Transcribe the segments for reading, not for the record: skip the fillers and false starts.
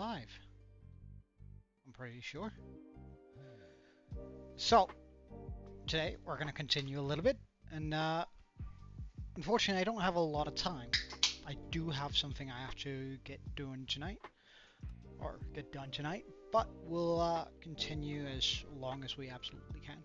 live. I'm pretty sure. So, today we're going to continue a little bit, and unfortunately I don't have a lot of time. I do have something I have to get done tonight, but we'll continue as long as we absolutely can.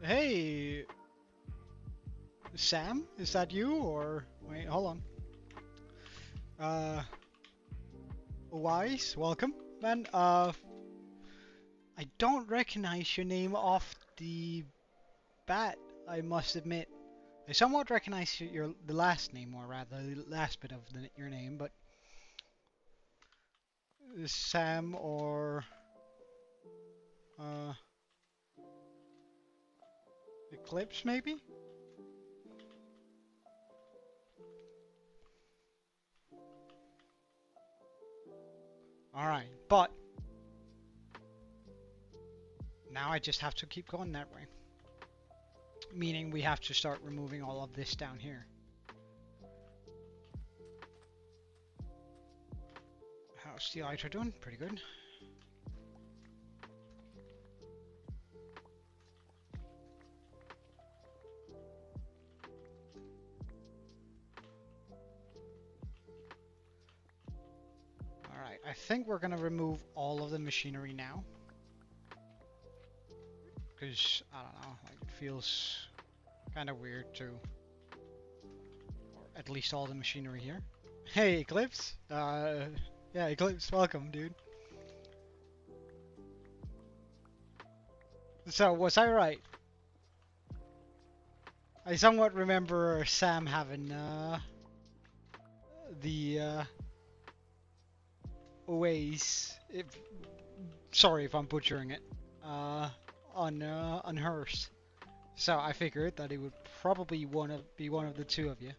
Hey, Sam, is that you, or wait, hold on. Wise, welcome, man. I don't recognize your name off the bat, I must admit. I somewhat recognize the last name, or rather the last bit of your name, but Sam or Eclipse maybe? Alright, but now I just have to keep going that way. Meaning we have to start removing all of this down here. How's the lighter doing? Pretty good. Alright, I think we're gonna remove all of the machinery now. Because, I don't know, like it feels kind of weird to... Or at least all the machinery here. Hey, Eclipse! Yeah, Eclipse, welcome, dude. So, was I right? I somewhat remember Sam having, the, Oasis, sorry if I'm butchering it, on hers. So I figured that it would probably be one of the two of you.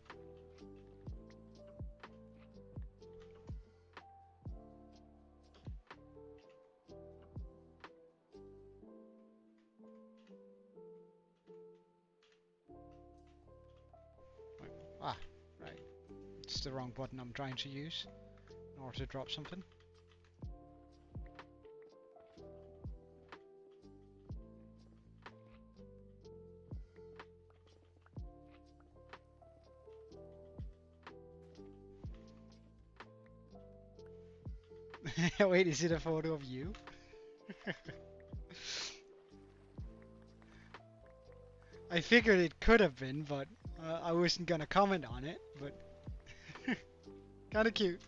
Ah, right. It's the wrong button I'm trying to use in order to drop something. Wait, is it a photo of you? I figured it could have been, but I wasn't gonna comment on it, but kinda cute.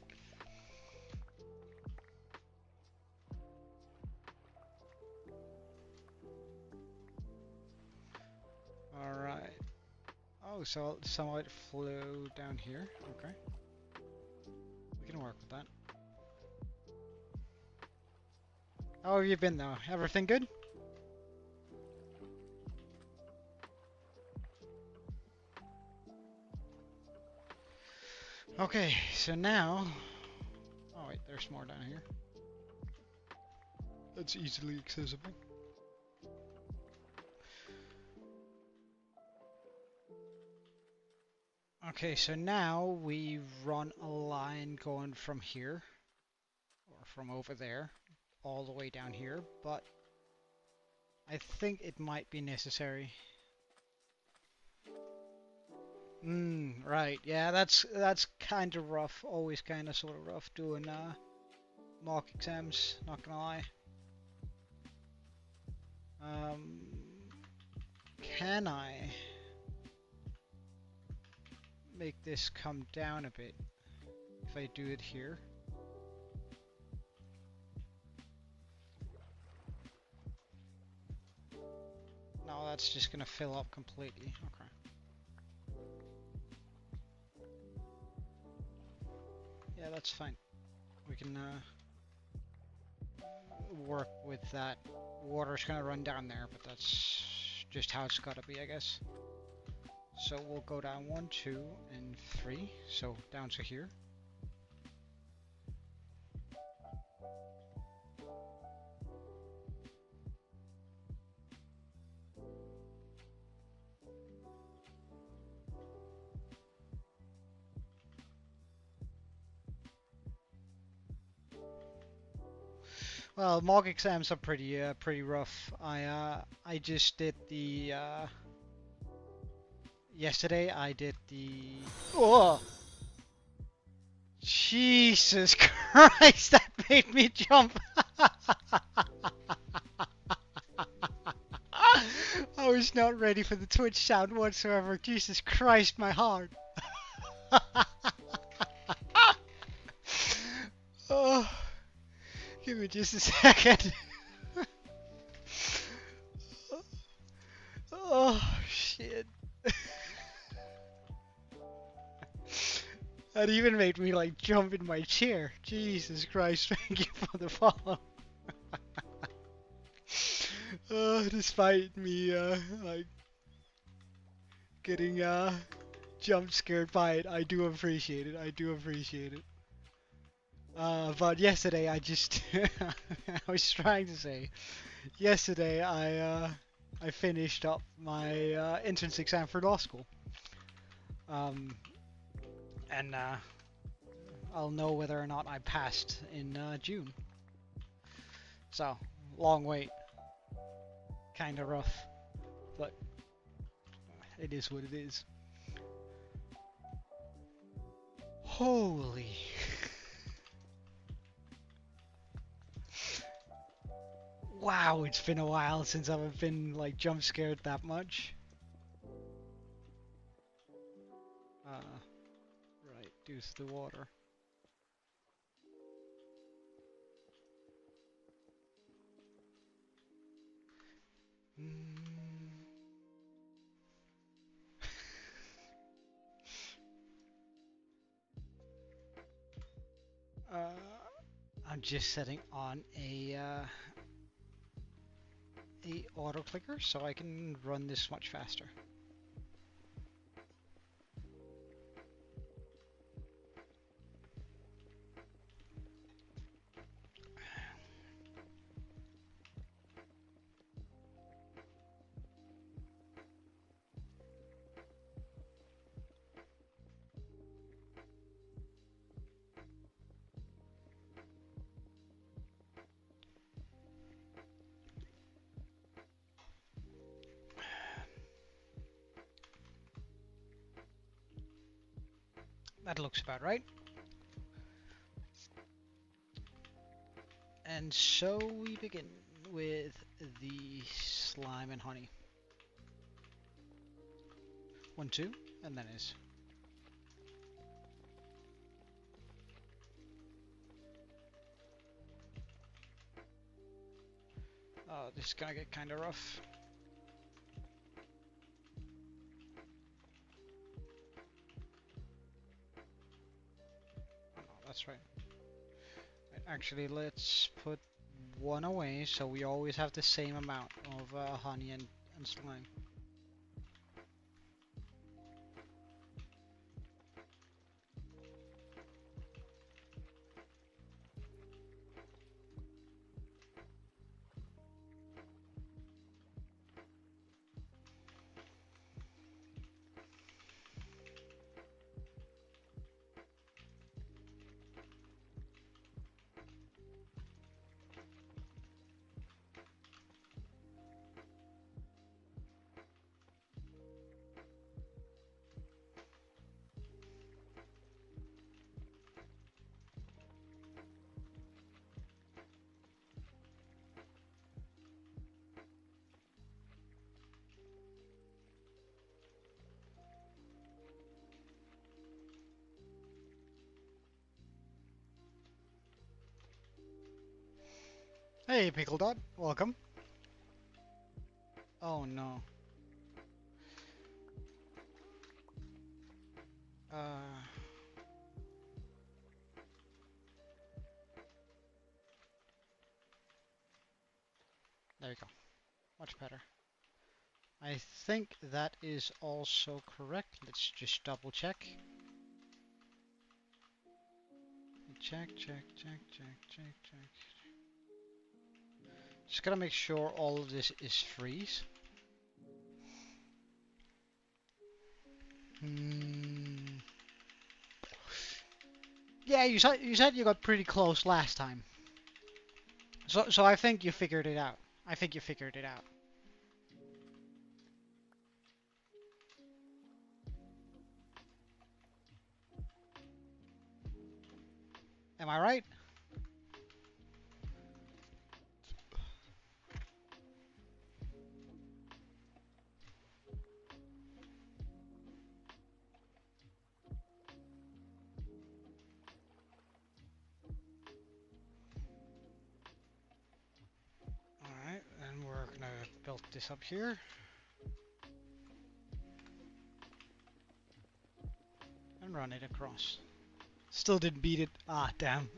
Alright. Oh, so somehow it flew down here. Okay. We can work with that. How have you been though? Everything good? Okay, so now... Oh wait, there's more down here. That's easily accessible. Okay, so now we run a line going from here, or from over there, all the way down here, but I think it might be necessary. Right, yeah, that's kind of rough, always kind of sort of rough doing mock exams, not gonna lie. Can I make this come down a bit if I do it here? No, that's just gonna fill up completely. Okay. Yeah, that's fine. We can work with that. Water's gonna run down there, but that's just how it's gotta be, I guess. So we'll go down 1, 2, and 3. So down to here. Well, mock exams are pretty rough. I just did the yesterday. I did the. Oh, Jesus Christ! That made me jump. I was not ready for the Twitch sound whatsoever. Jesus Christ, my heart. Oh, give me just a second. Oh, shit. That even made me like jump in my chair. Jesus Christ, thank you for the follow. Despite me like getting jump scared by it, I do appreciate it. I do appreciate it. But yesterday I just I was trying to say yesterday I finished up my entrance exam for law school. And I'll know whether or not I passed in June. So, long wait. Kinda rough, but it is what it is. Holy. Wow, it's been a while since I've been like jump scared that much. Right, due to the water. I'm just setting on a auto clicker so I can run this much faster. That looks about right. And so we begin with the slime and honey. 1, 2, and then is. Oh, this is gonna get kinda rough. Oh, that's right. Actually, let's put one away so we always have the same amount of honey and slime. Hey, Pickle Dot, welcome. Oh no. There you go. Much better. I think that is also correct. Let's just double check. Check, check, check, check, check, check. Just gotta make sure all of this is freeze. Yeah, you said you got pretty close last time. So I think you figured it out. I think you figured it out. Am I right? Alright, and we're gonna build this up here. And run it across. Still didn't beat it. Ah, damn.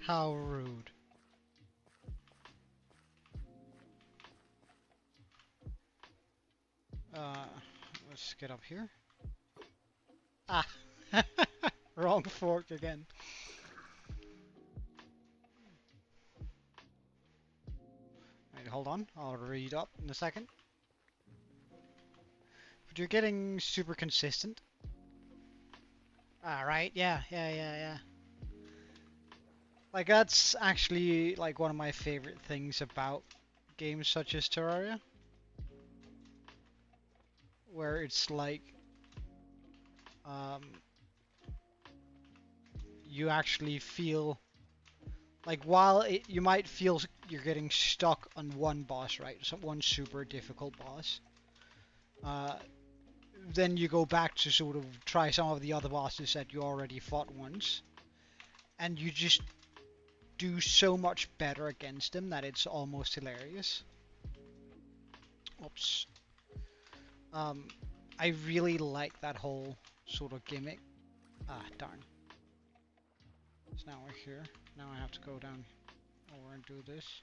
How rude. Let's get up here. Ah! Wrong fork again. Wait, hold on. I'll read up in a second. But you're getting super consistent. Ah, right. Yeah. Like, that's actually, like, one of my favorite things about games such as Terraria. Where it's like, um, you actually feel, like, while you might feel you're getting stuck on one boss, right? So one super difficult boss. Then you go back to sort of try some of the other bosses that you already fought once. And you just do so much better against them that it's almost hilarious. Oops. I really like that whole sort of gimmick. Ah, darn. So now we're here. Now I have to go down over and do this.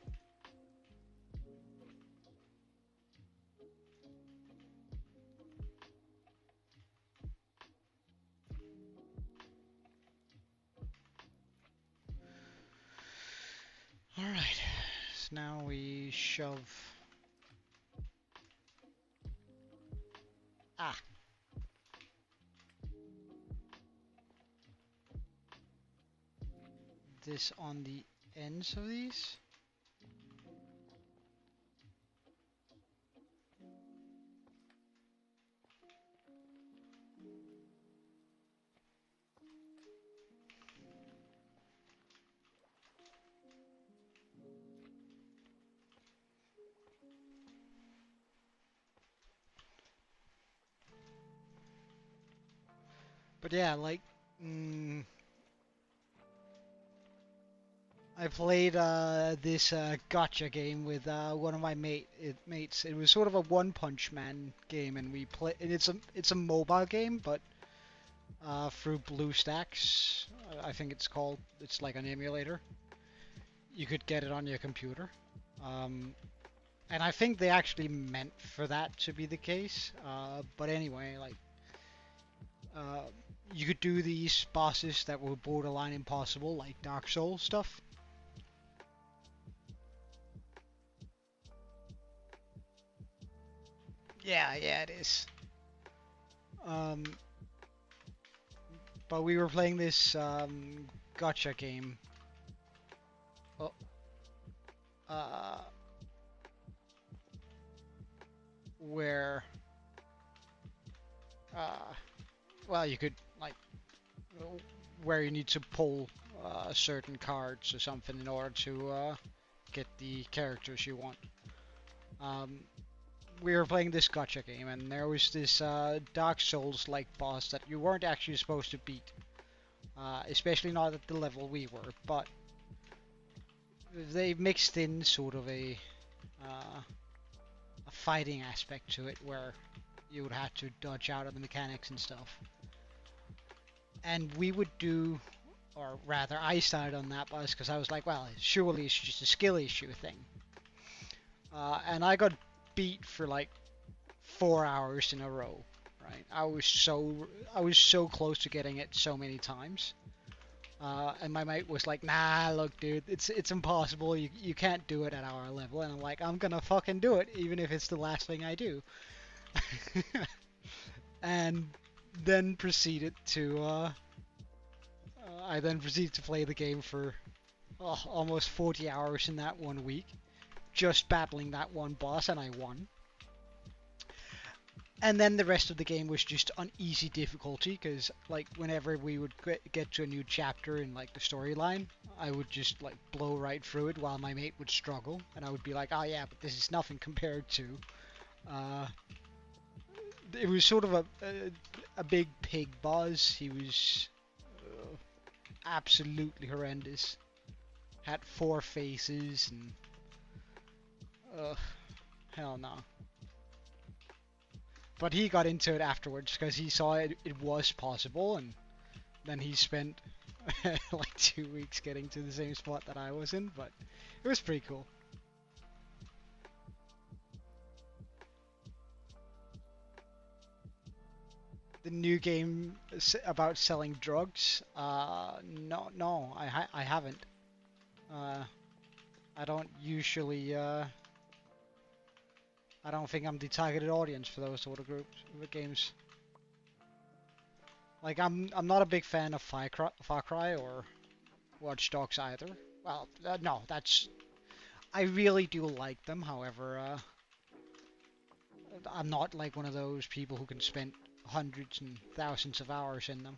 Alright. So now we shove... Ah! This on the ends of these. But yeah, like, I played this gotcha game with one of my mates. It was sort of a One Punch Man game, and we play. And it's a mobile game, but through BlueStacks, I think it's called. It's like an emulator. You could get it on your computer, and I think they actually meant for that to be the case. But anyway, like. You could do these bosses that were borderline impossible, like Dark Souls stuff. Yeah, it is. But we were playing this gotcha game. Oh, where well, you could like where you need to pull certain cards or something in order to get the characters you want. We were playing this gotcha game, and there was this Dark Souls-like boss that you weren't actually supposed to beat, especially not at the level we were. But they mixed in sort of a fighting aspect to it, where you would have to dodge out of the mechanics and stuff. And we would do, or rather, I started on that boss because I was like, well, surely it's just a skill issue thing. And I got beat for like 4 hours in a row, right? I was so close to getting it so many times. And my mate was like, nah, look, dude, it's impossible. You can't do it at our level. And I'm like, I'm gonna fucking do it, even if it's the last thing I do. And then proceeded to, I then proceeded to play the game for almost 40 hours in that 1 week, just battling that one boss, and I won. And then the rest of the game was just on easy difficulty, because like whenever we would get to a new chapter in like the storyline, I would just like blow right through it while my mate would struggle, and I would be like, oh yeah, but this is nothing compared to. It was sort of a big pig boss. He was absolutely horrendous. Had 4 faces and hell no. But he got into it afterwards because he saw it was possible, and then he spent like 2 weeks getting to the same spot that I was in, but it was pretty cool. The new game about selling drugs? No, I haven't. I don't usually, I don't think I'm the targeted audience for those sort of games. Like, I'm not a big fan of Far Cry or Watch Dogs either. Well, no, I really do like them, however, I'm not like one of those people who can spend hundreds and thousands of hours in them.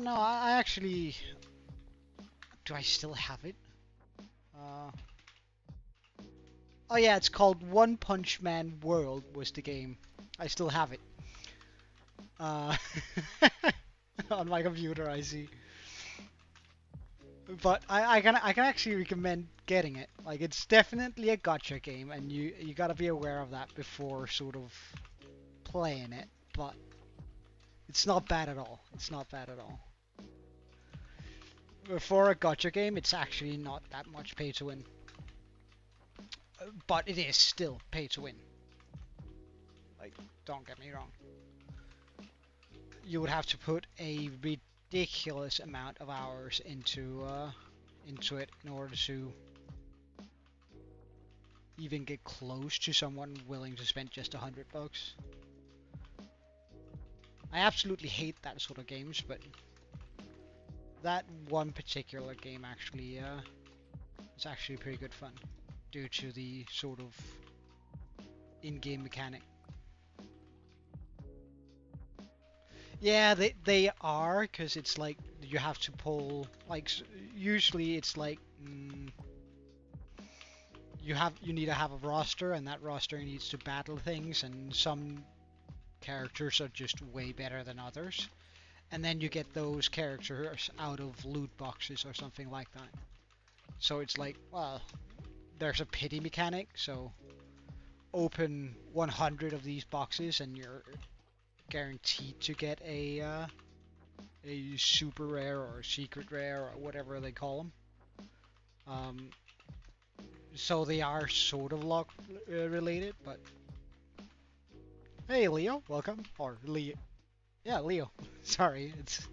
No, I actually... Do I still have it? Oh yeah, it's called One Punch Man World was the game. I still have it. On my computer, I see. But I can actually recommend getting it. Like, it's definitely a gacha game, and you gotta be aware of that before sort of playing it. But it's not bad at all. It's not bad at all. For a gacha game, it's actually not that much pay to win. But it is still pay to win. Like, don't get me wrong. You would have to put a ridiculous amount of hours into it in order to even get close to someone willing to spend just $100. I absolutely hate that sort of games, but that one particular game actually is actually pretty good fun due to the sort of in-game mechanic. Yeah, they are, because it's like you have to pull, like, usually it's like you need to have a roster, and that roster needs to battle things, and some characters are just way better than others, and then you get those characters out of loot boxes or something like that. So it's like, well, there's a pity mechanic, so open 100 of these boxes and you're guaranteed to get a super rare or secret rare or whatever they call them. So they are sort of luck related, but hey, Leo, welcome. Or Leo, yeah, Leo. Sorry, it's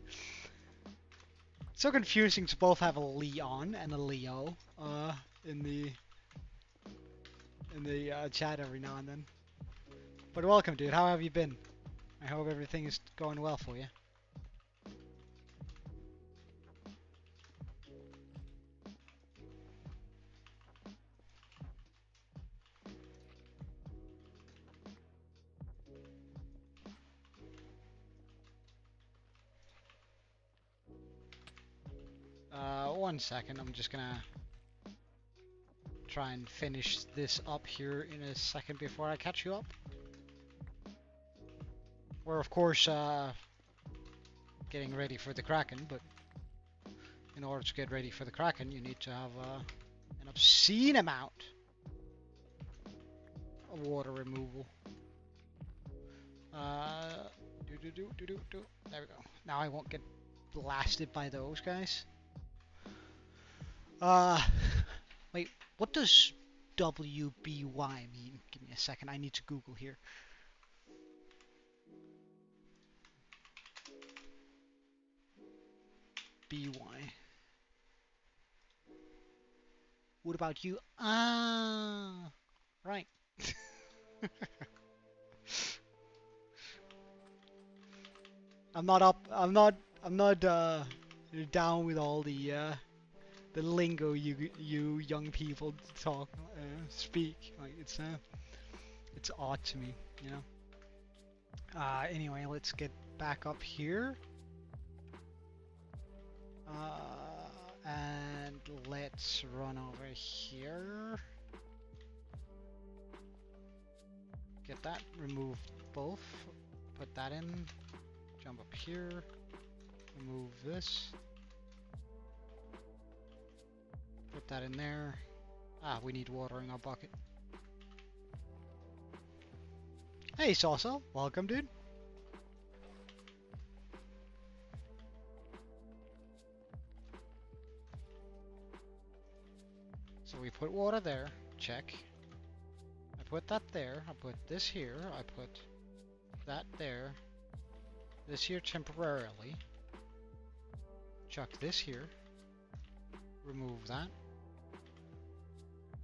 so confusing to both have a Leon and a Leo in the chat every now and then. But welcome, dude. How have you been? I hope everything is going well for you. One second. I'm just gonna try and finish this up here in a second before I catch you up. We're of course getting ready for the Kraken, but in order to get ready for the Kraken, you need to have an obscene amount of water removal. There we go. Now I won't get blasted by those guys. Wait, what does WBY mean? Give me a second, I need to Google here. BY. What about you? Ah, right. I'm not down with all the lingo you young people talk speak. Like it's odd to me, you know. Anyway, let's get back up here. And let's run over here. Get that, remove both, put that in, jump up here, remove this, put that in there. Ah, we need water in our bucket. Hey Salsa, welcome dude. So we put water there, check. I put that there, I put this here, I put that there, this here temporarily, chuck this here, remove that,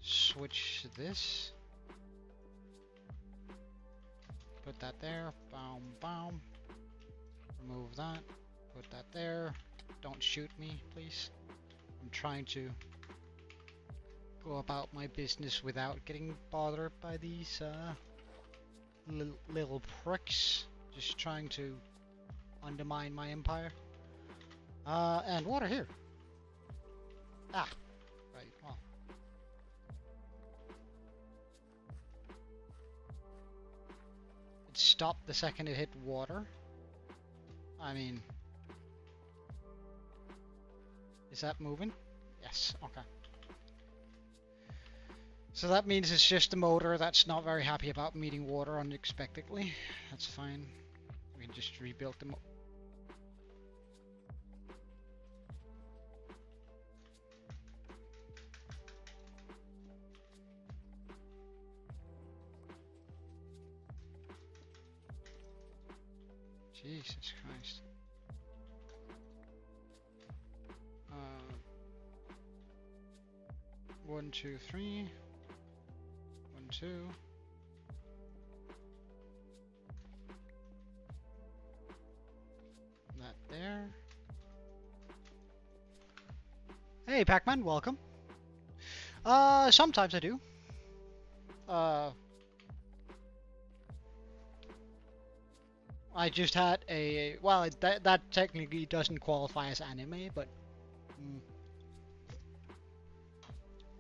switch this, put that there, boom, boom, remove that, put that there, don't shoot me please, I'm trying to go about my business without getting bothered by these little pricks just trying to undermine my empire. And water here. Ah, right, well. It stopped the second it hit water. I mean, is that moving? Yes, okay. So that means it's just the motor that's not very happy about meeting water unexpectedly. That's fine. We can just rebuild the Jesus Christ. 1, 2, 3. 1, 2. That there. Hey, Pac-Man, welcome. Sometimes I do. I just had a well, that technically doesn't qualify as anime, but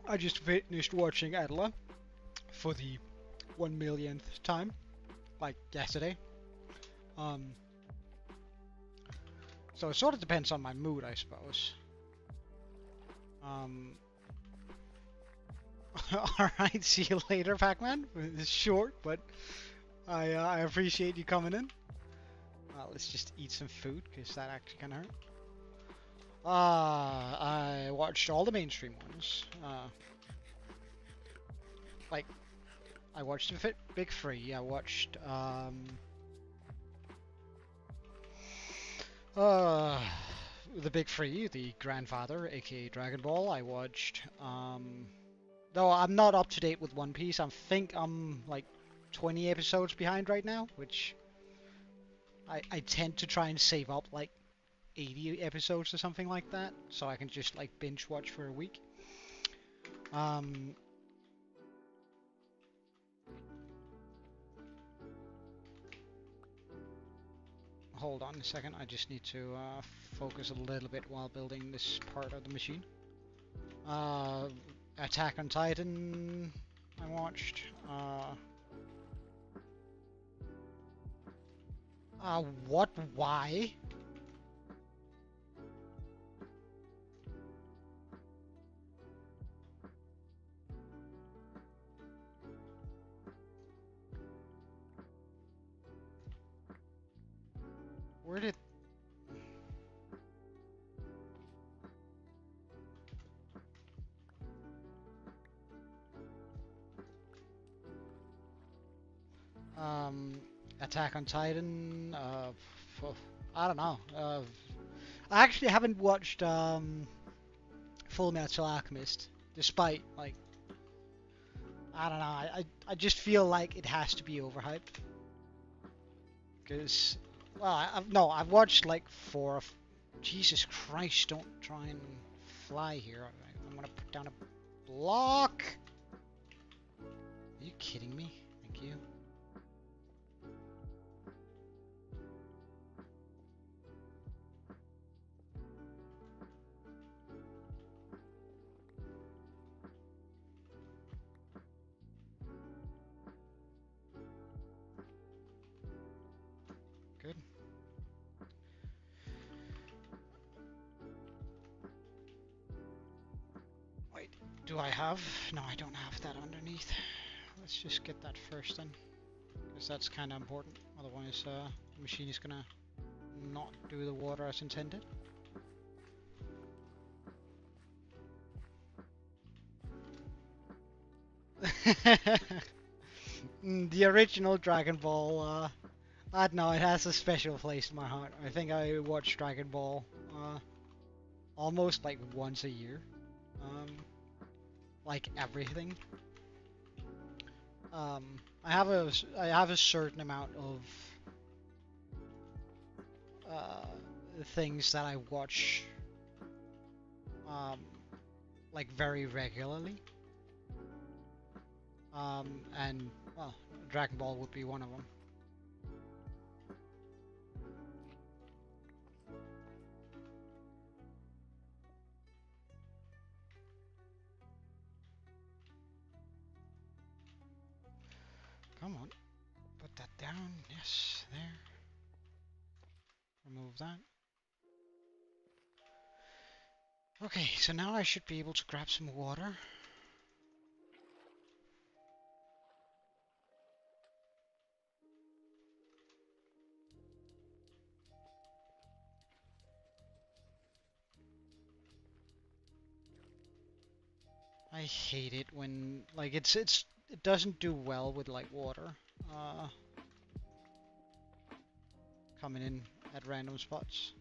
I just finished watching Adela for the 1,000,000th time, like yesterday. So it sort of depends on my mood, I suppose. Alright, see you later, Pac-Man. It's short, but I appreciate you coming in. Let's just eat some food, because that actually kind of hurt. I watched all the mainstream ones. Like, I watched the Big Three. I watched the Big Three, the Grandfather, aka Dragon Ball. I watched though I'm not up to date with One Piece. I think I'm like 20 episodes behind right now, which I tend to try and save up like 80 episodes or something like that, so I can just like binge watch for a week. Hold on a second, I just need to focus a little bit while building this part of the machine. Attack on Titan I watched. What? Why? Attack on Titan. I don't know. I actually haven't watched Full Metal Alchemist, despite like I don't know. I just feel like it has to be overhyped. Because, well, no, I've watched like four of... Jesus Christ, don't try and fly here. I'm gonna put down a block. Are you kidding me? Thank you. Good. Wait, do I have? No, I don't have that underneath. Let's just get that first then, because that's kind of important. Otherwise, the machine is gonna not do the water as intended. The original Dragon Ball, I don't know, it has a special place in my heart. I think I watch Dragon Ball almost like once a year. Like everything. I have a certain amount of things that I watch like very regularly. And well, Dragon Ball would be one of them. Come on, put that down. Yes, there. Remove that. Okay, so now I should be able to grab some water. I hate it when like it doesn't do well with like water coming in at random spots.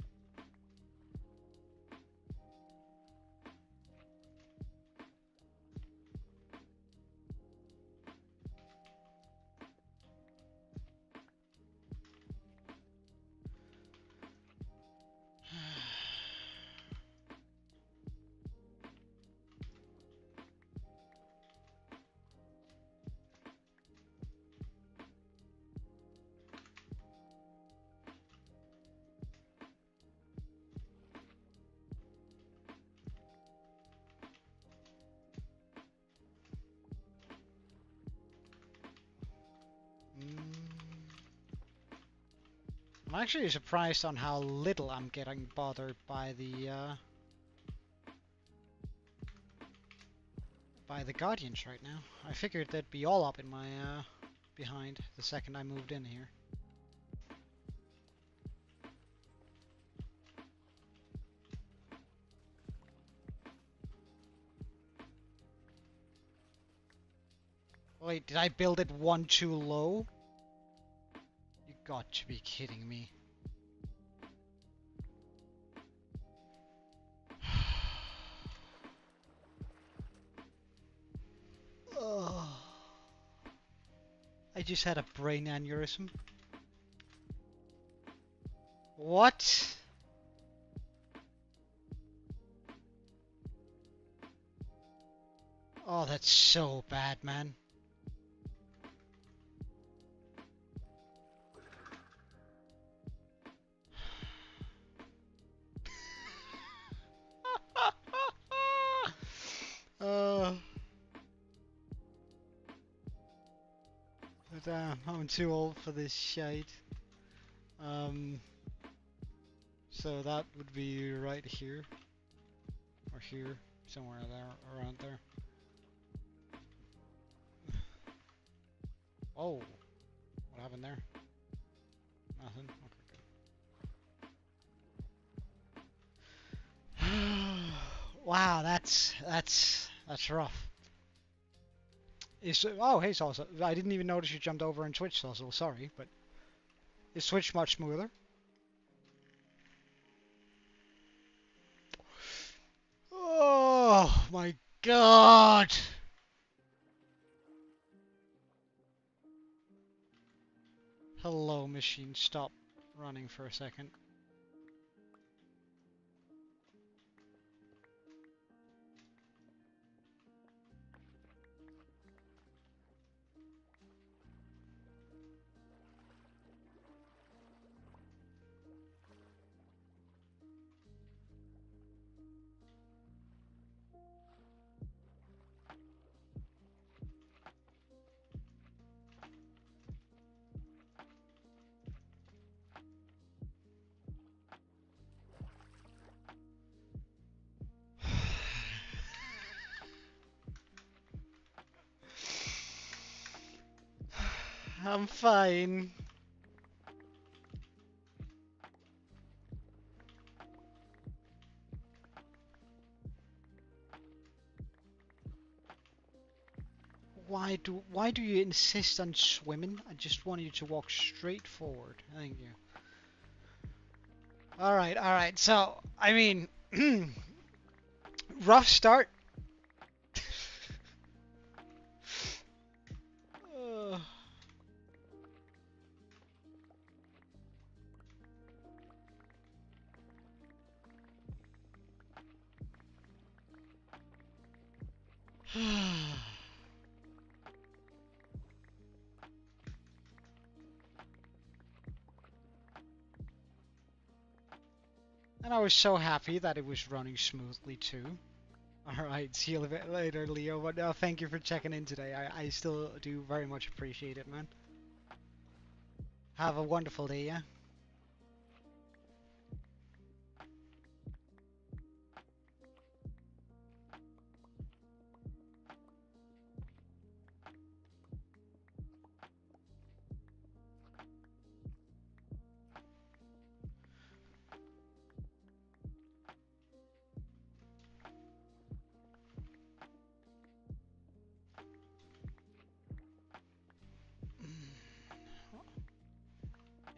I'm actually surprised on how little I'm getting bothered by the Guardians right now. I figured they'd be all up in my behind the second I moved in here. Wait, did I build it one too low? You got to be kidding me. I just had a brain aneurysm. What? Oh, that's so bad, man. Damn, I'm too old for this shite. So that would be right here. Or here. Somewhere there, around there. Oh! What happened there? Nothing? Okay, good. Wow, that's rough. Oh, hey, Salsa. I didn't even notice you jumped over and switched, Salsa. Sorry, but Is Switch much smoother? Oh my god! Hello, machine. Stop running for a second. I'm fine. Why do you insist on swimming? I just want you to walk straight forward. Thank you. Alright. So, I mean, rough start. Ugh. And I was so happy that it was running smoothly too. Alright, see you a bit later, Leo. But thank you for checking in today. I still do very much appreciate it, man. Have a wonderful day, yeah?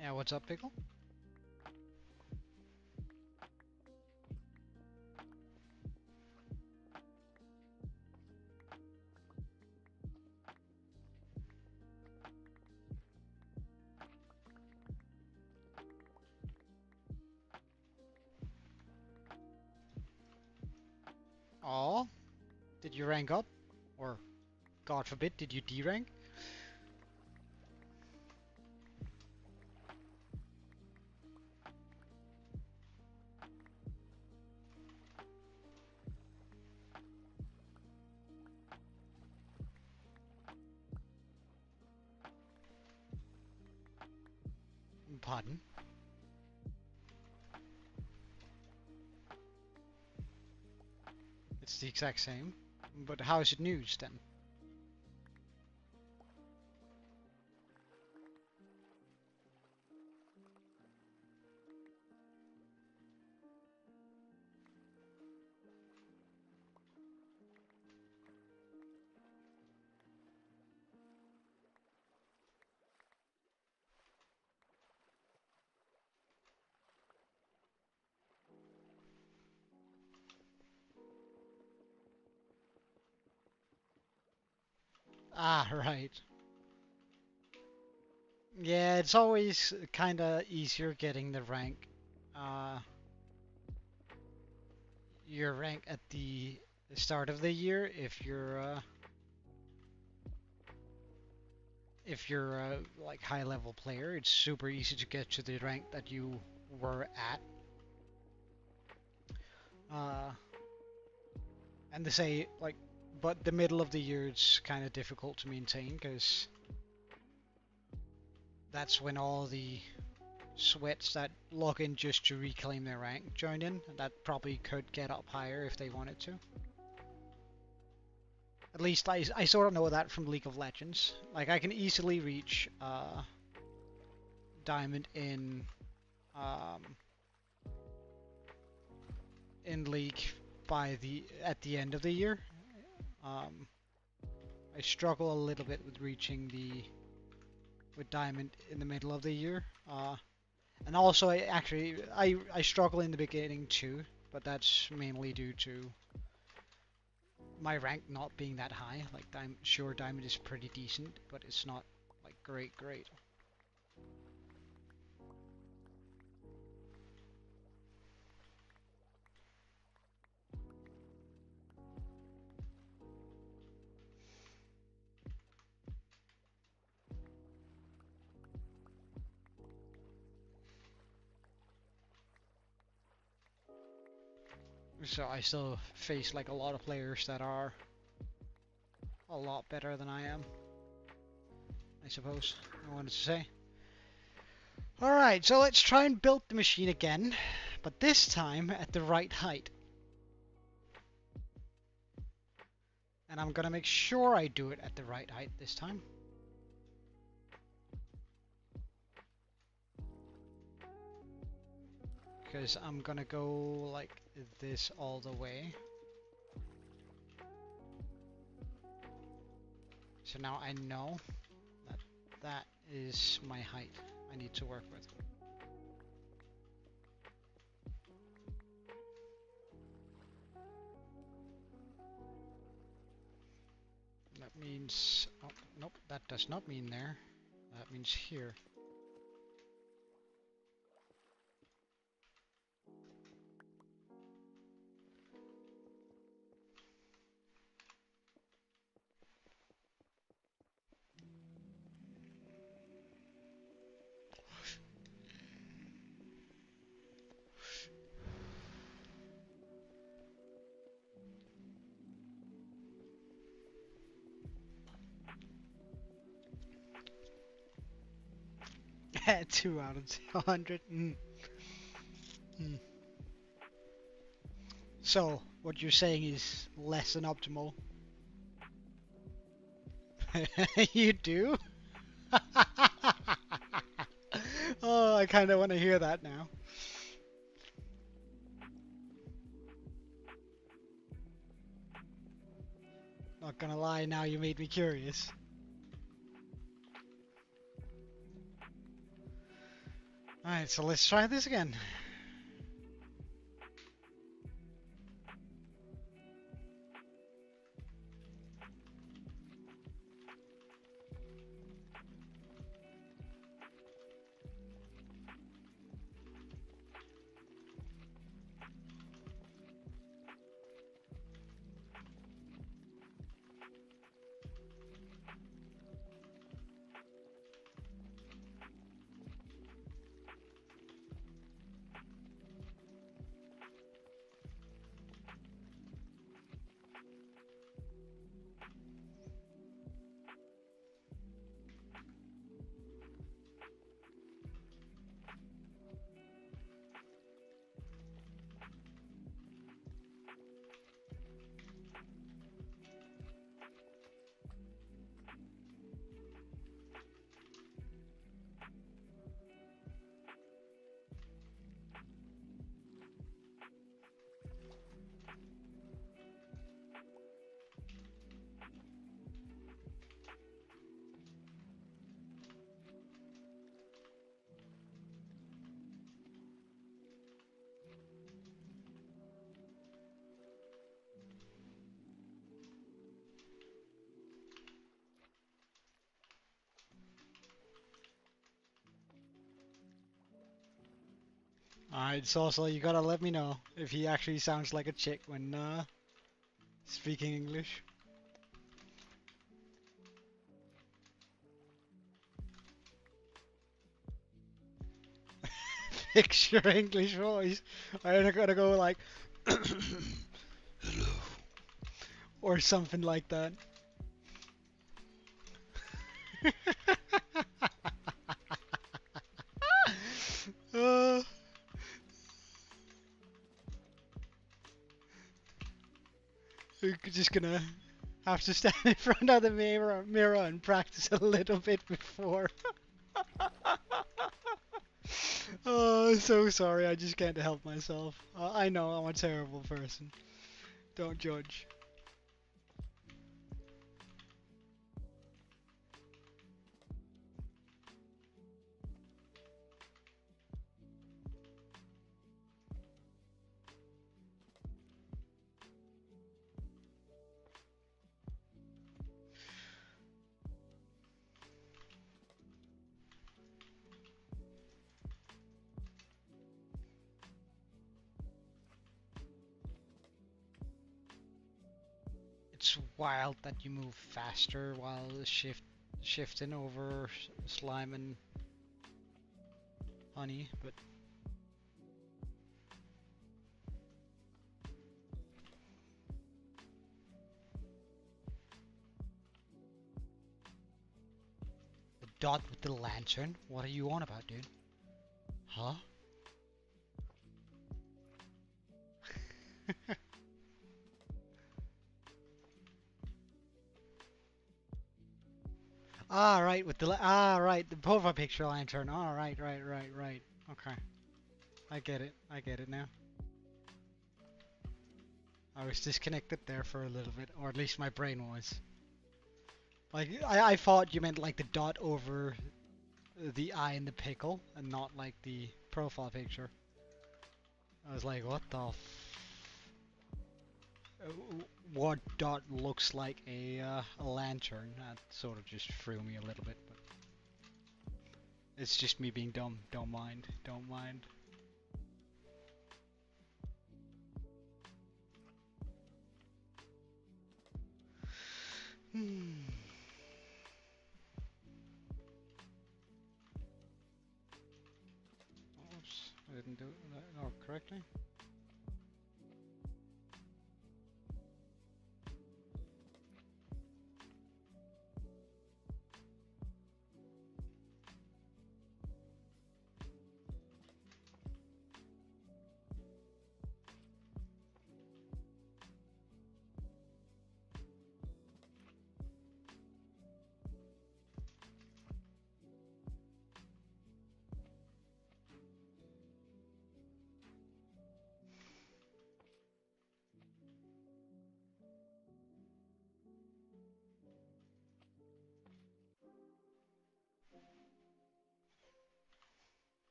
Yeah, what's up, Pickle? Oh, did you rank up? Or, God forbid, did you D-rank? Pardon? It's the exact same. But how is it news then? Ah, right. Yeah, it's always kinda easier getting the rank. Uh, your rank at the start of the year if you're a like high level player. It's super easy to get to the rank that you were at. Uh, and they say like, but the middle of the year it's kind of difficult to maintain because that's when all the sweats that log in just to reclaim their rank join in, and that probably could get up higher if they wanted to. At least I sort of know that from League of Legends. Like I can easily reach Diamond um, in League by the at the end of the year. Um, I struggle a little bit with reaching the with Diamond in the middle of the year. And also, I struggle in the beginning too, but that's mainly due to my rank not being that high. Like, sure, Diamond is pretty decent, but it's not like great. So I still face like a lot of players that are a lot better than I am, I suppose I wanted to say. Alright, so let's try and build the machine again, but this time at the right height. And I'm gonna make sure I do it at the right height this time. Because I'm gonna go like this all the way. So now I know that that is my height I need to work with. That means, oh, nope, that does not mean there. That means here. At 2 out of 200. So, what you're saying is less than optimal. You do? Oh, I kind of want to hear that now. Not gonna lie, now you made me curious. Alright, so let's try this again. Alright, so also you gotta let me know if he actually sounds like a chick when speaking English. Fix your English voice. I gotta go like hello or something like that. uh, we're just gonna have to stand in front of the mirror and practice a little bit before. Oh, so sorry. I just can't help myself. I know I'm a terrible person. Don't judge. it's wild that you move faster while shifting over slime and honey, but the dot with the lantern? What are you on about, dude? Huh? Right, with the right, the profile picture lantern. Right. Okay, I get it now. I was disconnected there for a little bit, or at least my brain was. Like, I thought you meant like the dot over the eye in the pickle, and not like the profile picture. I was like, what the what dot looks like a lantern? That sort of just threw me a little bit, but it's just me being dumb. Don't mind. Don't mind. Oops, I didn't do it correctly.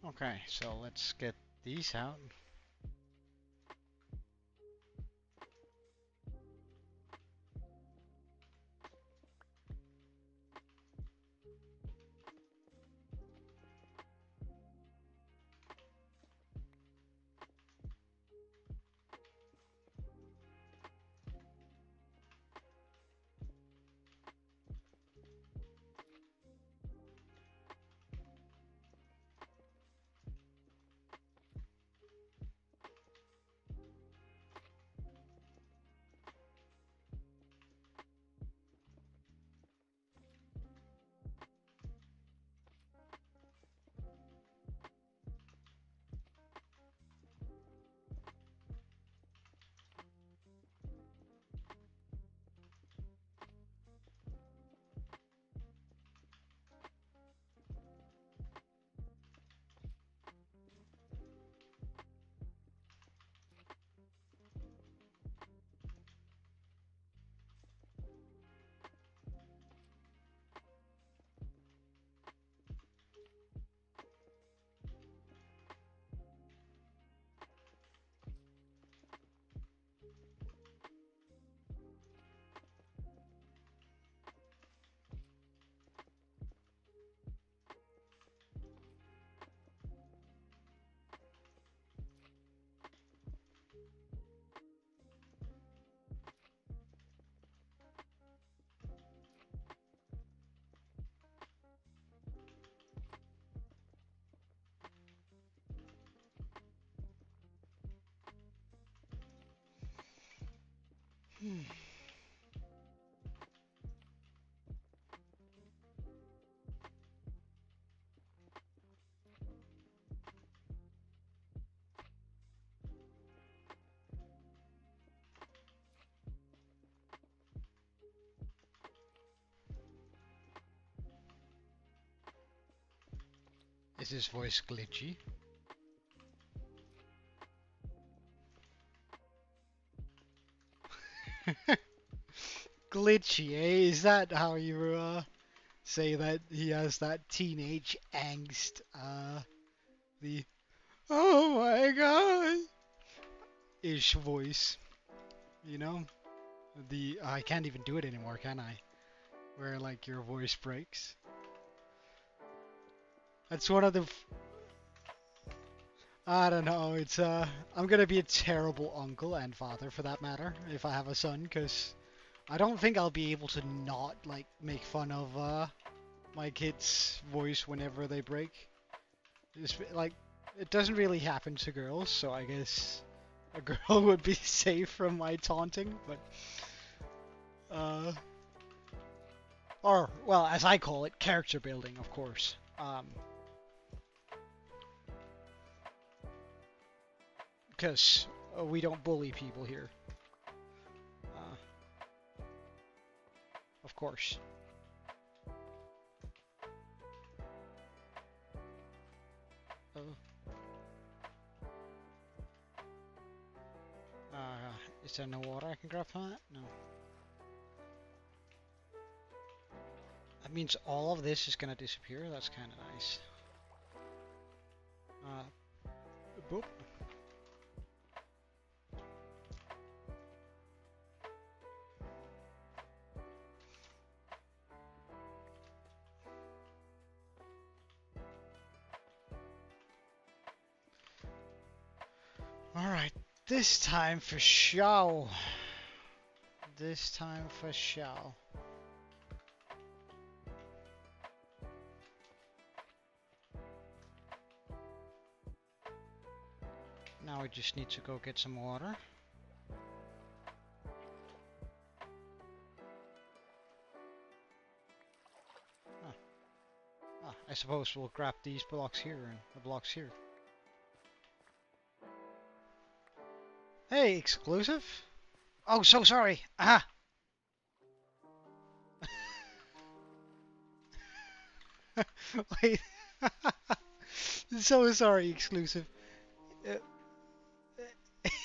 Okay, so let's get these out. Is his voice glitchy? Glitchy, eh? Is that how you say that he has that teenage angst? The oh my god ish voice, you know? The I can't even do it anymore, can I? Where like your voice breaks. That's one of the. I don't know. It's I'm gonna be a terrible uncle and father for that matter if I have a son, because I don't think I'll be able to not like make fun of my kid's voice whenever they break. It's like it doesn't really happen to girls, so I guess a girl would be safe from my taunting, but or well, as I call it, character building, of course. Because we don't bully people here, of course. Uh, is there no water I can grab from that? No. That means all of this is gonna disappear. That's kind of nice. Boop. Alright, this time for show. This time for show. Now we just need to go get some water. I suppose we'll grab these blocks here and the blocks here. Hey, exclusive? Oh, so sorry. Ah. Wait. So sorry, exclusive. Uh,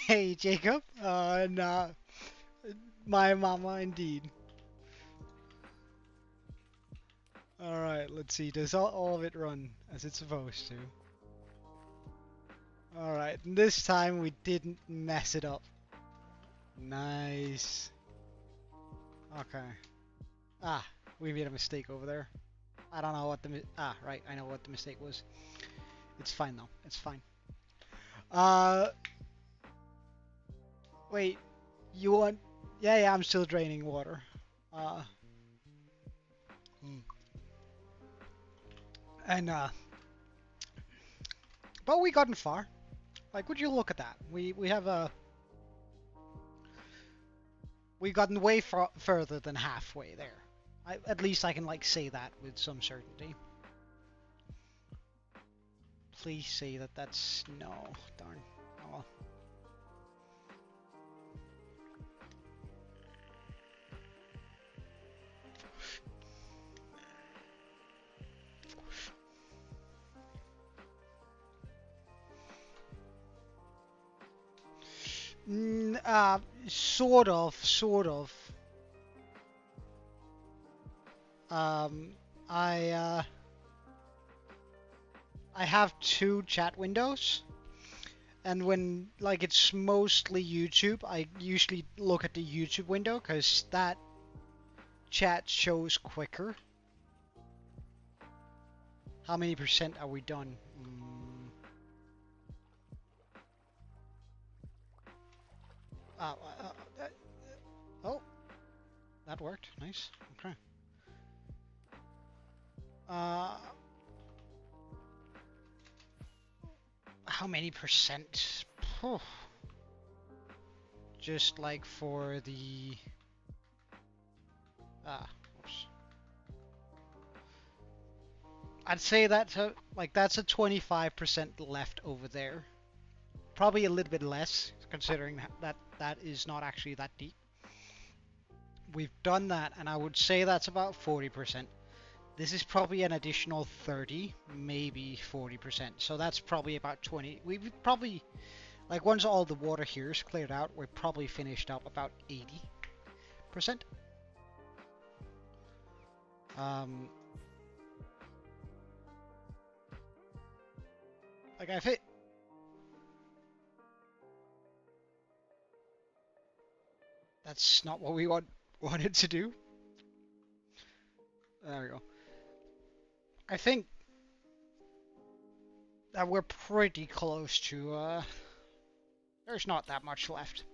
hey, Jacob. Nah. My mama, indeed. Alright, let's see. Does all of it run as it's supposed to? Alright, this time we didn't mess it up. Nice. Okay. Ah, we made a mistake over there. I don't know what the right, I know what the mistake was. It's fine though. It's fine. Wait. You want? Yeah, I'm still draining water. And but we gotten far. Like, would you look at that? We have we've gotten way further than halfway there. At least I can like say that with some certainty. Please say that that's no. Darn. Oh. Sort of. I have two chat windows, and when like it's mostly YouTube, I usually look at the YouTube window because that chat shows quicker. How many percent are we done? Oh, that worked. Nice. Okay. How many percent? Just like for the oops. I'd say that's a 25% left over there. Probably a little bit less, considering that is not actually that deep. We've done that, and I would say that's about 40%. This is probably an additional 30, maybe 40%. So that's probably about 20. We've probably, like, once all the water here is cleared out, we're probably finished up about 80%. Like I fit. That's not what we wanted to do. There we go. I think we're pretty close to, there's not that much left.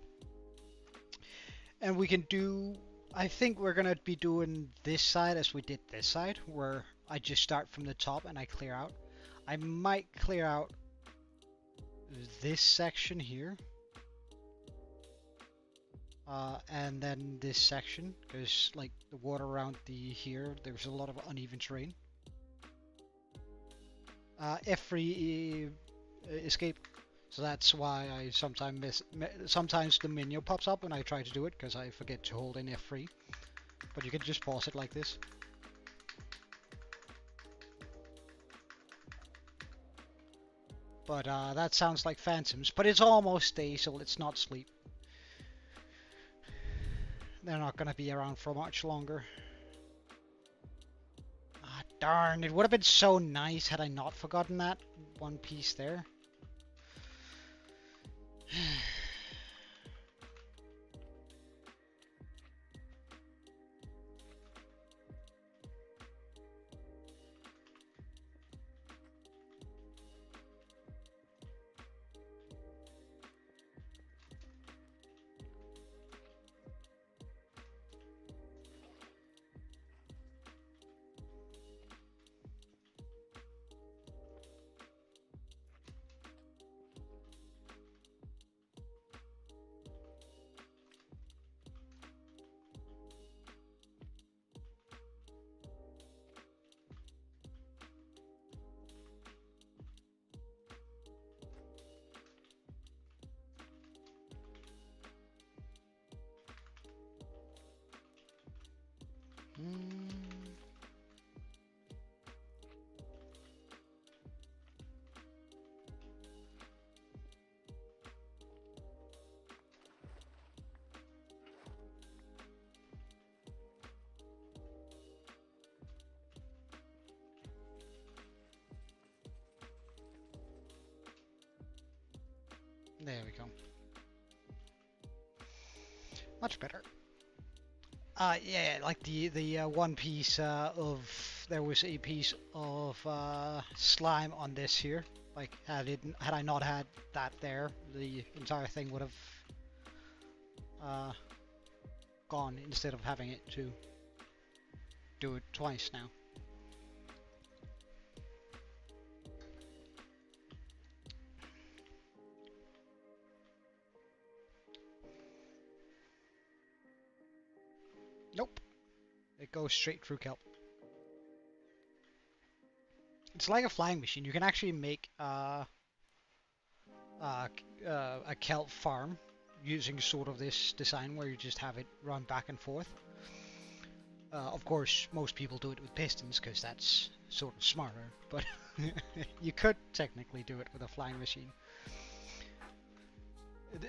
And we can do, I think we're gonna be doing this side as we did this side, where I just start from the top and I clear out. I might clear out this section here. And then this section, because like the water around there's a lot of uneven terrain. F3 escape. So that's why I sometimes sometimes the menu pops up when I try to do it, because I forget to hold in F3. But you can just pause it like this. But that sounds like phantoms, but it's almost day, so let's not sleep. They're not gonna be around for much longer. Ah, darn, it would have been so nice had I not forgotten that one piece there. There we go. Much better. Yeah, like the one piece there was a piece of slime on this here. Like had I not had that there, the entire thing would have gone instead of having it to do it twice now. Nope. It goes straight through kelp. It's like a flying machine. You can actually make a kelp farm using sort of this design where you just have it run back and forth. Of course, most people do it with pistons because that's sort of smarter, but you could technically do it with a flying machine.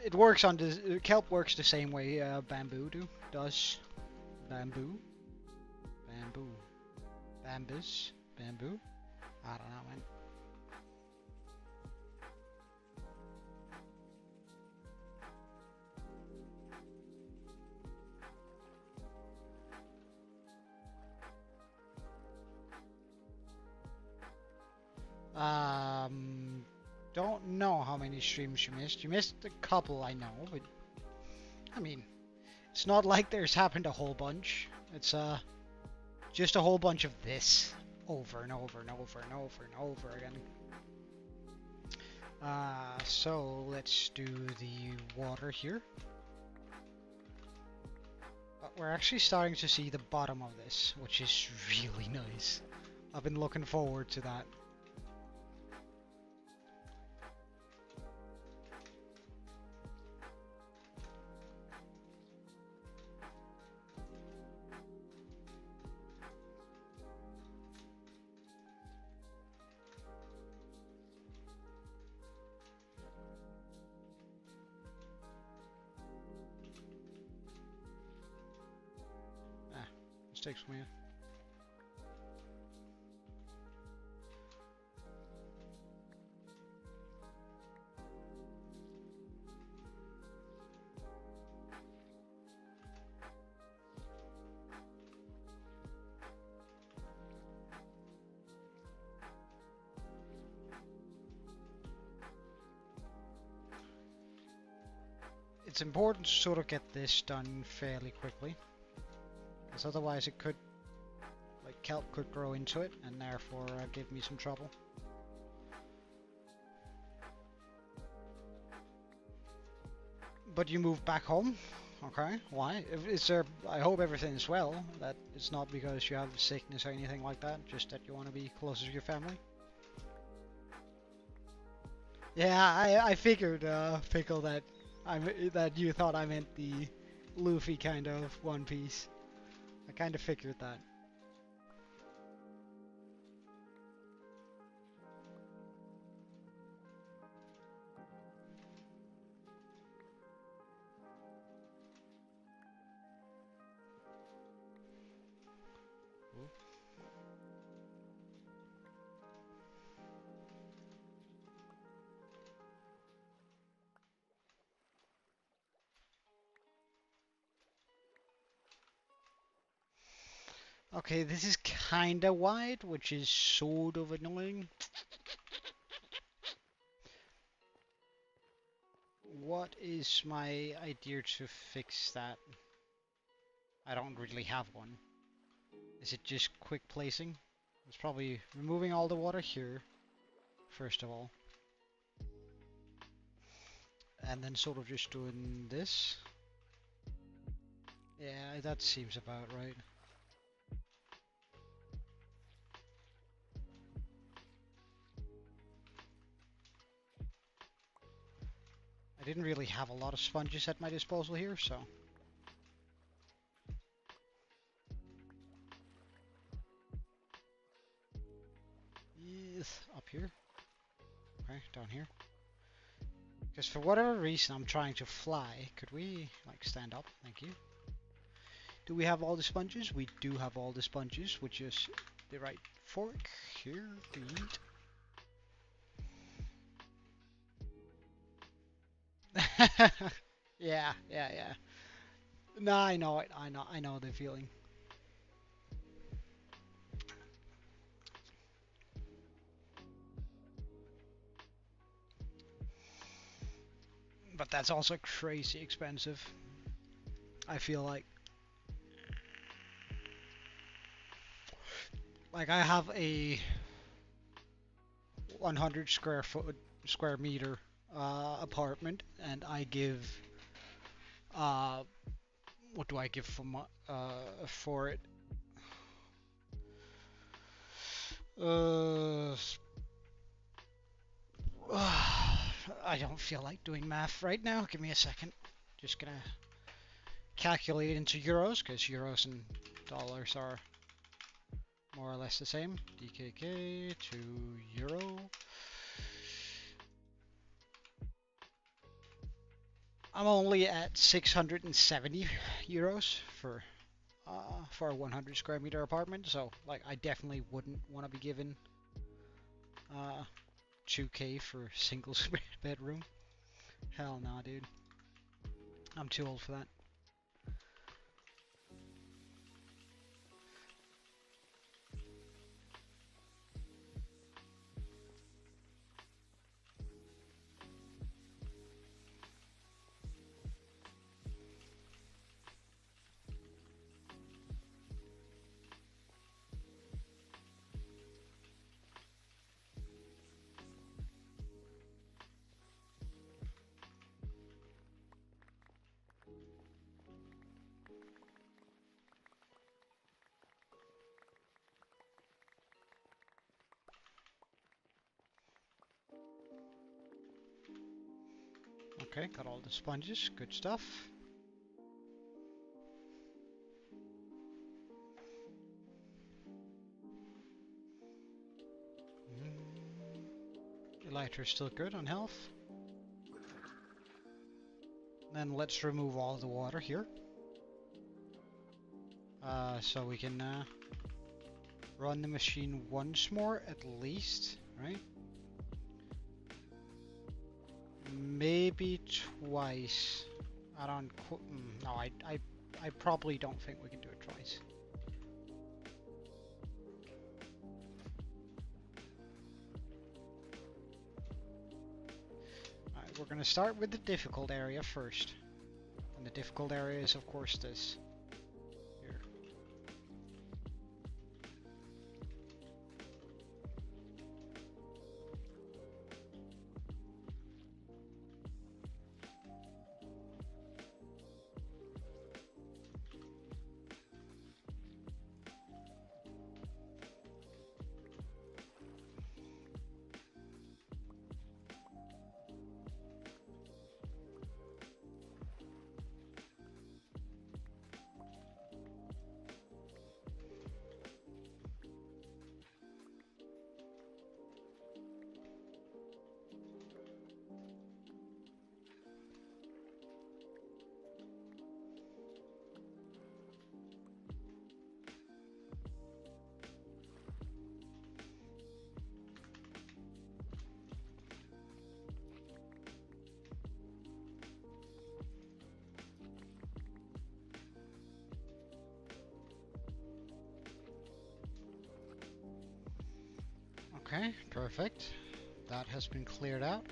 It works on the kelp works the same way bamboo does. Bamboo, bambus, bamboo. I don't know, man. Don't know how many streams you missed. You missed a couple, I know, but I mean, it's not like there's happened a whole bunch. It's just a whole bunch of this over and over and over and over and over again. So let's do the water here. But we're actually starting to see the bottom of this, which is really nice. I've been looking forward to that. Takes me. it's important to sort of get this done fairly quickly, because otherwise it could, like, kelp could grow into it and therefore give me some trouble. But you moved back home? Okay, why? Is there, I hope everything's well, that it's not because you have sickness or anything like that, just that you want to be closer to your family? Yeah, I figured, Pickle, that that you thought I meant the Luffy kind of One Piece. I kind of figured that. Okay, this is kinda wide, which is sort of annoying. What is my idea to fix that? I don't really have one. Is it just quick placing? It's probably removing all the water here, first of all. And then sort of just doing this. Yeah, that seems about right. I didn't really have a lot of sponges at my disposal here, so... Yes, up here. Okay, down here. Because for whatever reason I'm trying to fly. Could we, like, stand up? Thank you. Do we have all the sponges? We do have all the sponges, which is the right fork here to eat. Yeah. No, I know it. I know the feeling. But that's also crazy expensive. I feel like I have a 100 square meter apartment, and I give what do I give for it? I don't feel like doing math right now. Give me a second. Just gonna calculate into euros, because euros and dollars are more or less the same. DKK to euro. I'm only at 670 euros for a 100 square meter apartment, so like I definitely wouldn't want to be given 2k for a single bedroom. Hell no, dude. I'm too old for that. Okay, got all the sponges. Good stuff. Elytra's still good on health. Then let's remove all the water here. So we can run the machine once more at least, right? Maybe twice. I don't. No, I probably don't think we can do it twice. Alright, we're gonna start with the difficult area first. difficult area is, of course, this. Here. Okay, perfect. That has been cleared out.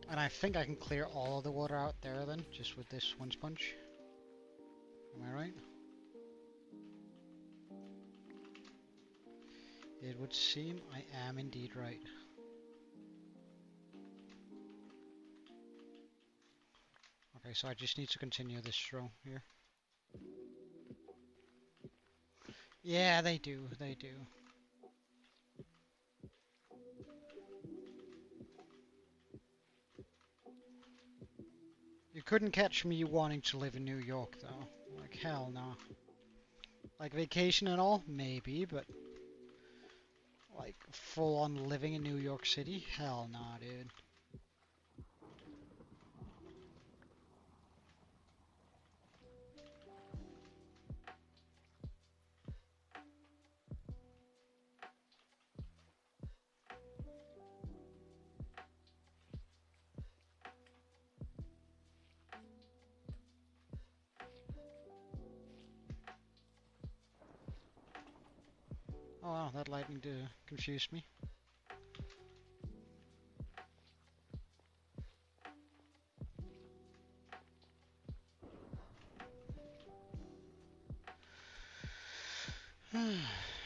And I think I can clear all of the water out there then, just with this one sponge. Am I right? It would seem I am indeed right. Okay, so I just need to continue this row here. Yeah, they do, they do. You couldn't catch me wanting to live in New York though. Like hell no. Like vacation and all, maybe, but like full on living in New York City? Hell nah, dude. Oh wow, that lightning confused me.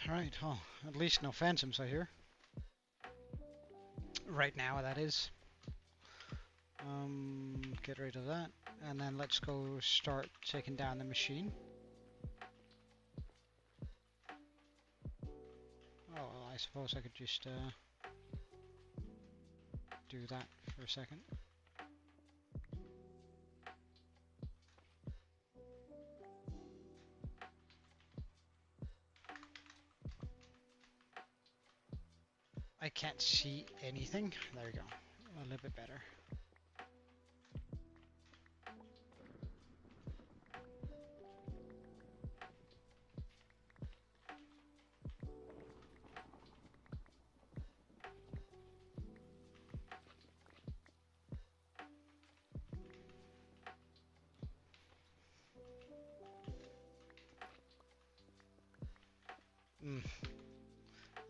Right, oh, at least no phantoms I hear. Right now, that is. Get rid of that. And then let's go start taking down the machine. Oh, well, I suppose I could just do that for a second. I can't see anything. There we go. A little bit better.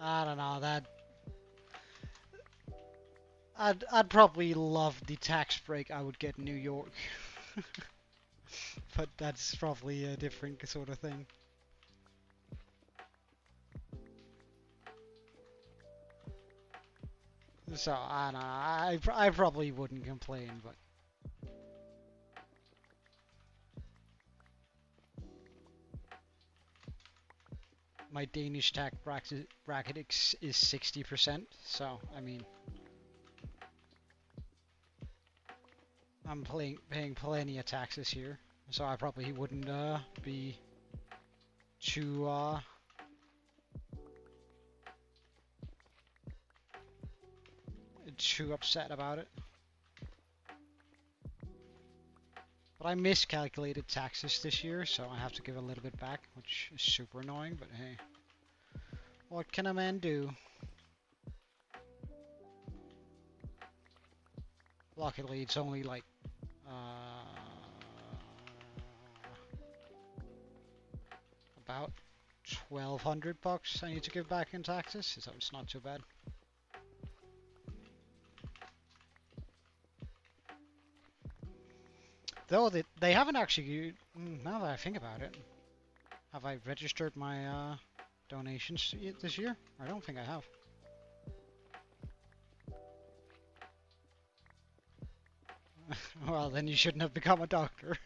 I don't know, that I'd probably love the tax break I would get in New York. But that's probably a different sort of thing. So I don't know, I probably wouldn't complain, but my Danish tax bracket is 60%, so I mean I'm paying plenty of taxes here, so I probably wouldn't be too too upset about it. But I miscalculated taxes this year, so I have to give a little bit back, which is super annoying, but hey. What can a man do? Luckily, it's only like, about 1,200 bucks I need to give back in taxes, so it's not too bad. Though they haven't actually, now that I think about it, have I registered my donations this year? I don't think I have. Well, then you shouldn't have become a doctor.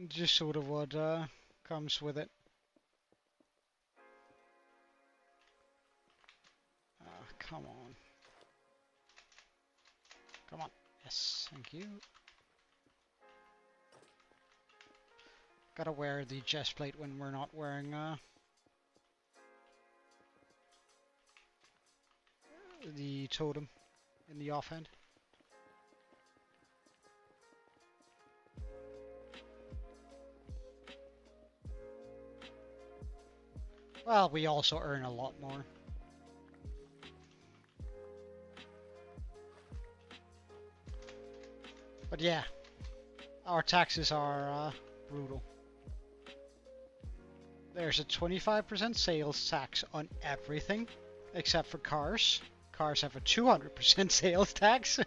Just sort of what comes with it. Come on. Come on. Yes, thank you. Gotta wear the chest plate when we're not wearing the totem in the offhand. Well, we also earn a lot more. But yeah, our taxes are brutal. There's a 25% sales tax on everything except for cars. Cars have a 200% sales tax.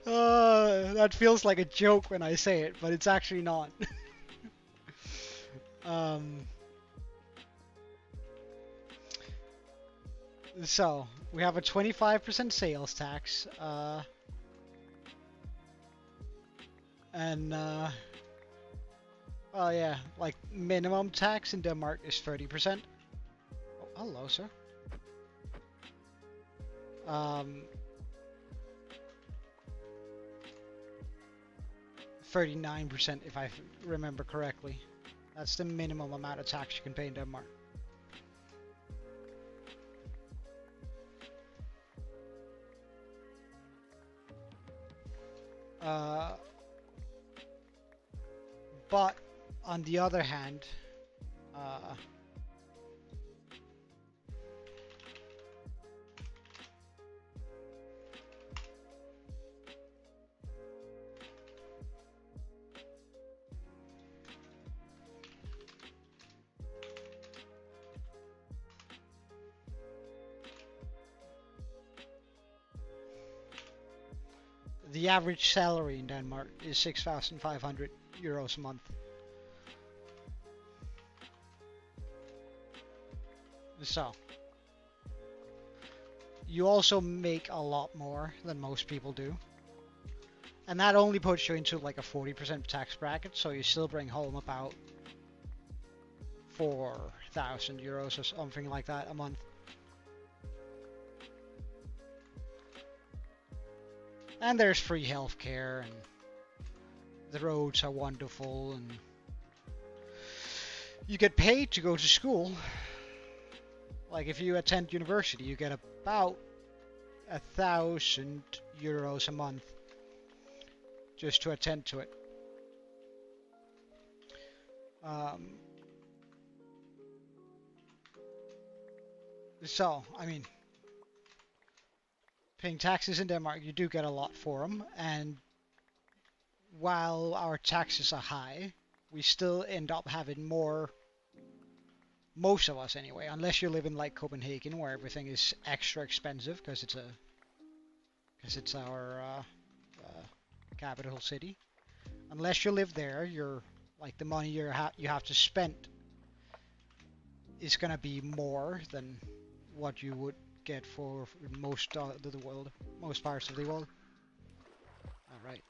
That feels like a joke when I say it, but it's actually not. So, we have a 25% sales tax, and, well, yeah, like, minimum tax in Denmark is 30%. Oh, hello, sir. 39% if I remember correctly. That's the minimum amount of tax you can pay in Denmark. But on the other hand, the average salary in Denmark is 6,500 euros a month. So, you also make a lot more than most people do. And that only puts you into like a 40% tax bracket, so you still bring home about 4,000 euros or something like that a month. And there's free healthcare, and the roads are wonderful, and you get paid to go to school. Like if you attend university, you get about 1,000 euros a month just to attend to it. So, I mean, paying taxes in Denmark, you do get a lot for them, and while our taxes are high, we still end up having more, most of us anyway, unless you live in like Copenhagen where everything is extra expensive because it's our capital city. Unless you live there, you're like the money you have to spend is gonna be more than what you would get for most of the world, most parts of the world. All right.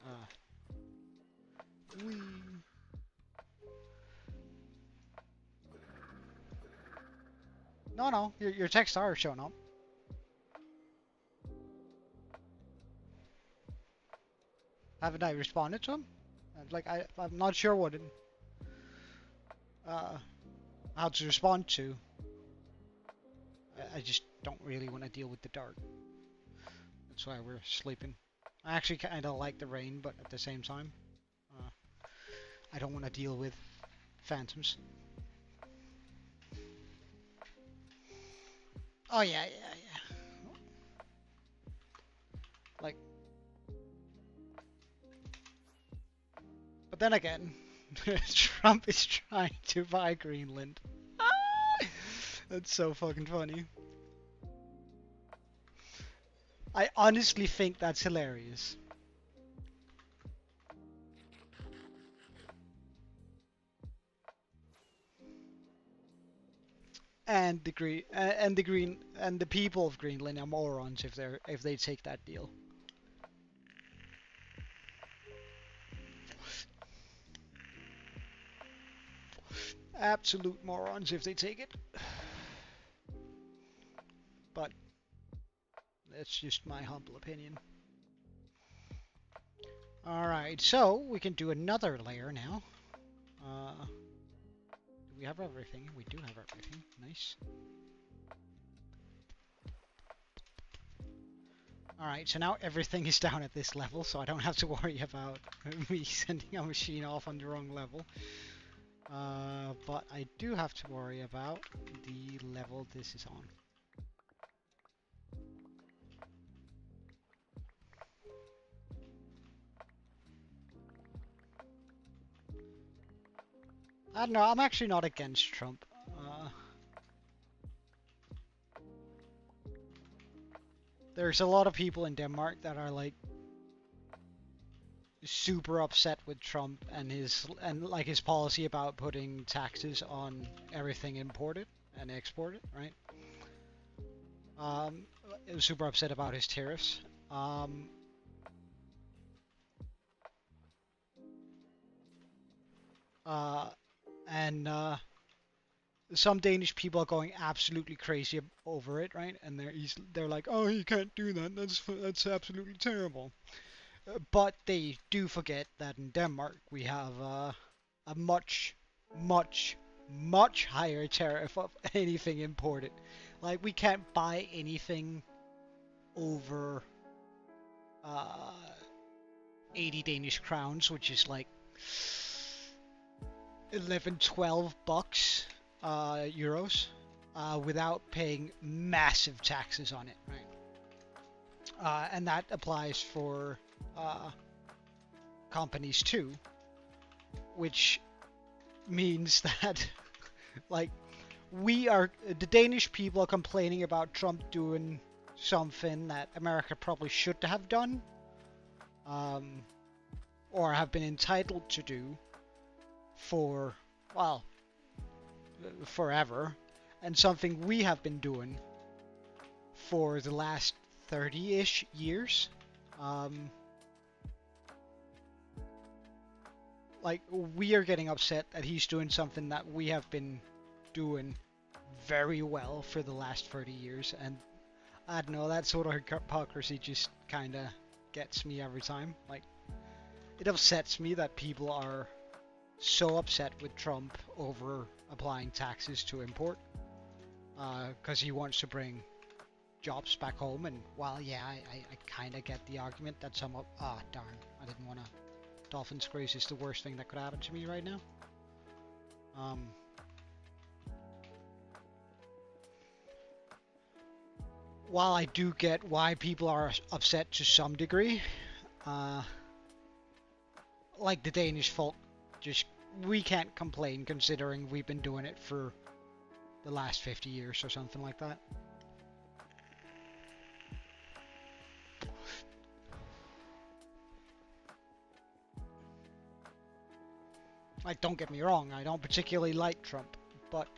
No, your texts are showing up. Haven't I responded to him? Like I'm not sure what uh, how to respond to. I just don't really want to deal with the dark. That's why we're sleeping. I actually kind of like the rain, but at the same time, uh, I don't want to deal with phantoms. Oh yeah, yeah, yeah. Like, but then again, Trump is trying to buy Greenland. That's so fucking funny. I honestly think that's hilarious. And the people of Greenland are morons if they take that deal. Absolute morons if they take it. But that's just my humble opinion. Alright, so we can do another layer now. Do we have everything? We do have everything. Nice. Alright, so now everything is down at this level, so I don't have to worry about me sending a machine off on the wrong level. But I do have to worry about the level this is on. I don't know, I'm actually not against Trump. There's a lot of people in Denmark that are like super upset with Trump and his policy about putting taxes on everything imported and exported, right? It was super upset about his tariffs. And some Danish people are going absolutely crazy over it, right? And they're like, "Oh, you can't do that. That's absolutely terrible." But they do forget that in Denmark we have a much, much, much higher tariff of anything imported. Like we can't buy anything over uh, 80 Danish crowns, which is like 11, 12 bucks, euros, without paying massive taxes on it, right? And that applies for companies too, which means that like the Danish people are complaining about Trump doing something that America probably should have done, or have been entitled to do for, well, forever, and something we have been doing for the last 30-ish years. Like, we are getting upset that he's doing something that we have been doing very well for the last 30 years, and I don't know, that sort of hypocrisy just kind of gets me every time. Like, it upsets me that people are so upset with Trump over applying taxes to import, because he wants to bring jobs back home. And while yeah, I kind of get the argument that some of darn, I didn't want to. Dolphin's Grace is the worst thing that could happen to me right now. While I do get why people are upset to some degree, like the Danish folk, we can't complain considering we've been doing it for the last 50 years or something like that. Like, don't get me wrong, I don't particularly like Trump, but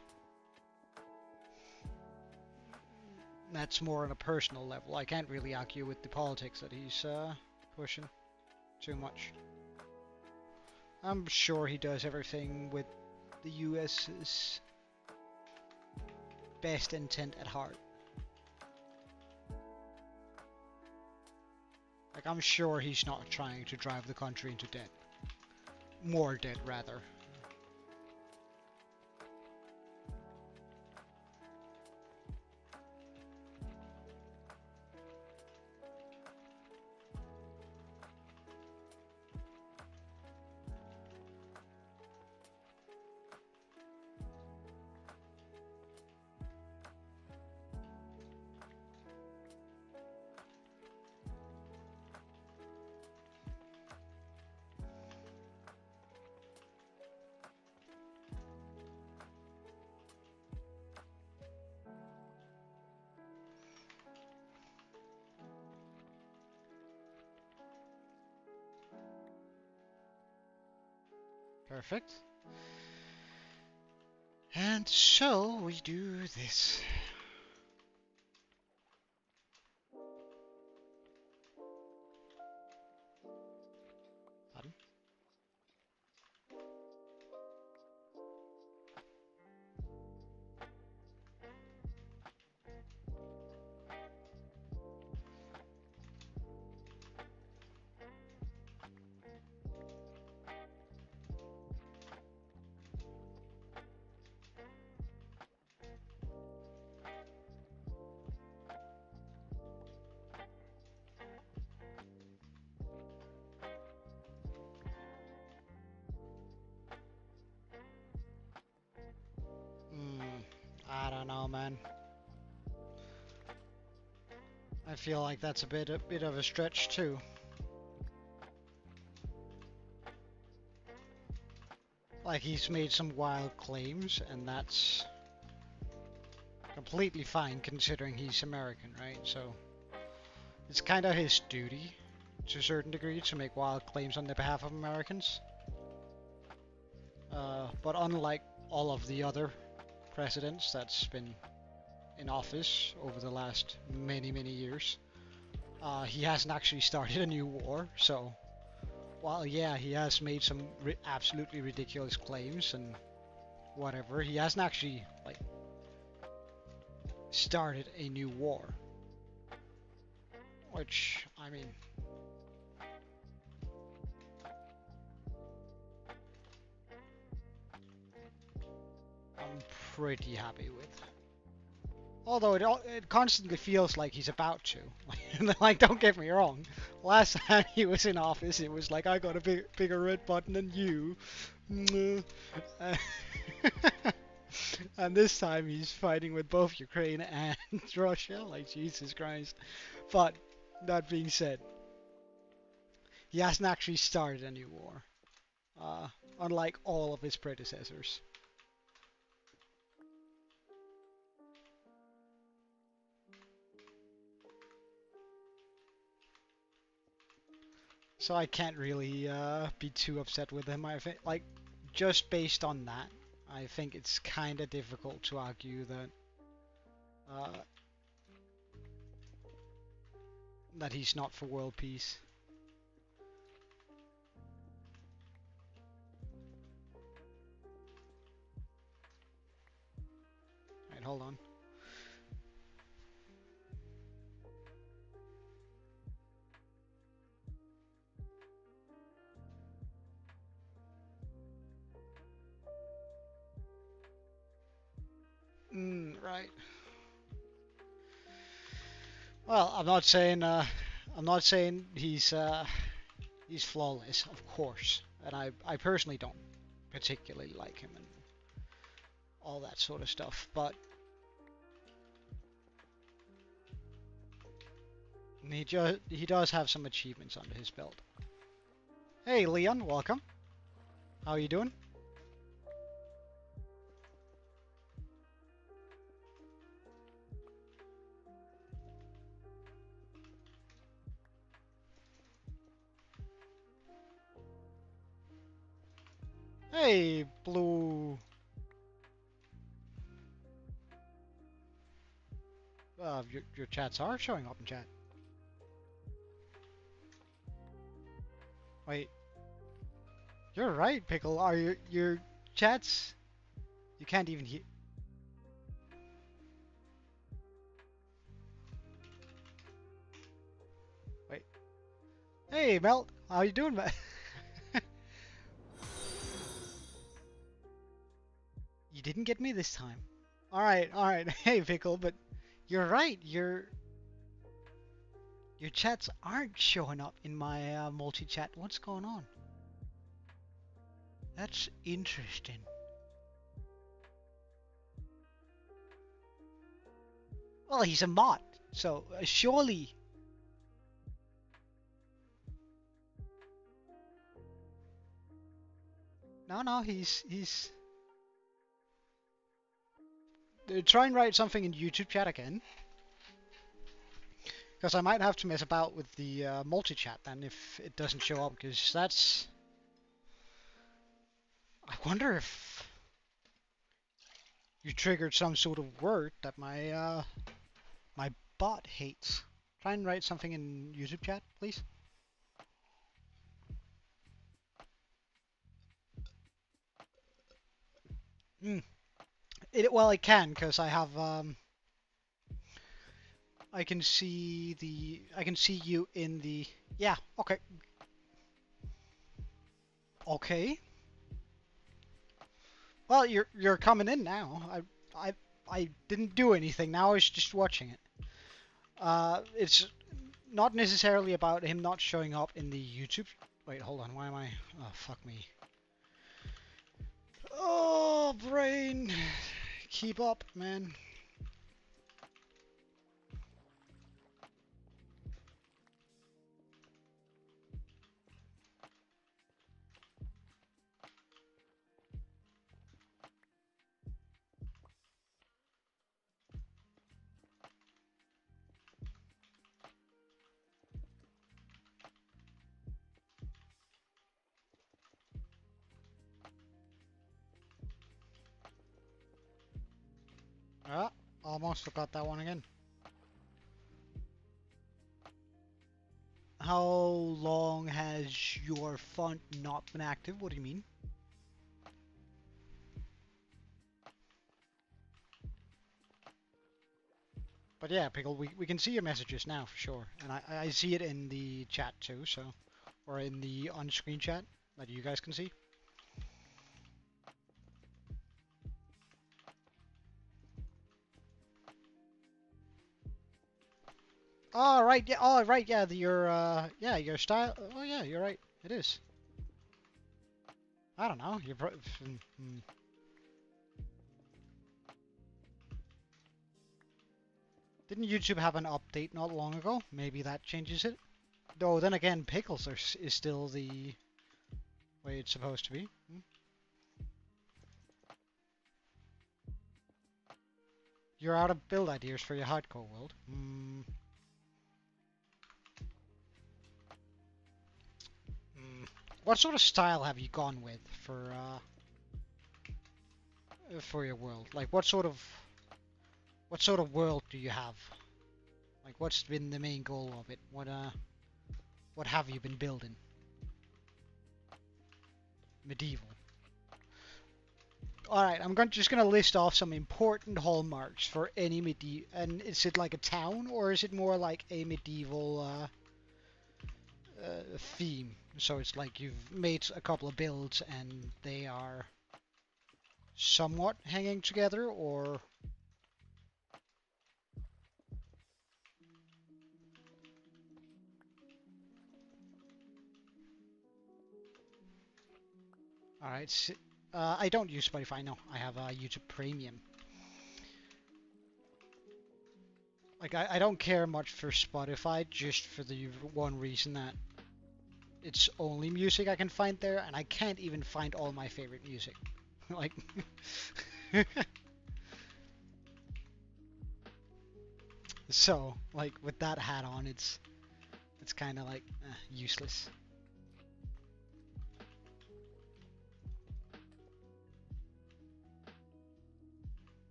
that's more on a personal level. I can't really argue with the politics that he's pushing too much. I'm sure he does everything with the US's best intent at heart. Like, I'm sure he's not trying to drive the country into debt. More debt, rather. Perfect. And so we do this. Pardon? I don't know, man. I feel like that's a bit of a stretch too. Like, he's made some wild claims, and that's completely fine considering he's American, right? So it's kind of his duty to a certain degree to make wild claims on the behalf of Americans. But unlike all of the other presidents that's been in office over the last many years, he hasn't actually started a new war. So while yeah, he has made some absolutely ridiculous claims and whatever, he hasn't actually like started a new war. Which, I mean, I'm pretty happy with. Although it constantly feels like he's about to. Like, don't get me wrong. Last time he was in office, it was like, I got a bigger red button than you. And this time he's fighting with both Ukraine and Russia. Like, Jesus Christ. But, that being said, he hasn't actually started a new war. Unlike all of his predecessors. So I can't really be too upset with him. I think, like, just based on that, I think it's kind of difficult to argue that that he's not for world peace. Right, hold on. Right. Well, I'm not saying he's flawless, of course, and I personally don't particularly like him and all that sort of stuff, but he does have some achievements under his belt. Hey, Leon, welcome. How are you doing? Hey, Blue. Your chats are showing up in chat. Wait, you're right, Pickle. Are your chats? You can't even hear. Wait, Hey, Mel. How you doing, man? You didn't get me this time. Alright, alright. Hey, Pickle, but you're right. Your chats aren't showing up in my multi-chat. What's going on? That's interesting. Well, he's a mod, so surely... No, he's... Try and write something in YouTube chat again. Because I might have to mess about with the multi-chat then if it doesn't show up, because that's... I wonder if you triggered some sort of word that my bot hates. Try and write something in YouTube chat, please. Well, I can, because I have I can see you in the... Yeah, okay. Okay. Well, you're coming in now. I didn't do anything. Now I was just watching it. It's not necessarily about him not showing up in the YouTube... Wait, hold on. Why am I... Oh, fuck me. Oh, brain. Keep up, man. Ah, almost forgot that one again. How long has your font not been active? What do you mean? But yeah, Pickle, we can see your messages now for sure. And I see it in the chat too, so... Or in the on-screen chat that you guys can see. Oh, right, yeah, oh, right, yeah, your style... Oh, yeah, you're right, it is. I don't know, you're... Didn't YouTube have an update not long ago? Maybe that changes it? Though, then again, Pickles is still the way it's supposed to be. You're out of build ideas for your hardcore world. What sort of style have you gone with for your world? Like, what sort of world do you have? Like, what's been the main goal of it? What have you been building? Medieval. Alright, just gonna list off some important hallmarks for any medieval... And is it like a town, or is it more like a medieval theme? So it's like you've made a couple of builds and they are somewhat hanging together, or... Alright, so, I don't use Spotify, no. I have YouTube Premium. Like, I don't care much for Spotify, just for the one reason that it's only music I can find there, and I can't even find all my favorite music. Like... So, like, with that hat on, it's kind of like useless.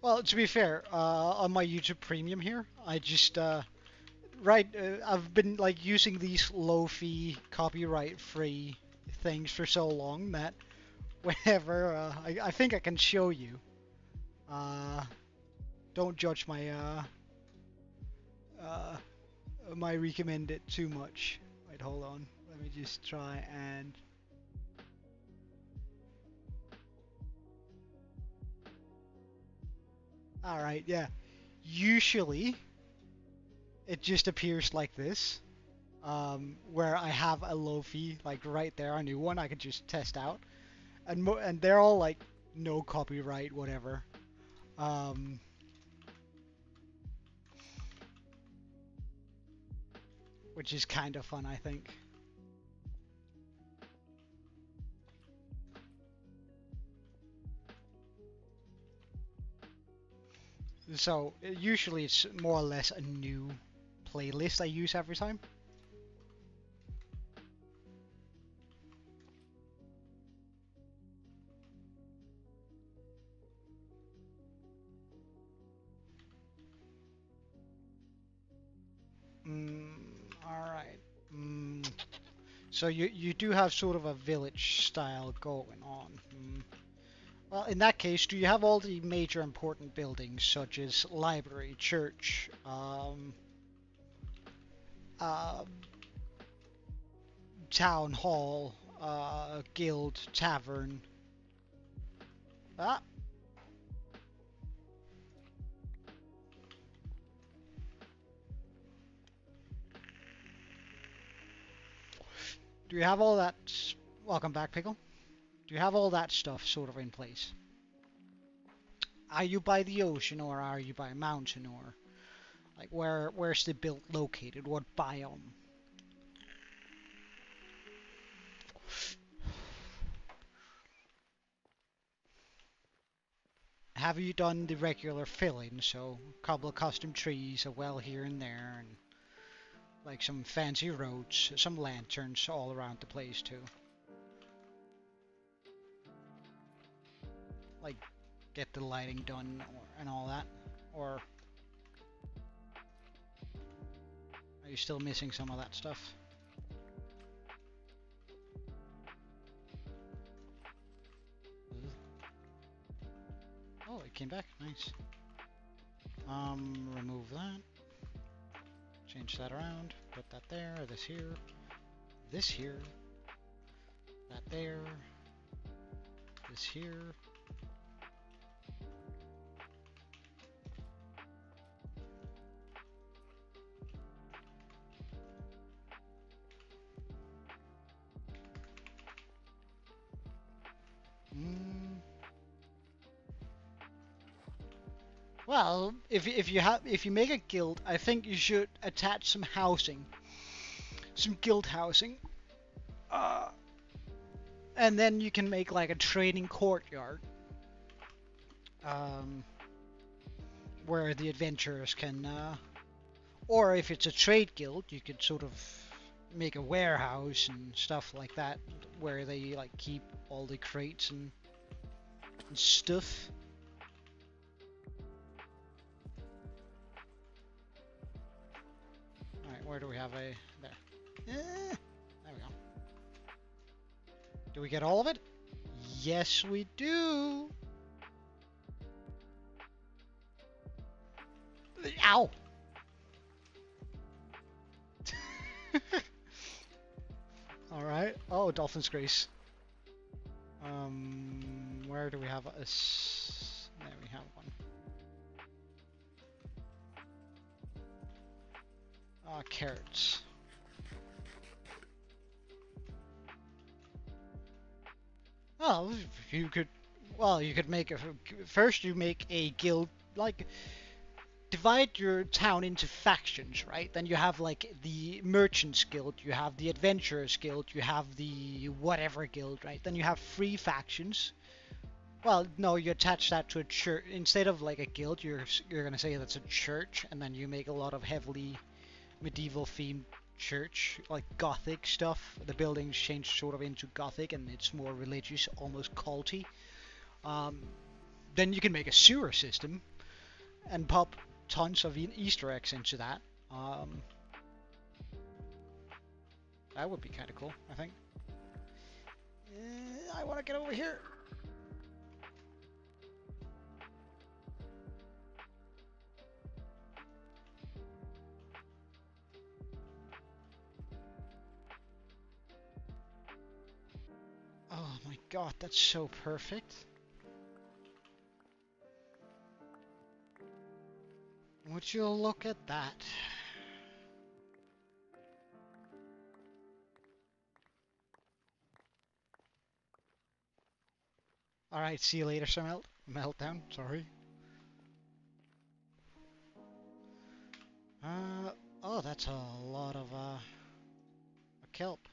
Well, to be fair, on my YouTube Premium here, I just right, I've been like using these low-fee, copyright-free things for so long that whenever I think I can show you. Don't judge uh, my recommended too much. Wait, hold on. Let me just try and. All right, yeah. Usually, it just appears like this, where I have a low-fee like right there, a new one I could just test out, and they're all like no copyright, whatever. Um, which is kind of fun, I think. So usually it's more or less a new playlist I use every time. All right. So you do have sort of a village style going on. Well, in that case, do you have all the major important buildings such as library, church, uh, town hall, guild, tavern? Ah, do you have all that? Welcome back, Pickle. Do you have all that stuff sort of in place? Are you by the ocean or are you by a mountain or like where's the build located? What biome? Have you done the regular filling? So a couple of custom trees, a well here and there, and like some fancy roads, some lanterns all around the place too. Like get the lighting done and all that, or are you still missing some of that stuff? Oh, it came back. Nice. Remove that. Change that around. Put that there. This here. This here. That there. This here. Well, if you make a guild, I think you should attach some housing, some guild housing, uh, and then you can make like a training courtyard, um, where the adventurers can, or if it's a trade guild, you could sort of make a warehouse and stuff like that, where they like keep all the crates and stuff. Alright, where do we have a... there. There we go. Do we get all of it? Yes, we do! Ow! Alright. Oh, Dolphin's Grace. Where do we have a... there we have one. Carrots. Oh, you could... well, you could make a... first you make a guild, like... divide your town into factions, right? Then you have like the Merchants Guild, you have the Adventurers Guild, you have the whatever guild, right? Then you have 3 factions. Well, no, you attach that to a church. Instead of like a guild, you're gonna say that's a church, and then you make a lot of heavily medieval themed church, like Gothic stuff. The buildings change sort of into Gothic, and it's more religious, almost culty. Then you can make a sewer system and pop tons of Easter eggs into that. That would be kind of cool, I think. I want to get over here. Oh my god, that's so perfect. Would you look at that? Alright, see you later, Sir Meltdown, sorry. Oh, that's a lot of, kelp.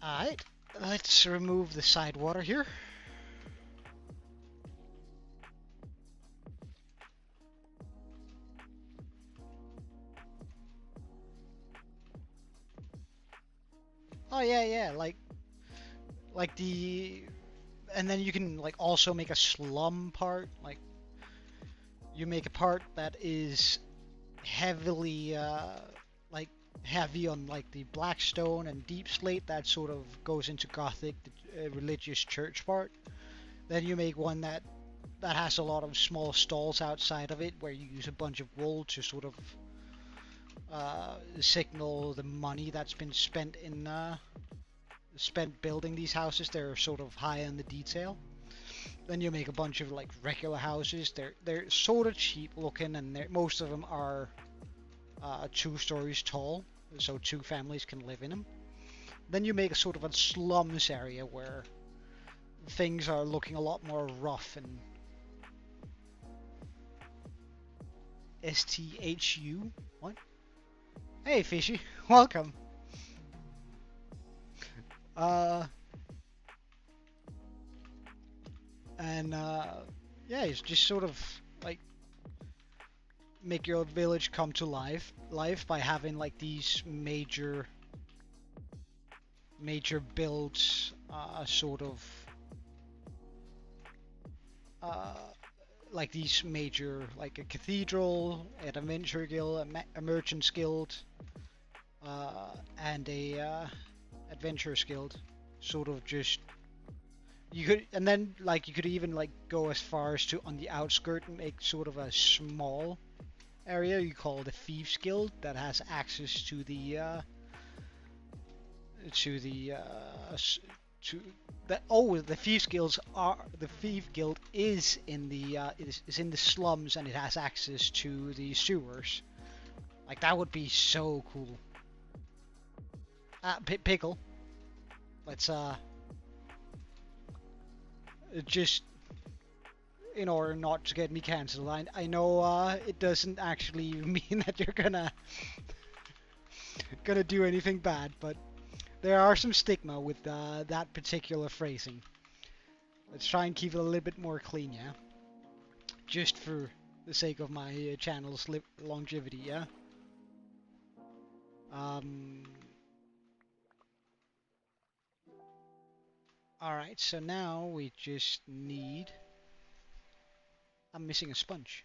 Alright, let's remove the side water here. Oh yeah, like the, and then you can like also make a slum part. Like you make a part that is heavily like heavy on like the black stone and deep slate that sort of goes into Gothic, the religious church part. Then you make one that has a lot of small stalls outside of it where you use a bunch of wool to sort of signal the money that's been spent building these houses. They're sort of high on the detail. Then you make a bunch of like regular houses. They're sort of cheap looking, and most of them are 2 stories tall, so 2 families can live in them. Then you make a sort of a slums area where things are looking a lot more rough and STHU. What? Hey, Fishy, welcome. And yeah, it's just sort of like make your village come to life by having like these major builds, sort of like these major, like a cathedral, an adventure guild, a merchant's guild, and a adventurers guild, sort of just. You could, and then like you could even like go as far as to on the outskirt and make sort of a small area you call the Thieves Guild that has access to the the Thief Guild is in the is in the slums, and it has access to the sewers. Like that would be so cool. Pickle. Let's just in order not to get me cancelled. I know it doesn't actually mean that you're gonna do anything bad, but there are some stigma with that particular phrasing. Let's try and keep it a little bit more clean, yeah? Just for the sake of my channel's longevity, yeah? Alright, so now we just need... I'm missing a sponge.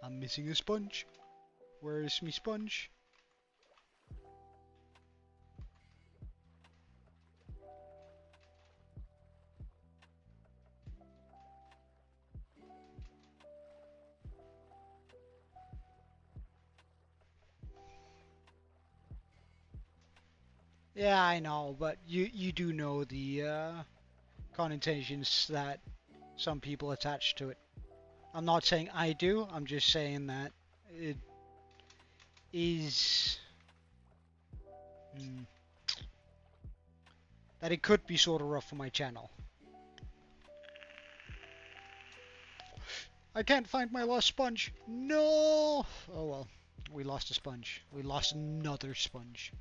I'm missing a sponge. Where is me sponge? Yeah, I know, but you do know the connotations that some people attach to it. I'm not saying I do, I'm just saying that it is... that it could be sort of rough for my channel. I can't find my lost sponge. No! Oh well, we lost a sponge. We lost another sponge.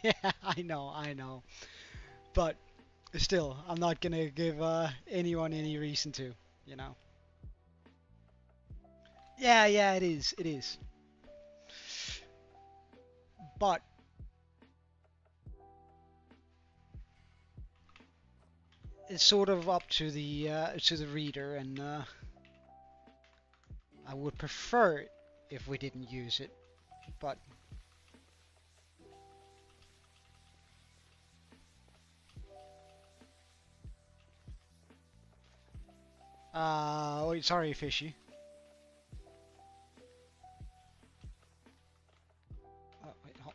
Yeah, I know. But still, I'm not gonna give anyone any reason to, you know. Yeah, it is. But it's sort of up to the reader, and I would prefer it if we didn't use it, but wait, sorry, Fishy. Oh, wait, hold.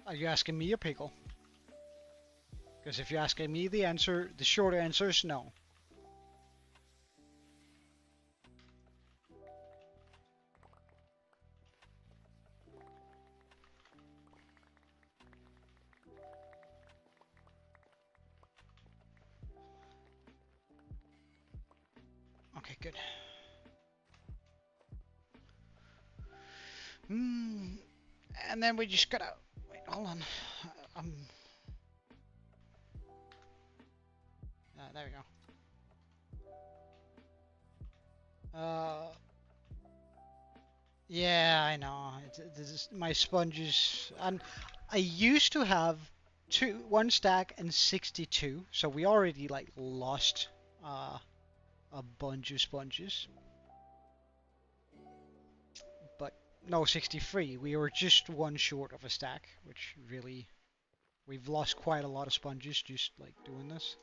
Are you asking me or Pickle? Because if you're asking me, the short answer is no. Okay, good. And then we just gotta wait. Hold on. There we go. Yeah, I know. This is my sponges, and I used to have one stack and 62, so we already like lost a bunch of sponges. But no, 63. We were just one short of a stack, which really we've lost quite a lot of sponges just like doing this.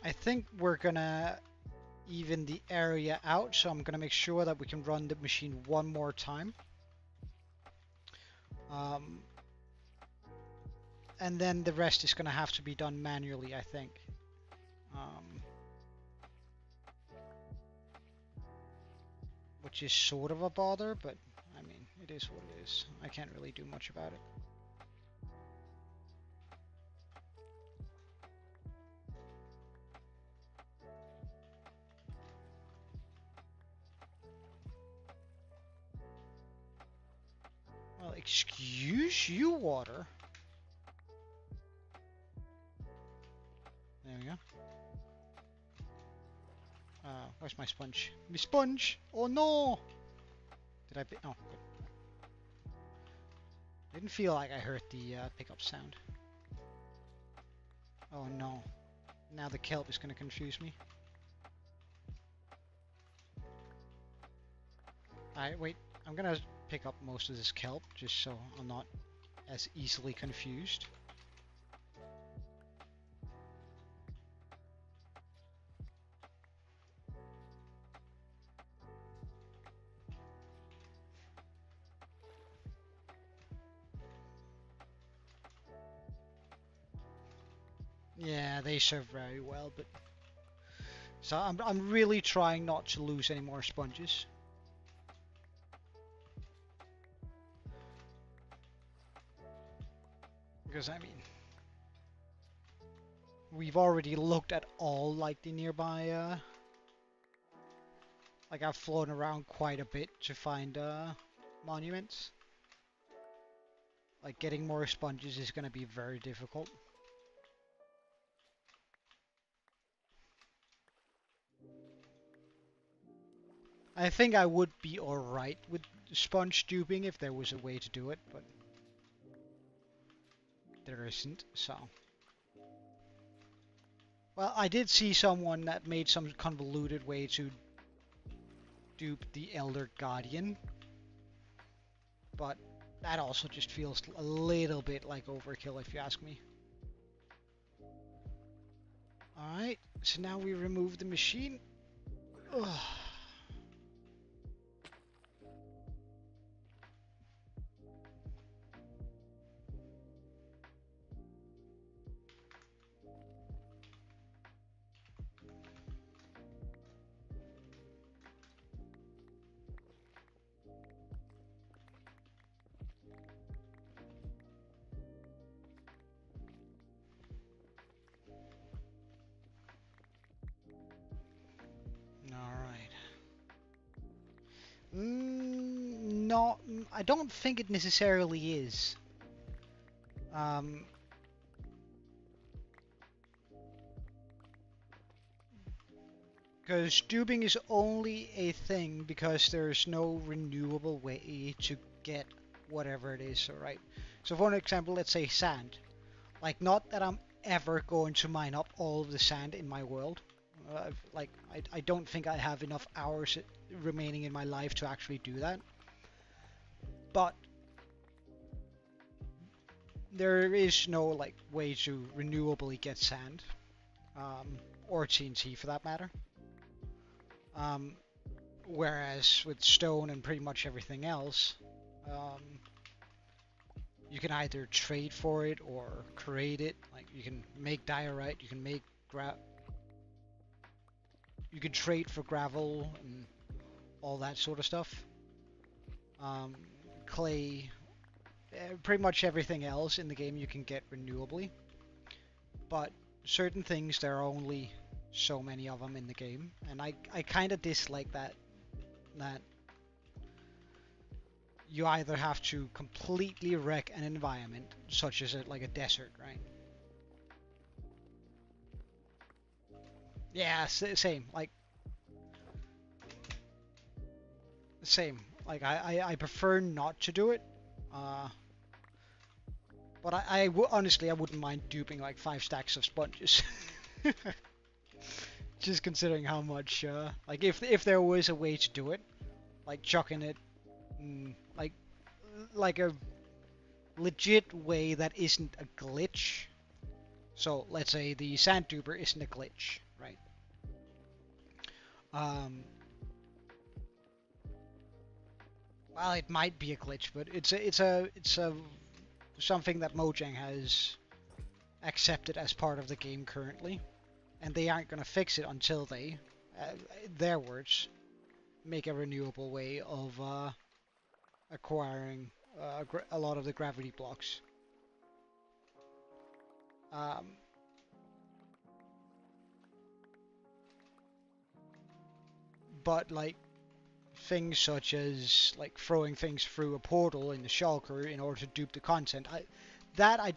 I think we're gonna even the area out, so I'm gonna make sure that we can run the machine one more time. And then the rest is gonna have to be done manually, I think. Which is sort of a bother, but I mean, it is what it is. I can't really do much about it. Well, excuse you, water. There we go. Where's my sponge? My sponge! Oh no! Did I? Oh, good. Didn't feel like I heard the pickup sound. Oh no! Now the kelp is gonna confuse me. Alright, wait. I'm gonna pick up most of this kelp just so I'm not as easily confused. Yeah, they serve very well, but so I'm really trying not to lose any more sponges. Because I mean, we've already looked at all like the nearby like I've flown around quite a bit to find monuments. Like getting more sponges is going to be very difficult. I think I would be alright with sponge duping if there was a way to do it, but there isn't, so. Well, I did see someone that made some convoluted way to dupe the Elder Guardian, but that also just feels a little bit like overkill if you ask me. Alright, so now we remove the machine. Ugh. Alright. I don't think it necessarily is. Because duping is only a thing because there's no renewable way to get whatever it is, alright? So for an example, let's say sand. Like, not that I'm ever going to mine up all of the sand in my world. I don't think I have enough hours remaining in my life to actually do that. But there is no like way to renewably get sand, or TNT for that matter. Whereas with stone and pretty much everything else, you can either trade for it or create it. Like you can make diorite, you can make you can trade for gravel and all that sort of stuff. Clay, pretty much everything else in the game you can get renewably. But certain things, there are only so many of them in the game, and I kind of dislike that you either have to completely wreck an environment, such as like a desert, right? Yeah, same. Like same. Like I prefer not to do it. But honestly I wouldn't mind duping like 5 stacks of sponges. Just considering how much like if there was a way to do it, like chucking it, like a legit way that isn't a glitch. So let's say the sand duper isn't a glitch, right? Well, it might be a glitch, but it's a something that Mojang has accepted as part of the game currently, and they aren't going to fix it until they, their words, make a renewable way of acquiring a lot of the gravity blocks. But like things such as like throwing things through a portal in the shulker in order to dupe the content, I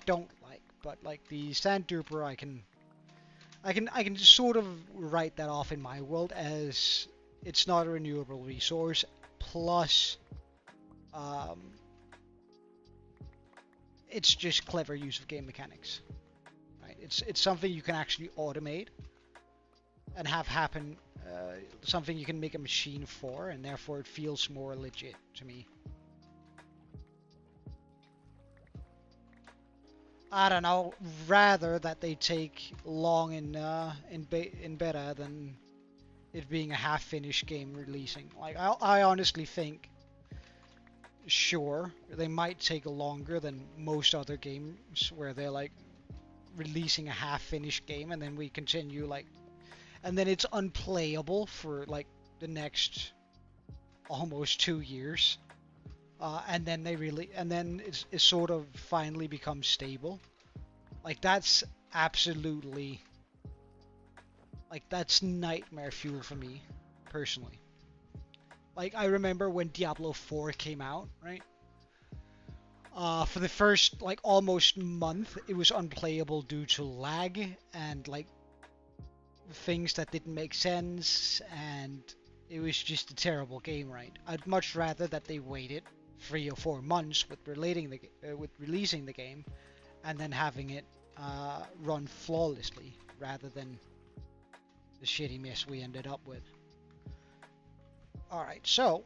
don't like. But like the sand duper, I can just sort of write that off in my world as it's not a renewable resource. Plus, it's just clever use of game mechanics. Right? It's something you can actually automate and have happen. Something you can make a machine for, and therefore it feels more legit to me. I don't know. Rather that they take long in beta than it being a half-finished game releasing. Like I honestly think, sure, they might take longer than most other games where they're like releasing a half-finished game and then we continue like, and then it's unplayable for like the next almost 2 years. And then it sort of finally becomes stable. Like that's absolutely, like that's nightmare fuel for me, personally. Like I remember when Diablo 4 came out, right? For the first like almost month, it was unplayable due to lag and like things that didn't make sense, and it was just a terrible game, right? I'd much rather that they waited 3 or 4 months with releasing the game, and then having it run flawlessly, rather than the shitty mess we ended up with. Alright, so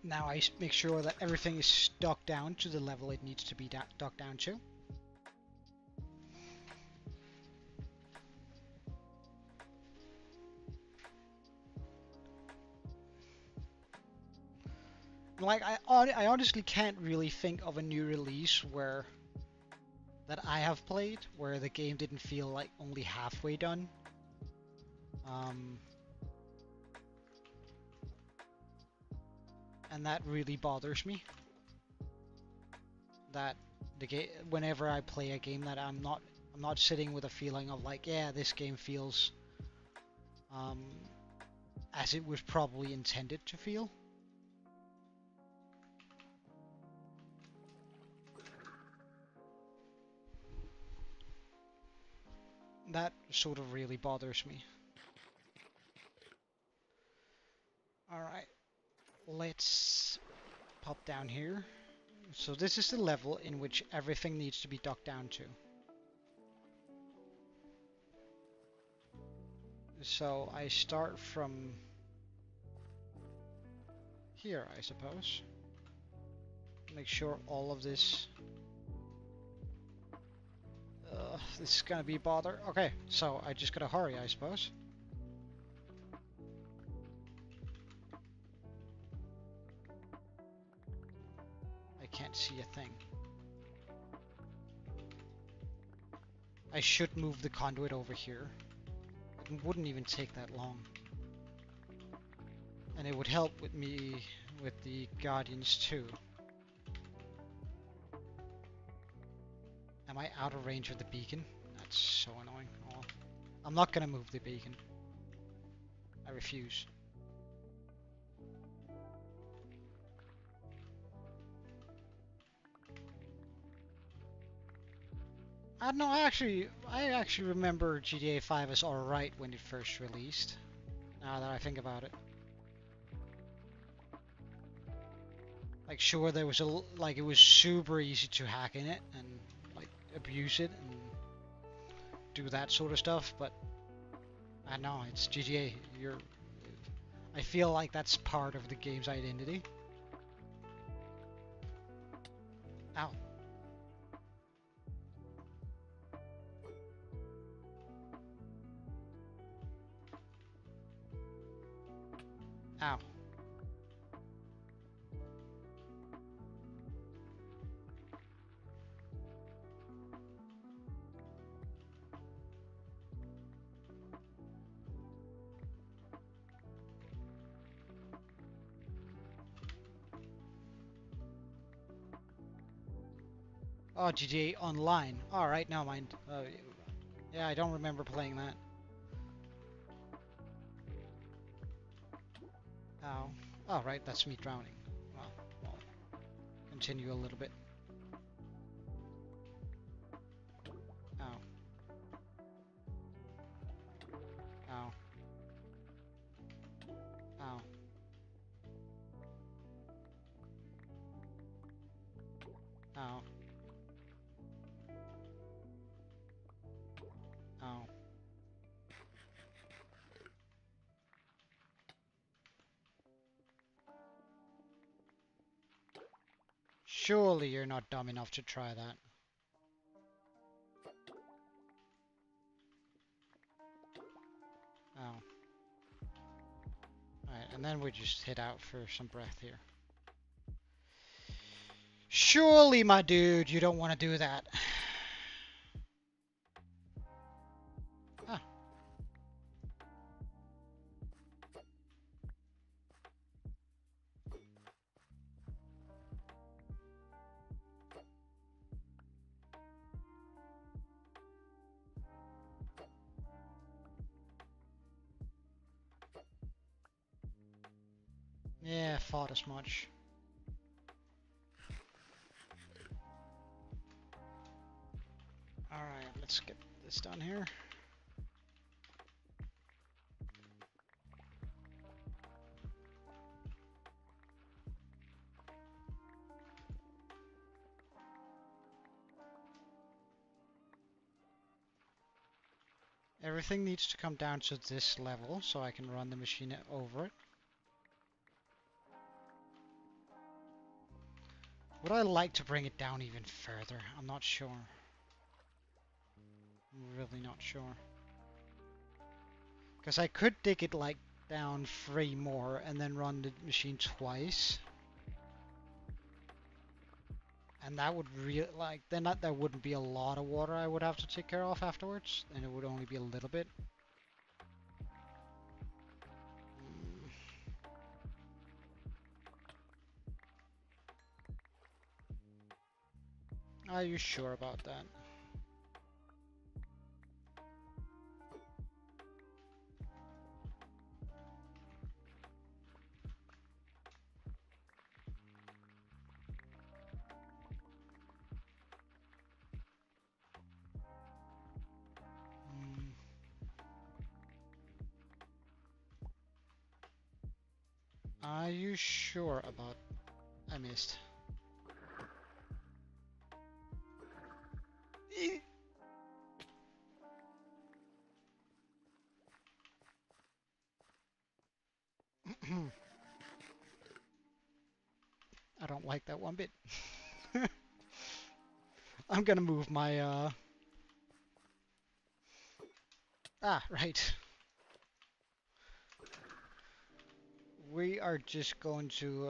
now I make sure that everything is stuck down to the level it needs to be stuck down to. Like I honestly can't really think of a new release that I have played where the game didn't feel like only halfway done. And that really bothers me. That the game, whenever I play a game, that I'm not sitting with a feeling of like, yeah, this game feels as it was probably intended to feel. That sort of really bothers me. Alright, let's pop down here. So this is the level in which everything needs to be docked down to. So I start from here, I suppose. Make sure all of this... this is gonna be a bother. Okay, so I just gotta hurry, I suppose. I can't see a thing. I should move the conduit over here. It wouldn't even take that long. And it would help with me with the Guardians too. Am I out of range of the beacon? That's so annoying. Oh, well. I'm not gonna move the beacon. I refuse. I don't know, I actually remember GTA 5 as alright when it first released. Now that I think about it. Like, sure, there was like, it was super easy to hack in it and like abuse it and do that sort of stuff, but I know it's GTA. I feel like that's part of the game's identity. Ow. Ow. Oh, GTA Online. Alright, never mind. Yeah, I don't remember playing that. Ow. Oh, right, that's me drowning. Well, continue a little bit. Ow. Ow. Ow. Ow. Ow. Surely you're not dumb enough to try that. Oh. Alright, and then we just head out for some breath here. Surely, my dude, you don't want to do that. Ah. Yeah, thought as much. Alright, let's get this done here. Everything needs to come down to this level so I can run the machine over it. Would I like to bring it down even further? I'm not sure. I'm really not sure. Because I could dig it like down 3 more and then run the machine twice. And that would really, like, then there wouldn't be a lot of water I would have to take care of afterwards. And it would only be a little bit. Are you sure about that? Are you sure about... I missed. I don't like that one bit. I'm gonna move my, Ah, right. We are just going to,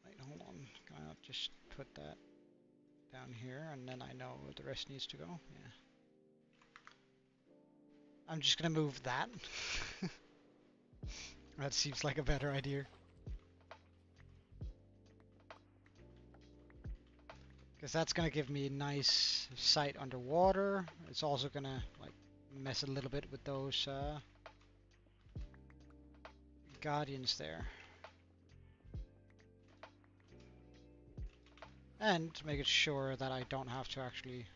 wait, hold on. Can I not just put that down here and then I know where the rest needs to go? Yeah. I'm just gonna move that. That seems like a better idea. Because that's gonna give me a nice sight underwater. It's also gonna, like, mess a little bit with those, guardians there. And to make it sure that I don't have to actually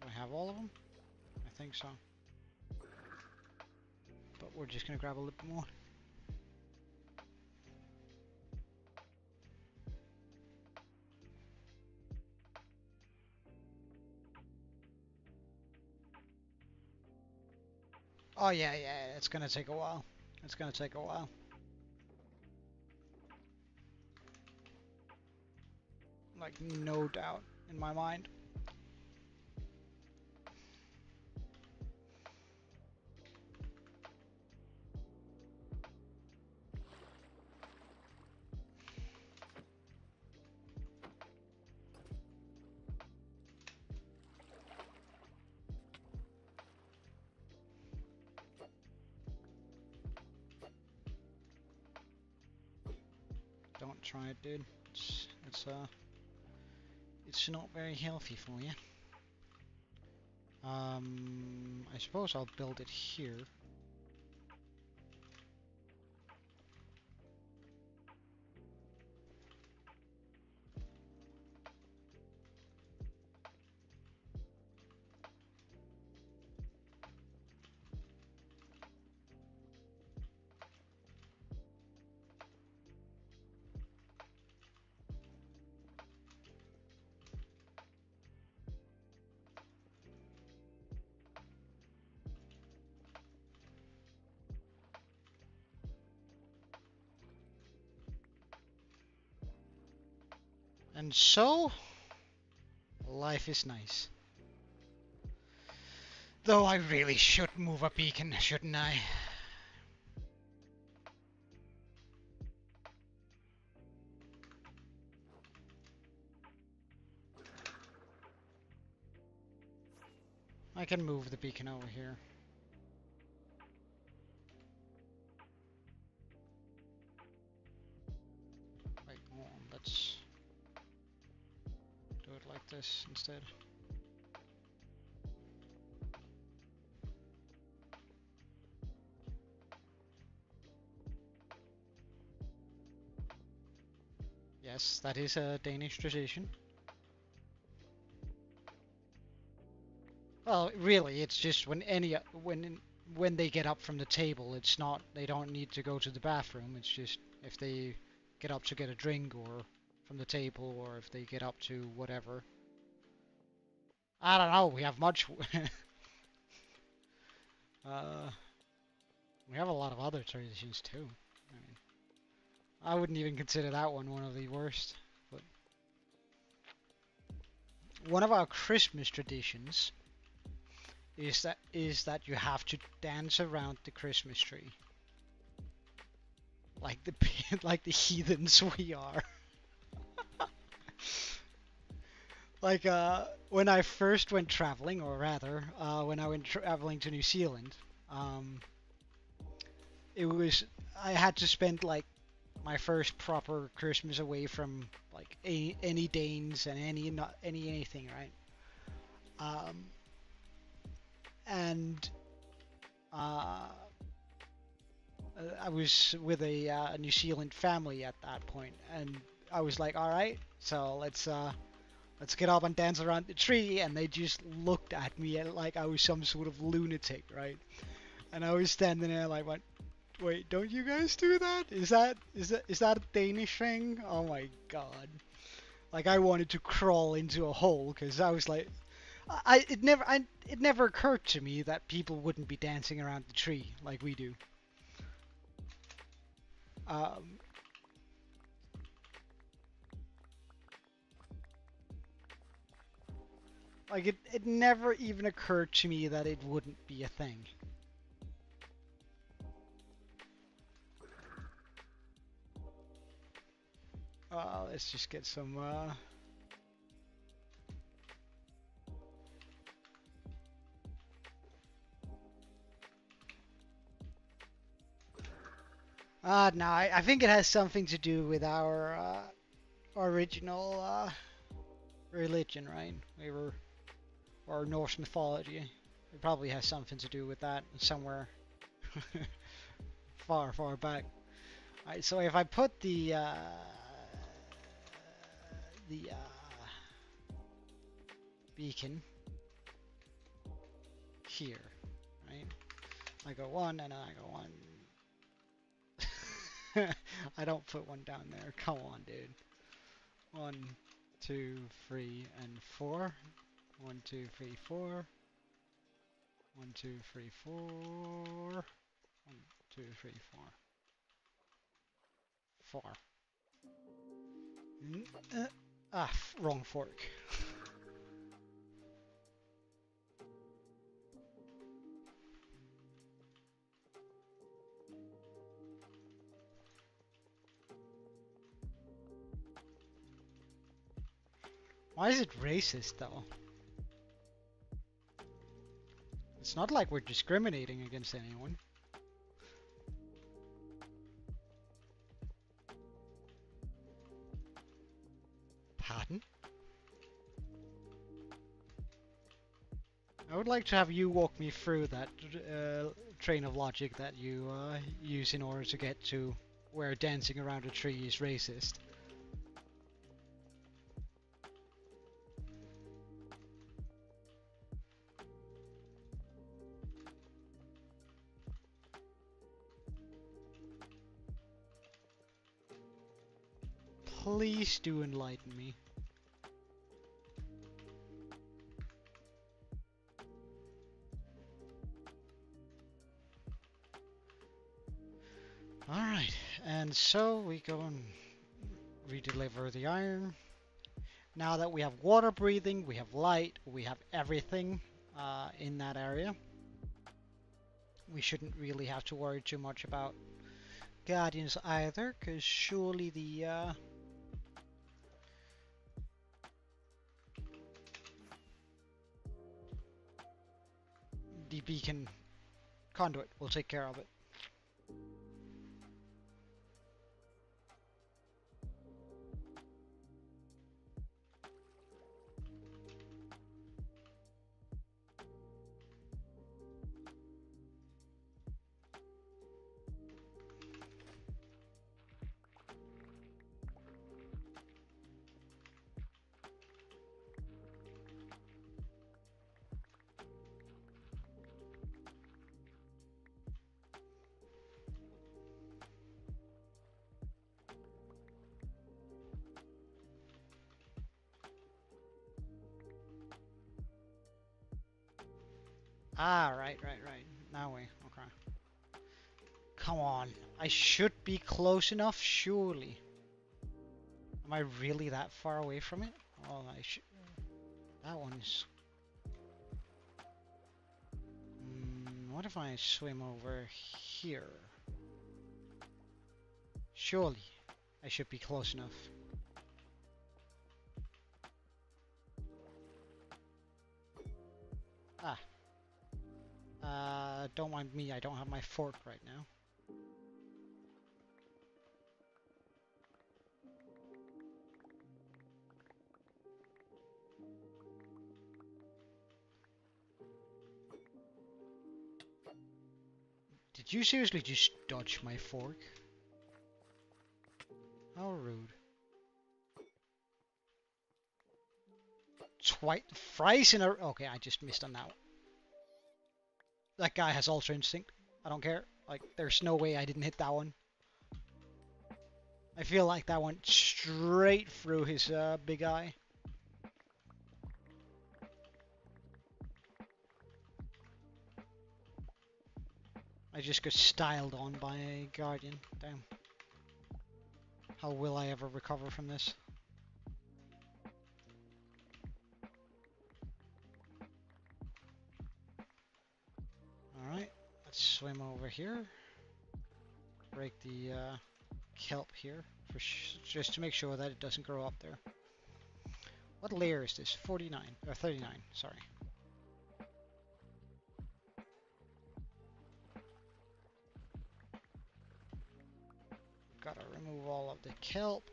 do I have all of them? I think so. But we're just gonna grab a little bit more. Oh yeah, it's gonna take a while. It's gonna take a while. Like, no doubt in my mind. Don't try it, dude. It's not very healthy for you. I suppose I'll build it here. And so, life is nice. Though I really should move a beacon, shouldn't I? I can move the beacon over here. Wait, hold on, let's do it like this instead. Yes, that is a Danish tradition. Well, really, it's just when they get up from the table, it's not, they don't need to go to the bathroom. It's just if they get up to get a drink or from the table, or if they get up to whatever. I don't know. We have much. uh, we have a lot of other traditions too. I mean, I wouldn't even consider that one of the worst. But one of our Christmas traditions is that you have to dance around the Christmas tree, like the like the heathens we are. Like when I first went traveling, or rather, when I went traveling to New Zealand, it was I had to spend like my first proper Christmas away from like any Danes and anything, right? And I was with a New Zealand family at that point, and I was like, all right, so let's get up and dance around the tree. And they just looked at me like I was some sort of lunatic, right? And I was standing there like, what? Wait, don't you guys do that? Is that a Danish thing? Oh my god! Like I wanted to crawl into a hole because I was like, it never occurred to me that people wouldn't be dancing around the tree like we do. Um, like it never even occurred to me that it wouldn't be a thing. Let's just get some. No, I think it has something to do with our original religion, right? Or Norse mythology. It probably has something to do with that somewhere far, far back. Alright, so if I put the beacon here, right? I go one and then I go one. I don't put one down there. Come on, dude. 1, 2, 3, and 4. 1, 2, 3, 4. 1, 2, 3, 4. 1, 2, 3, 4. 4. Wrong fork. Why is it racist though? It's not like we're discriminating against anyone. Pardon? I would like to have you walk me through that train of logic that you use in order to get to where dancing around a tree is racist. Please do enlighten me. Alright, and so we go and redeliver the iron. Now that we have water breathing, we have light, we have everything in that area. We shouldn't really have to worry too much about guardians either, because surely the beacon conduit will take care of it. Ah, right. Now we, okay. Come on, I should be close enough, surely. Am I really that far away from it? Oh, I should. That one's. What if I swim over here? Surely, I should be close enough. Ah. Don't mind me, I don't have my fork right now. Did you seriously just dodge my fork? How rude. Thrice in a... Okay, I just missed on that one. That guy has Ultra Instinct. I don't care. Like, there's no way I didn't hit that one. I feel like that went straight through his big eye. I just got styled on by a Guardian. Damn. How will I ever recover from this? Alright, let's swim over here. Break the kelp here, just to make sure that it doesn't grow up there. What layer is this? 49, or 39, sorry. Gotta remove all of the kelp.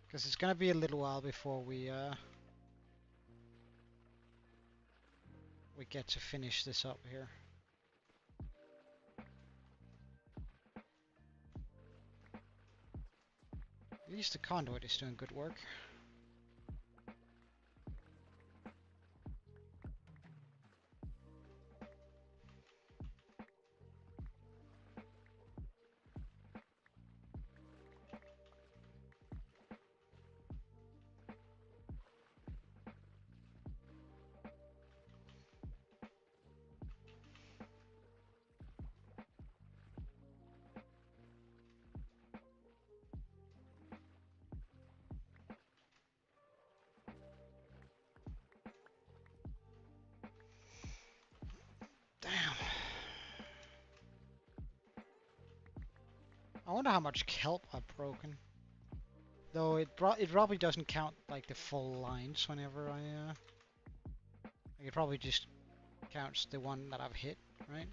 Because it's gonna be a little while before we get to finish this up here. At least the conduit is doing good work. I wonder how much kelp I've broken. Though it probably doesn't count like the full lines whenever I like it probably just counts the one that I've hit, right?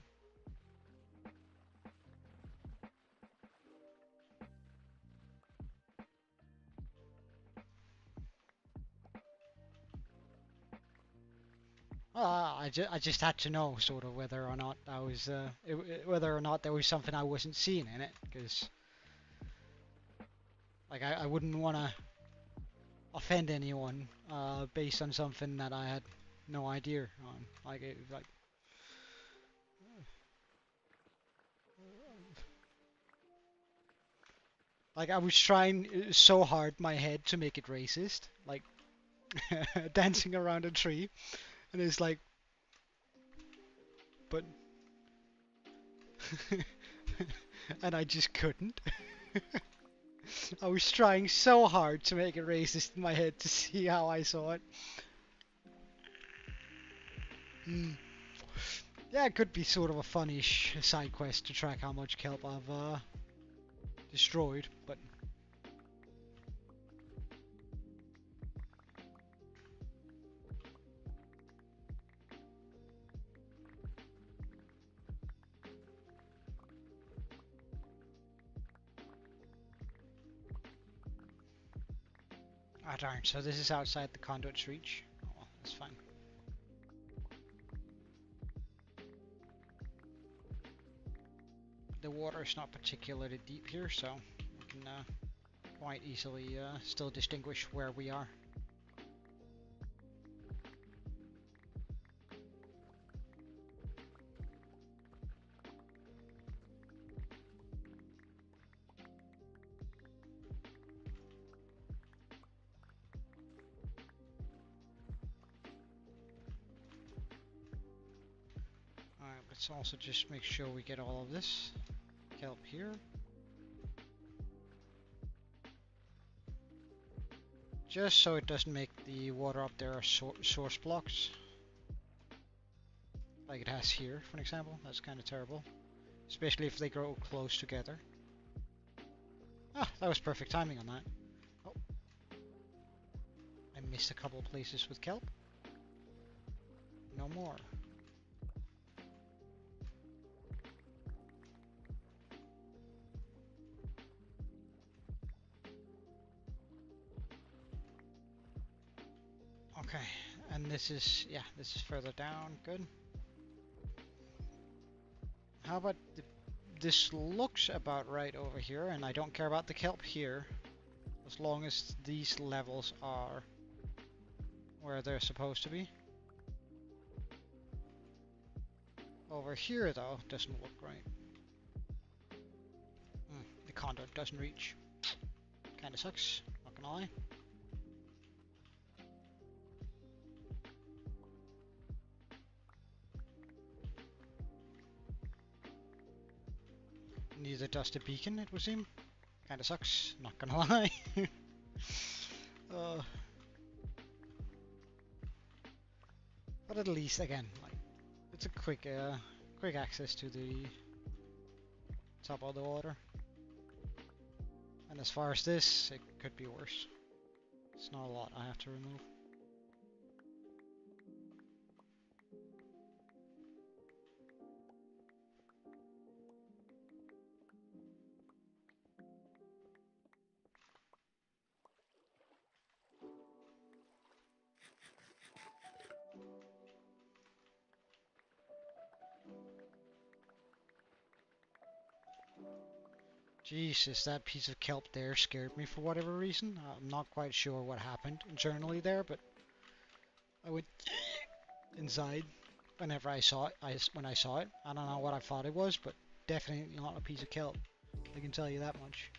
I just had to know sort of whether or not I was whether or not there was something I wasn't seeing in it, because like I wouldn't want to offend anyone based on something that I had no idea on. Like I was trying so hard my head to make it racist, like dancing around a tree, and it's like, but and I just couldn't. I was trying so hard to make it racist in my head to see how I saw it. Yeah, it could be sort of a funnish side quest to track how much kelp I've destroyed, but ah darn, so this is outside the conduit's reach. Oh well, that's fine. The water is not particularly deep here, so we can quite easily still distinguish where we are. Alright, let's also just make sure we get all of this kelp here. Just so it doesn't make the water up there source blocks. Like it has here, for example. That's kind of terrible. Especially if they grow close together. Ah, that was perfect timing on that. Oh. I missed a couple of places with kelp. No more. Okay, and this is, yeah, this is further down. Good. How about this looks about right over here, and I don't care about the kelp here, as long as these levels are where they're supposed to be. Over here, though, doesn't look right. The conduit doesn't reach. Kinda sucks, not gonna lie. Neither does the beacon, it would seem. Kinda sucks, not gonna lie. uh, but at least, again, like, it's a quick access to the top of the water. And as far as this, it could be worse. It's not a lot I have to remove. Jesus, that piece of kelp there scared me for whatever reason. I'm not quite sure what happened internally there, but I went inside whenever I saw it. When I saw it, I don't know what I thought it was, but definitely not a piece of kelp. I can tell you that much.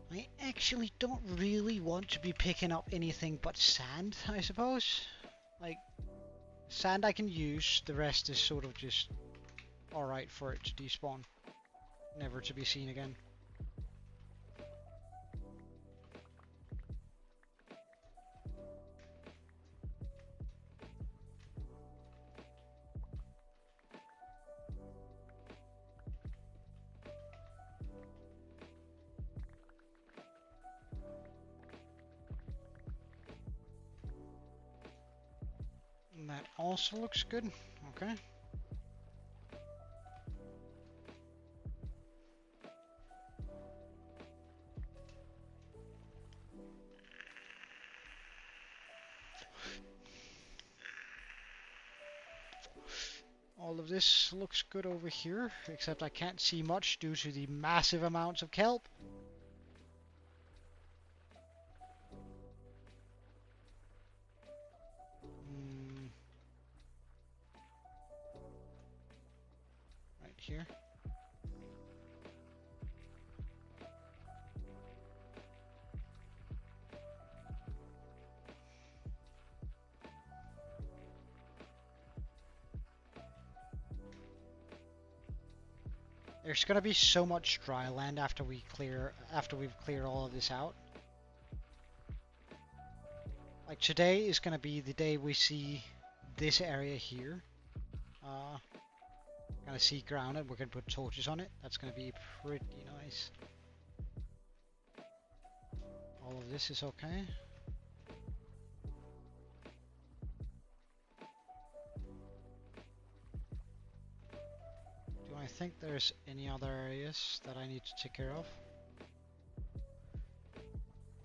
I actually don't really want to be picking up anything but sand, I suppose. Like, sand I can use, the rest is sort of just alright for it to despawn. Never to be seen again. And that also looks good. Okay. All of this looks good over here, except I can't see much due to the massive amounts of kelp. Right here. There's gonna be so much dry land after we've cleared all of this out. Like today is gonna be the day we see this area here. Gonna see grounded. We're gonna put torches on it. That's gonna be pretty nice. All of this is okay. Do I think there's any other areas that I need to take care of?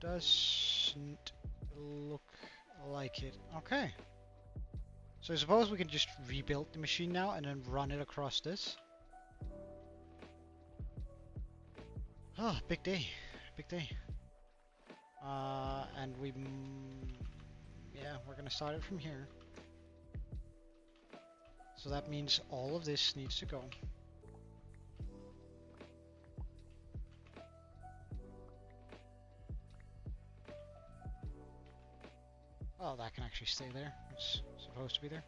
Doesn't look like it. Okay. So I suppose we can just rebuild the machine now and then run it across this. Oh, big day. Big day. And yeah, we're gonna start it from here. So that means all of this needs to go. Oh, that can actually stay there. It's supposed to be there.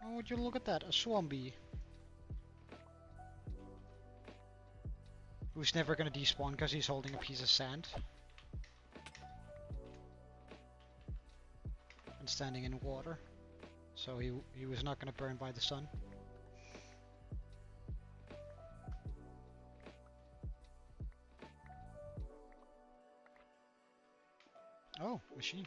Oh, would you look at that? A swampy. Who's never gonna despawn because he's holding a piece of sand. And standing in water. So he was not gonna burn by the sun. Oh, machine.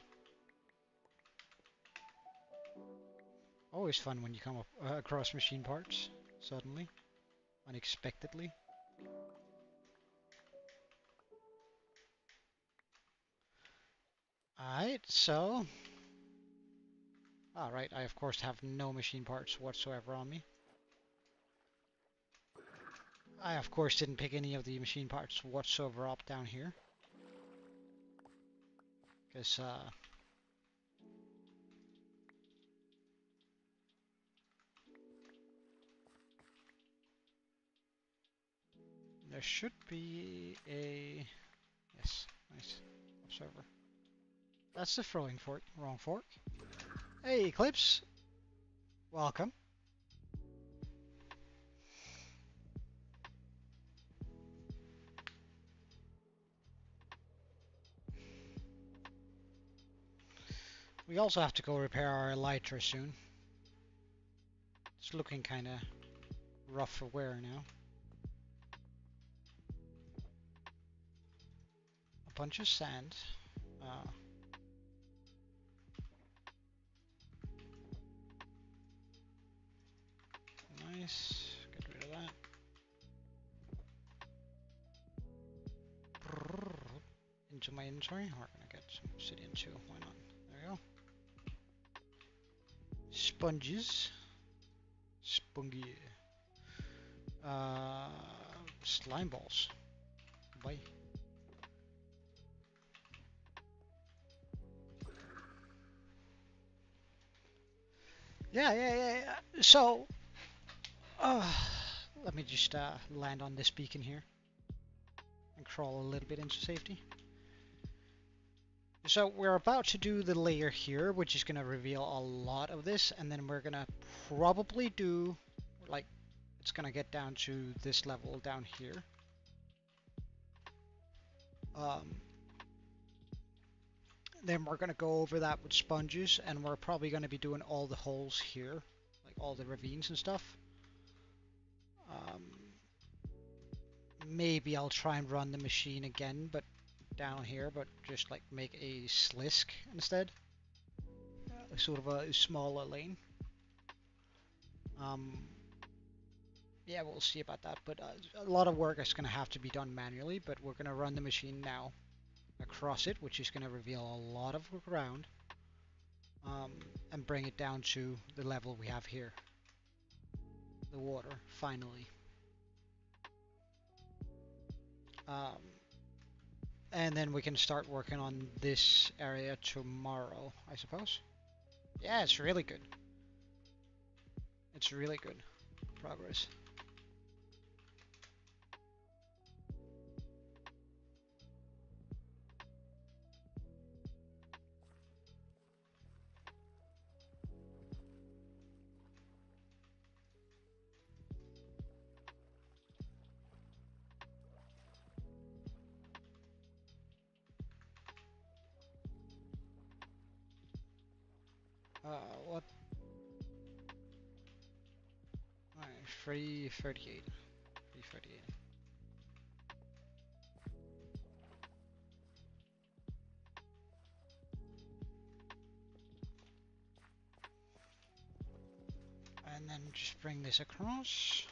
Always fun when you come up across machine parts, suddenly, unexpectedly. Alright, so... Alright, I of course have no machine parts whatsoever on me. I of course didn't pick any of the machine parts whatsoever up down here. Because, there should be a... Yes, nice. Observer. That's the throwing fork. Wrong fork. Hey, Eclipse. Welcome. We also have to go repair our elytra soon. It's looking kind of rough for wear now. A bunch of sand. Nice. Get rid of that. Into my inventory. We're gonna get some obsidian too. Why not? There we go. Sponges. Spongy. Slime balls. Bye. Yeah. So, let me just land on this beacon here and crawl a little bit into safety. So we're about to do the layer here, which is going to reveal a lot of this, and then we're going to probably do, like, it's going to get down to this level down here. Then we're going to go over that with sponges, and we're probably going to be doing all the holes here, like all the ravines and stuff. Maybe I'll try and run the machine again, but down here, but just like make a slisk instead. Sort of a smaller lane. Yeah, we'll see about that, but a lot of work is going to have to be done manually, but we're going to run the machine now across it, which is going to reveal a lot of ground, and bring it down to the level we have here. The water, finally. And then we can start working on this area tomorrow, I suppose. Yeah, it's really good. It's really good progress. What? 338. 338. And then just bring this across.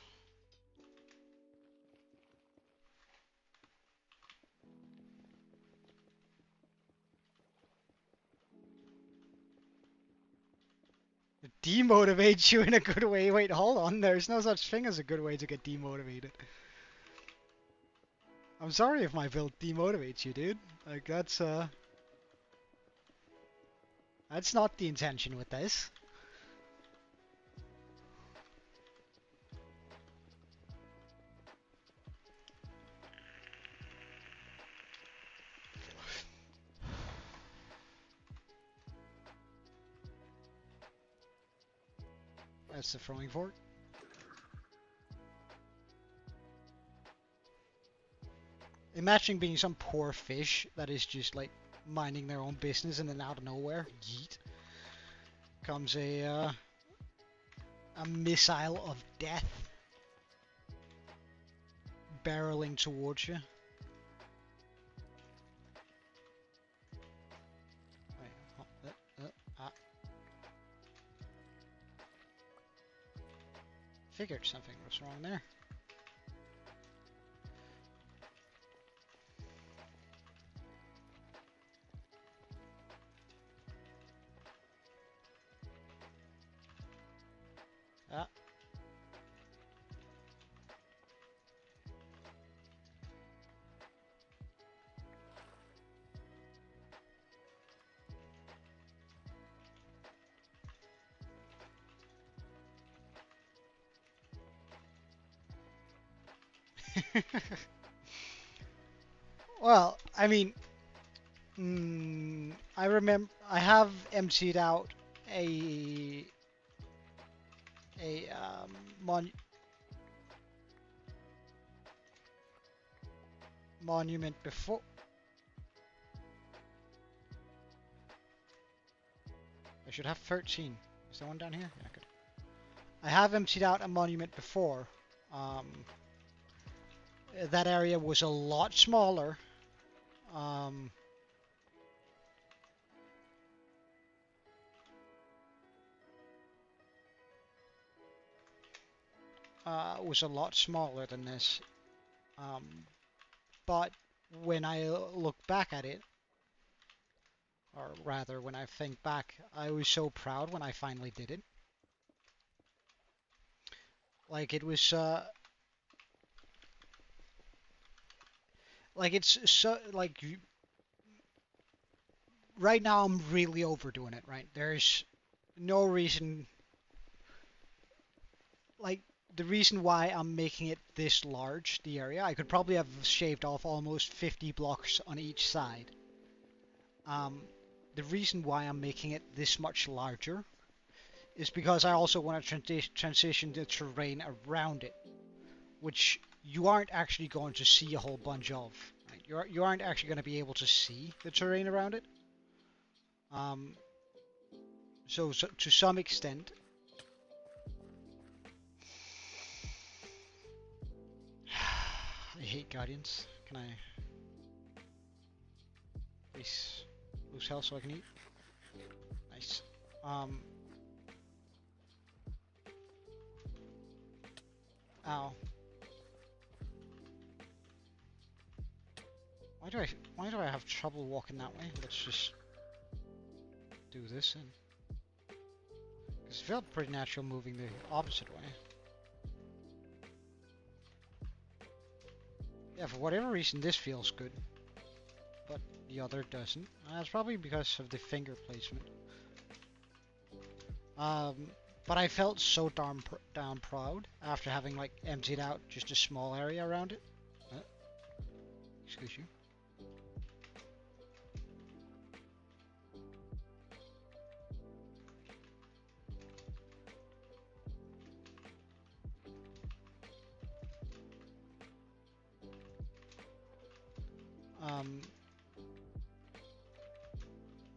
It demotivates you in a good way. Wait, hold on. There's no such thing as a good way to get demotivated. I'm sorry if my build demotivates you, dude. Like, that's not the intention with this. That's the throwing fork. Imagine being some poor fish that is just like minding their own business, and then out of nowhere, yeet, comes a missile of death barreling towards you. Figured something was wrong there. Well, I mean, I remember I have emptied out a a mon monument before. I should have 13. Is there one down here? Yeah, good. I have emptied out a monument before. Um, that area was a lot smaller. Um, was a lot smaller than this. Um, but when I look back at it, or rather when I think back, I was so proud when I finally did it. Like it was, like it's so like right now I'm really overdoing it. Right, there's no reason. Like the reason why I'm making it this large, the area, I could probably have shaved off almost 50 blocks on each side. Um, the reason why I'm making it this much larger is because I also want to transition the terrain around it, which you aren't actually going to see a whole bunch of. Right? You aren't actually going to be able to see the terrain around it. Um, so to some extent, I hate guardians. Can I please lose health so I can eat? Nice. Ow. Why do I have trouble walking that way? Let's just do this and because it felt pretty natural moving the opposite way. Yeah, for whatever reason this feels good, but the other doesn't. That's probably because of the finger placement. But I felt so darn proud after having like emptied out just a small area around it. Excuse you.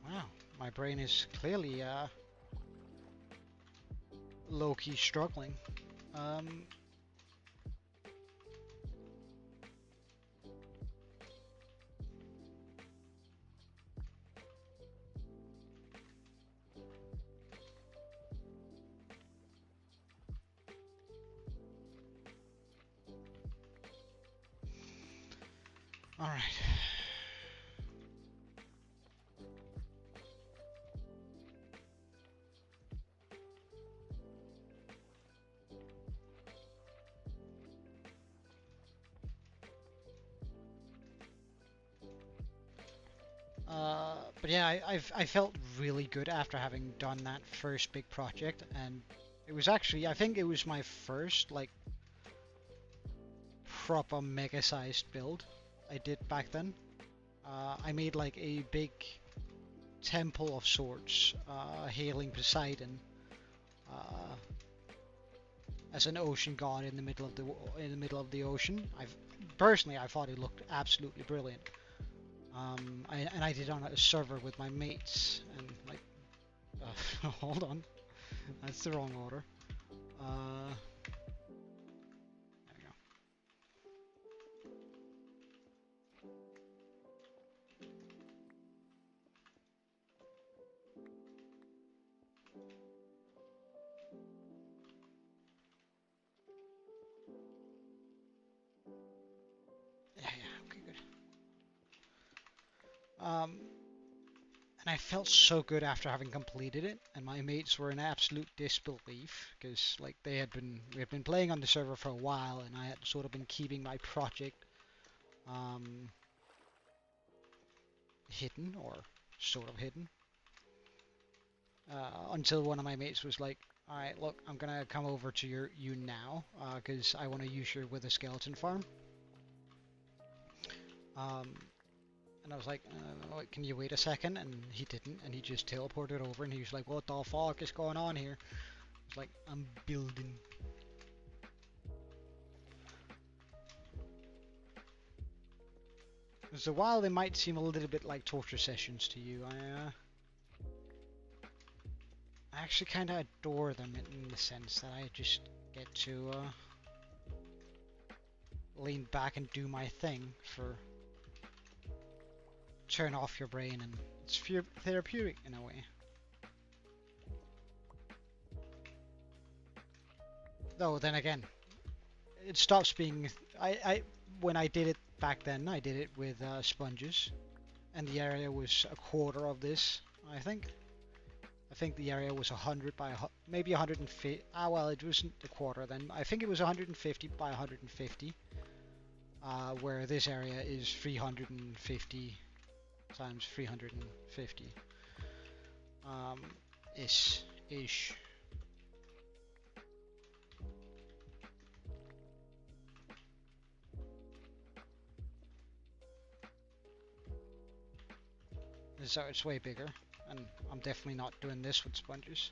Wow, my brain is clearly low-key struggling. All right. But yeah, I felt really good after having done that first big project, and it was actually I think it was my first like proper mega-sized build I did back then. I made like a big temple of sorts, hailing Poseidon as an ocean god in the middle of the ocean. Personally I thought it looked absolutely brilliant. And I did it on a server with my mates, and like, hold on, that's the wrong order. There we go. Yeah, okay, good. And I felt so good after having completed it, and my mates were in absolute disbelief because like we had been playing on the server for a while, and I had sort of been keeping my project hidden or sort of hidden until one of my mates was like, "All right, look, I'm gonna come over to you now because I want to use your wither skeleton farm." Um, and I was like, can you wait a second? And he didn't, and he just teleported over, and he was like, what the fuck is going on here? I was like, I'm building. So while they might seem a little bit like torture sessions to you, I actually kind of adore them in the sense that I just get to lean back and do my thing for turn off your brain, and it's therapeutic in a way. Though then again, it stops being. When I did it back then, I did it with sponges, and the area was a quarter of this, I think. I think the area was 100 by maybe 150. Ah, well, it wasn't a quarter then. I think it was 150 by 150. Where this area is 350 times 350. Ish. So it's way bigger, and I'm definitely not doing this with sponges.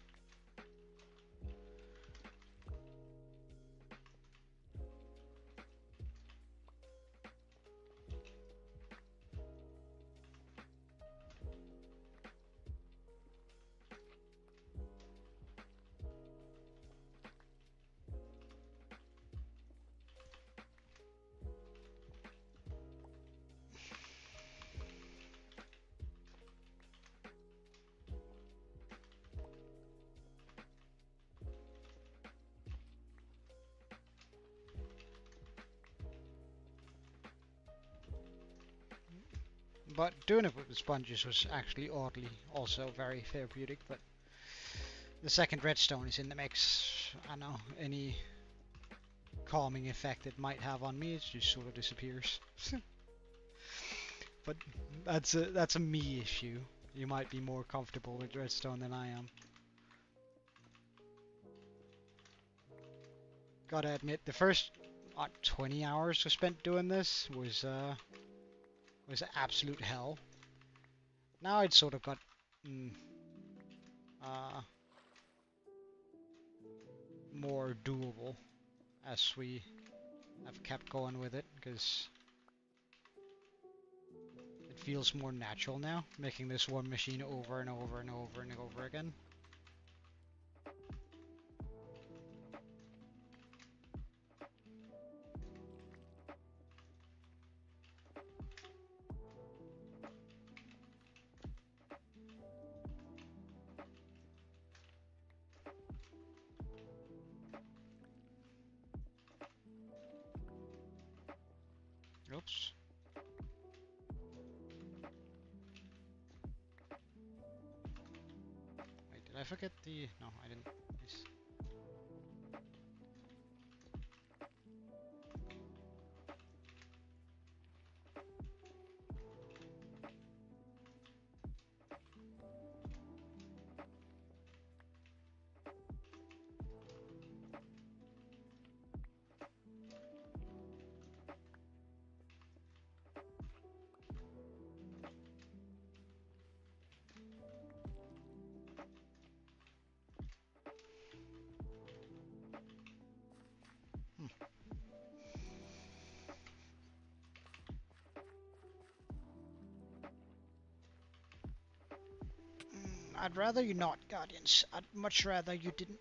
But doing it with the sponges was actually oddly also very therapeutic, but the second redstone is in the mix. I know any calming effect it might have on me, it just sort of disappears. But that's a me issue. You might be more comfortable with redstone than I am. Gotta admit, the first 20 hours I spent doing this was absolute hell. Now it's sort of got more doable as we have kept going with it, because it feels more natural now, making this one machine over and over and over and over again. Oops. Wait, did I forget the... No, I didn't. Nice. I'd rather you not, Guardians. I'd much rather you didn't.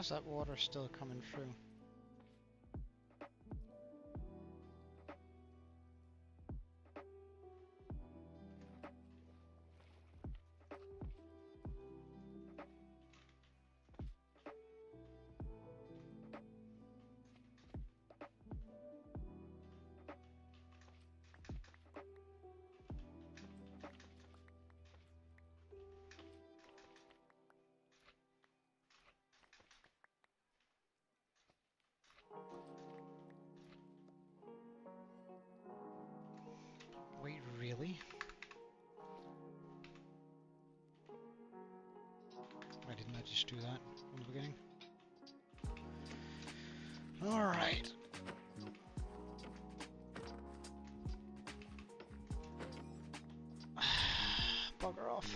How's that water still coming through? Wait, really? Why didn't I just do that from the beginning? Alright. Bugger off.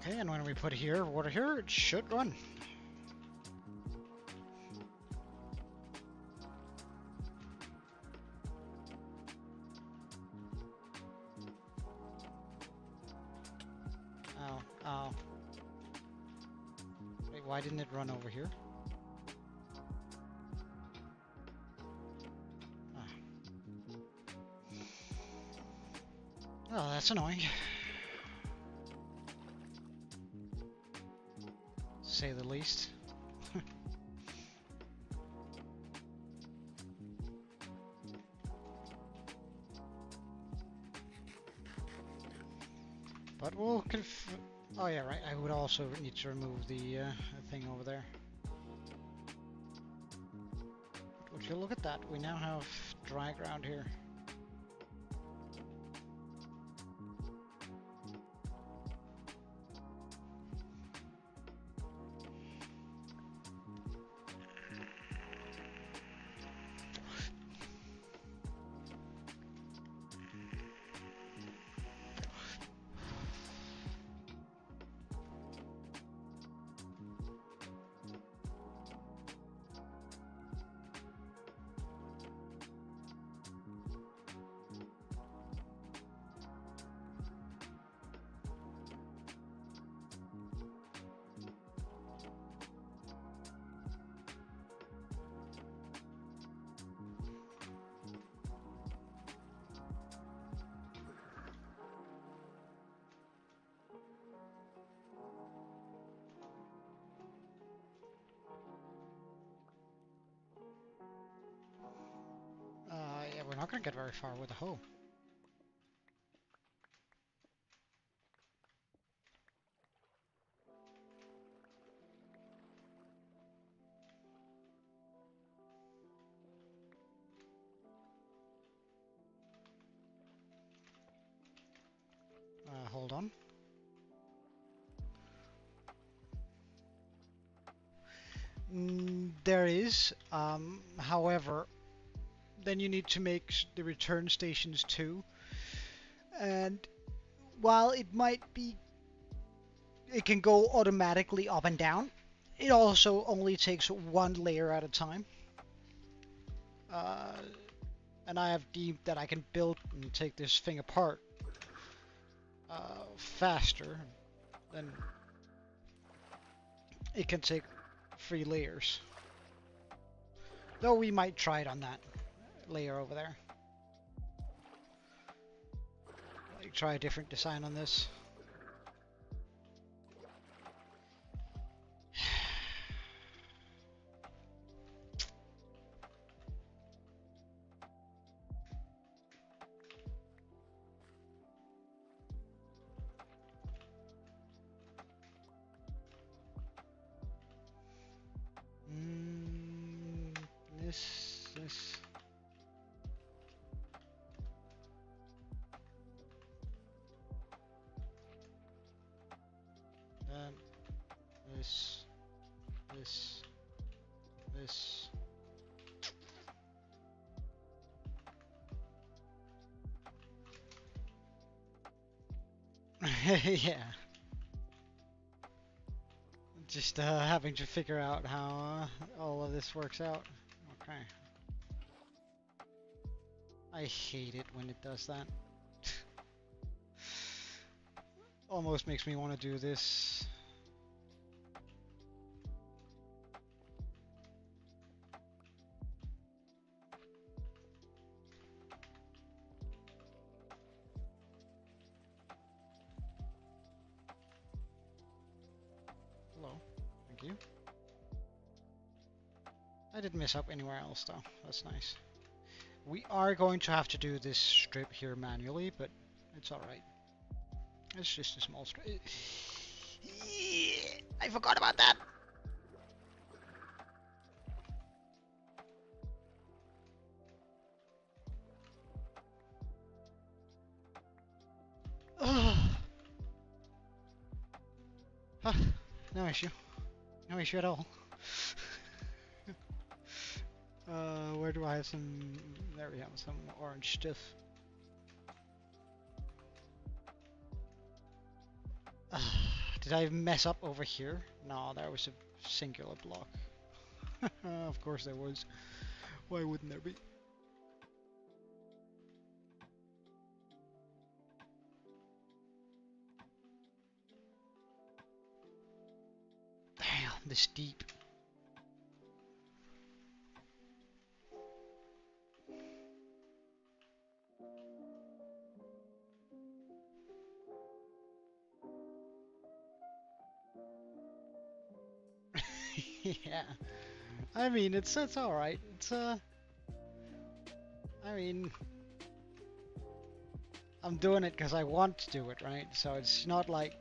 Okay, and when we put here, water here, it should run. Ow, ow. Wait, why didn't it run over here? Ah. Oh, that's annoying. To say the least. But we'll oh yeah, right, I would also need to remove the thing over there. Would you look at that, we now have dry ground here. Yeah, we're not going to get very far with a hoe. Hold on. There is, however, then you need to make the return stations too. And while it might be, it can go automatically up and down, it also only takes one layer at a time. And I have deemed that I can build and take this thing apart faster than it can take 3 layers. Though we might try it on that layer over there. Like try a different design on this. This. Yeah. Just having to figure out how all of this works out. Okay. I hate it when it does that. Almost makes me want to do this. Hello. Thank you. I didn't mess up anywhere else though. That's nice. We are going to have to do this strip here manually, but it's alright. It's just a small strip. I forgot about that. No issue. No issue at all. Where do I have some... There we have some orange stuff. Did I mess up over here? No, there was a singular block. Of course there was. Why wouldn't there be? Damn, this deep. Yeah. I mean, it's alright. It's I mean, I'm doing it because I want to do it, right? So it's not like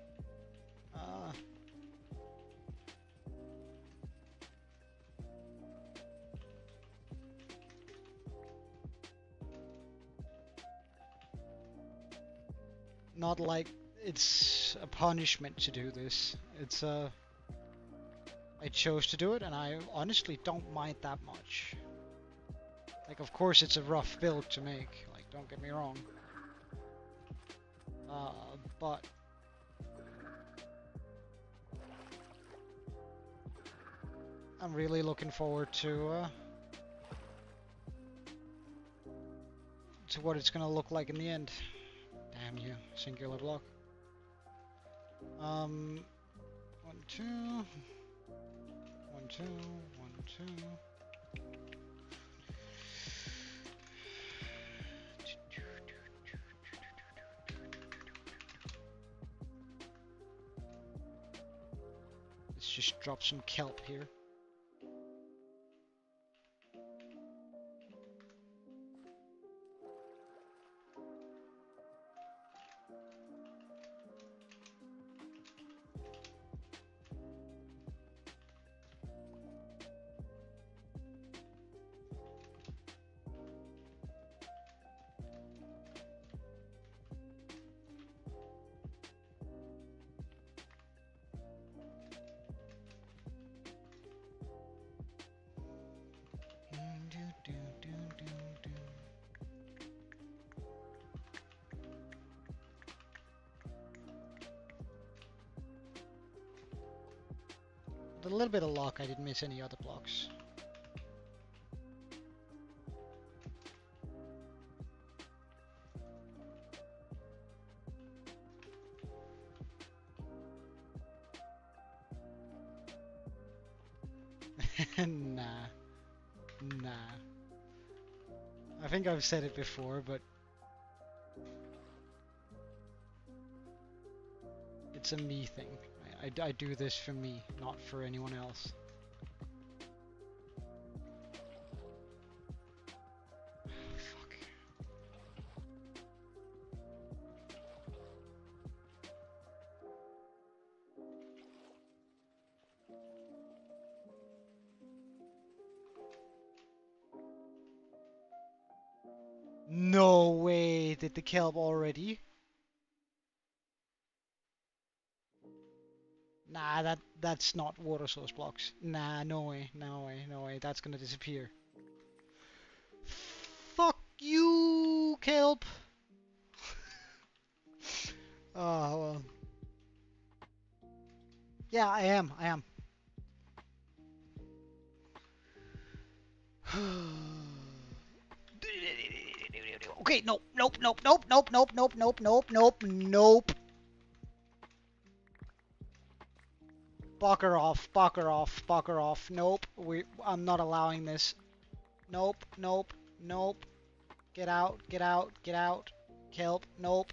not like it's a punishment to do this. It's I chose to do it, and I honestly don't mind that much. Like, of course, it's a rough build to make. Like, don't get me wrong. But I'm really looking forward to what it's gonna look like in the end. Damn you, singular block. 1, 2, 1, 2, 1, 2. Let's just drop some kelp here. With a little bit of luck, I didn't miss any other blocks. Nah. Nah. I think I've said it before, but it's a me thing. I do this for me, not for anyone else. Fuck. No way, did the kelp already? Nah, that's not water source blocks. Nah, no way, no way, no way. That's gonna disappear. Fuck you, kelp. Oh well. Yeah, I am. I am. Okay, nope, nope, nope, nope, nope, nope, nope, nope, nope, nope, nope. Bugger off, bugger off, bugger off. Nope, I'm not allowing this. Nope, nope, nope. Get out, get out, get out. Kelp, nope.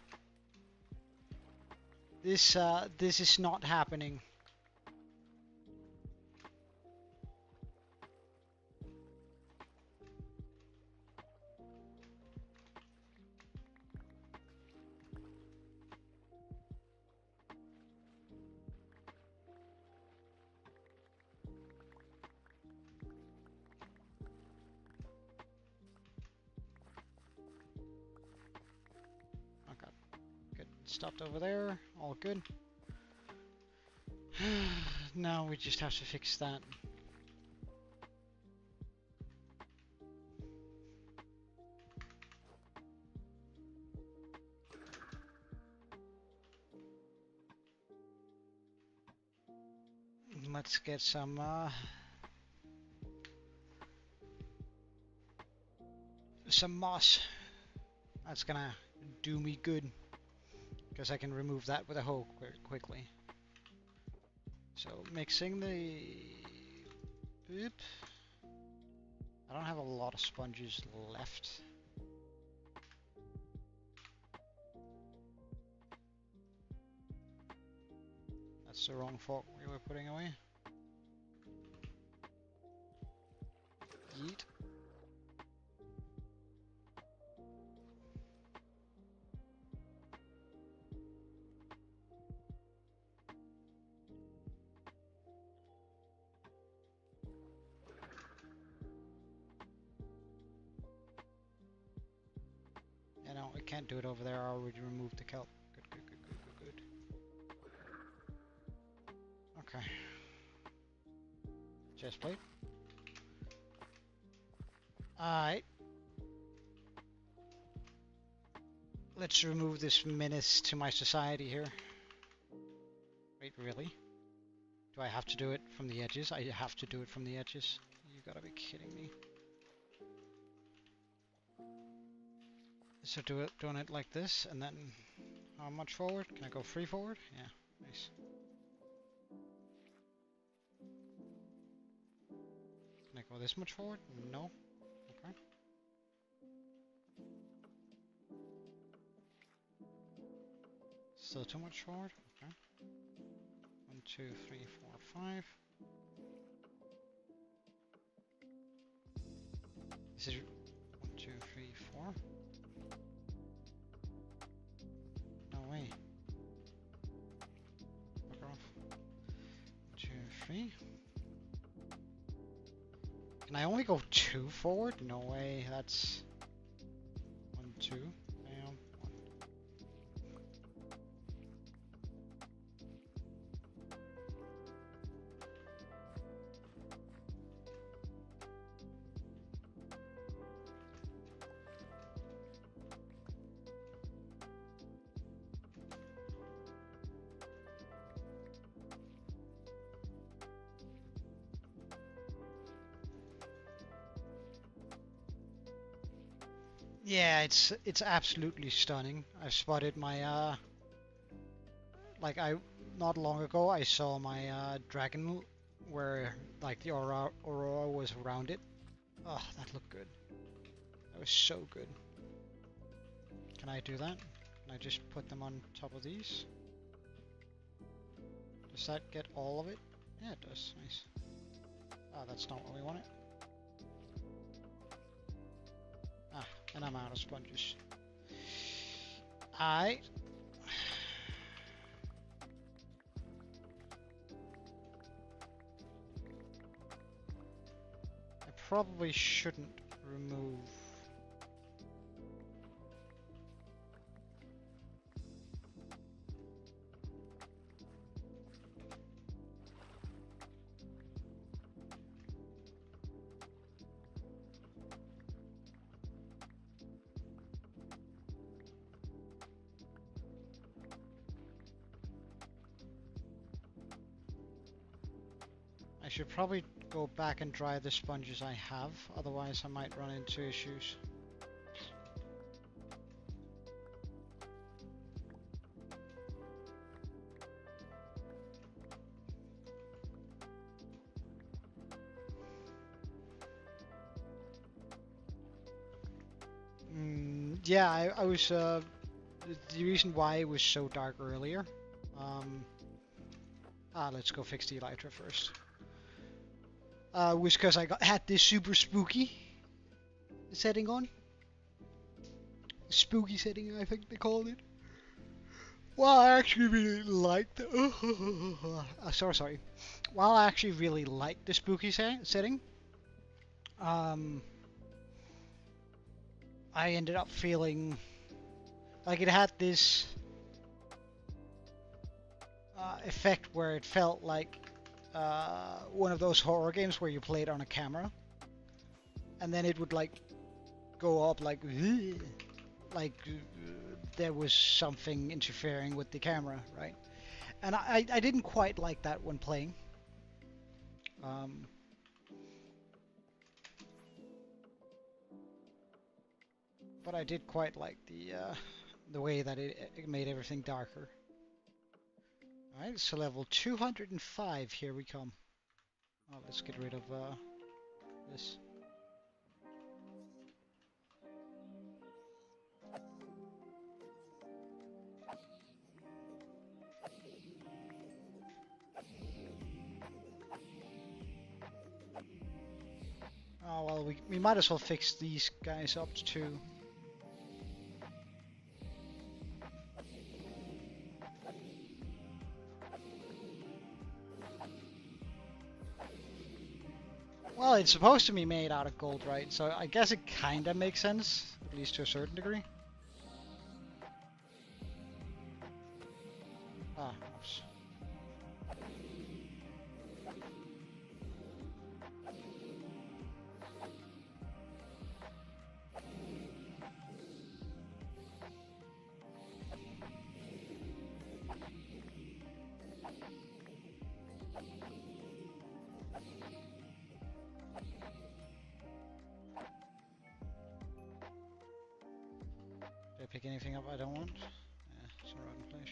This is not happening. Okay, good. Stopped over there. All good. Now we just have to fix that. Let's get some moss. That's gonna do me good, because I can remove that with a hoe quickly. So mixing the... Oop. I don't have a lot of sponges left. That's the wrong fork we were putting away. Yeet. Yeah, no, I can't do it over there. I already removed the kelp. Good, good, good, good, good, good. Okay. Chest plate. Alright. Let's remove this menace to my society here. Wait, really? Do I have to do it from the edges? I have to do it from the edges? You gotta be kidding me. So doing it like this, and then how much forward? Can I go 3 forward? Yeah, nice. Can I go this much forward? No. Okay. Still too much forward? Okay. 1, 2, 3, 4, 5. This is 1, 2, 3, 4. No way. Fuck off. 1, 2, 3. Can I only go 2 forward? No way. That's 1, 2. Damn. Yeah, it's absolutely stunning. I've spotted my like not long ago I saw my dragon where like the aurora was around it. Oh, that looked good. That was so good. Can I do that? Can I just put them on top of these? Does that get all of it? Yeah, it does. Nice. Ah, that's not what we wanted. Ah, and I'm out of sponges. Alright. I probably shouldn't remove... should probably go back and dry the sponges I have, otherwise I might run into issues. Yeah, I was, the reason why it was so dark earlier, let's go fix the elytra first, was because had this super spooky setting on. Spooky setting, I think they called it. Well, I actually really liked, sorry. While I actually really liked the spooky setting, I ended up feeling like it had this effect where it felt like one of those horror games where you play it on a camera, and then it would like go up like there was something interfering with the camera, right? And I didn't quite like that when playing. But I did quite like the way that it made everything darker. Alright, so level 205, here we come. Oh, let's get rid of this. Oh, well, we might as well fix these guys up too. Well, it's supposed to be made out of gold, right? So I guess it kinda makes sense, at least to a certain degree. Ah, oops. Did I pick anything up I don't want? Yeah, it's in the wrong place.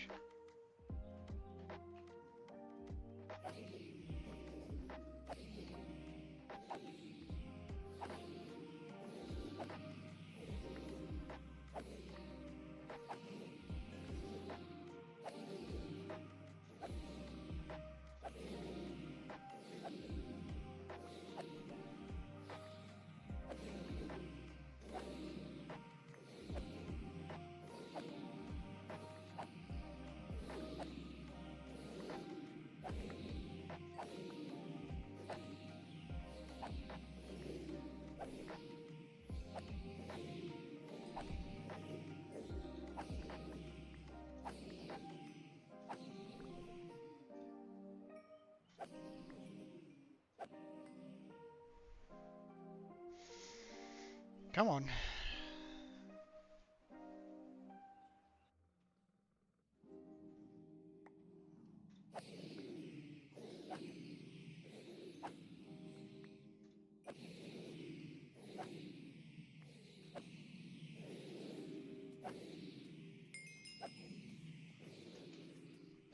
Come on.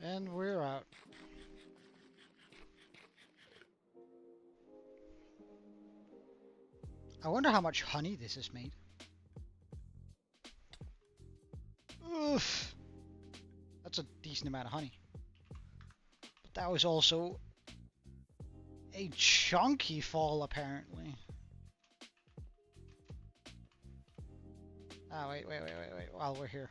And we're out. I wonder how much honey this has made. Oof. That's a decent amount of honey. But that was also a chunky fall, apparently. Ah, wait, while we're here.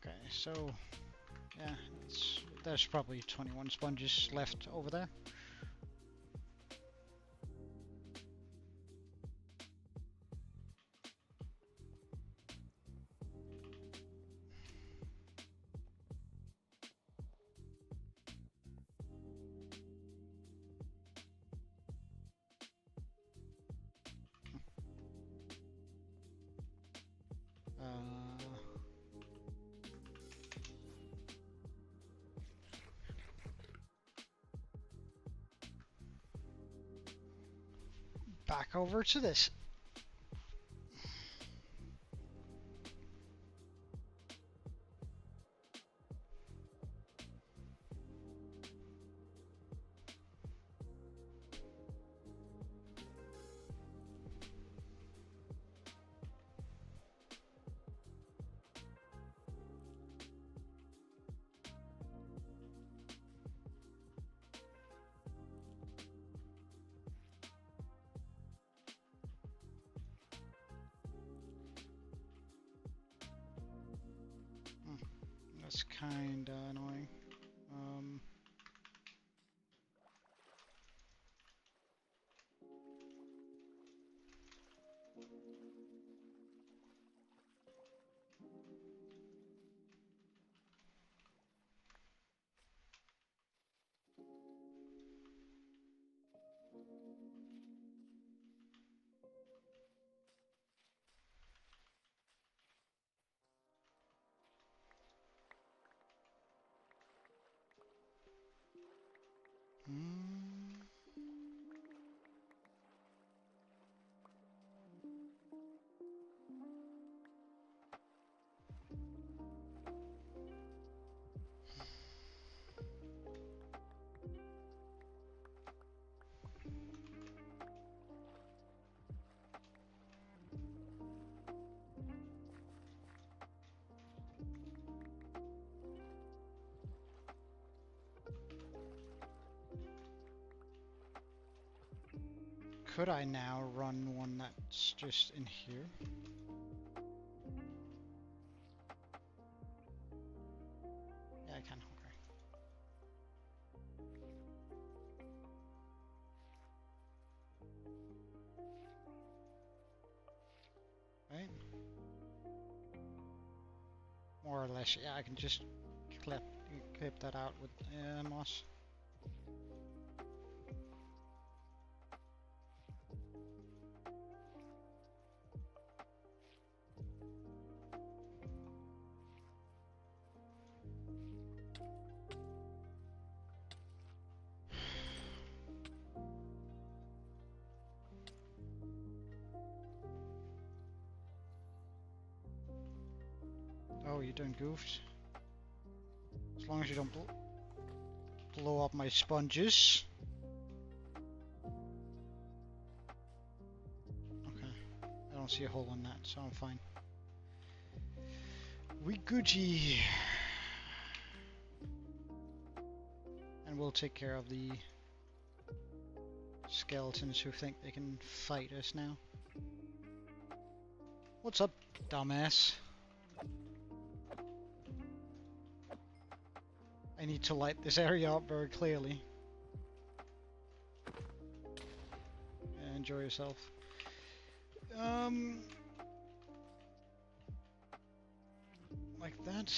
Okay, so yeah, there's probably 21 sponges left over there. Back over to this. That's kinda annoying. Could I now run one that's just in here? Yeah, I can. Okay. Right. More or less, yeah. I can just clip that out with moss. Oh, you're doing goofs. As long as you don't blow up my sponges. Okay, I don't see a hole in that, so I'm fine. We Gucci. And we'll take care of the skeletons who think they can fight us now. What's up, dumbass? I need to light this area up very clearly. Yeah, enjoy yourself. Like that.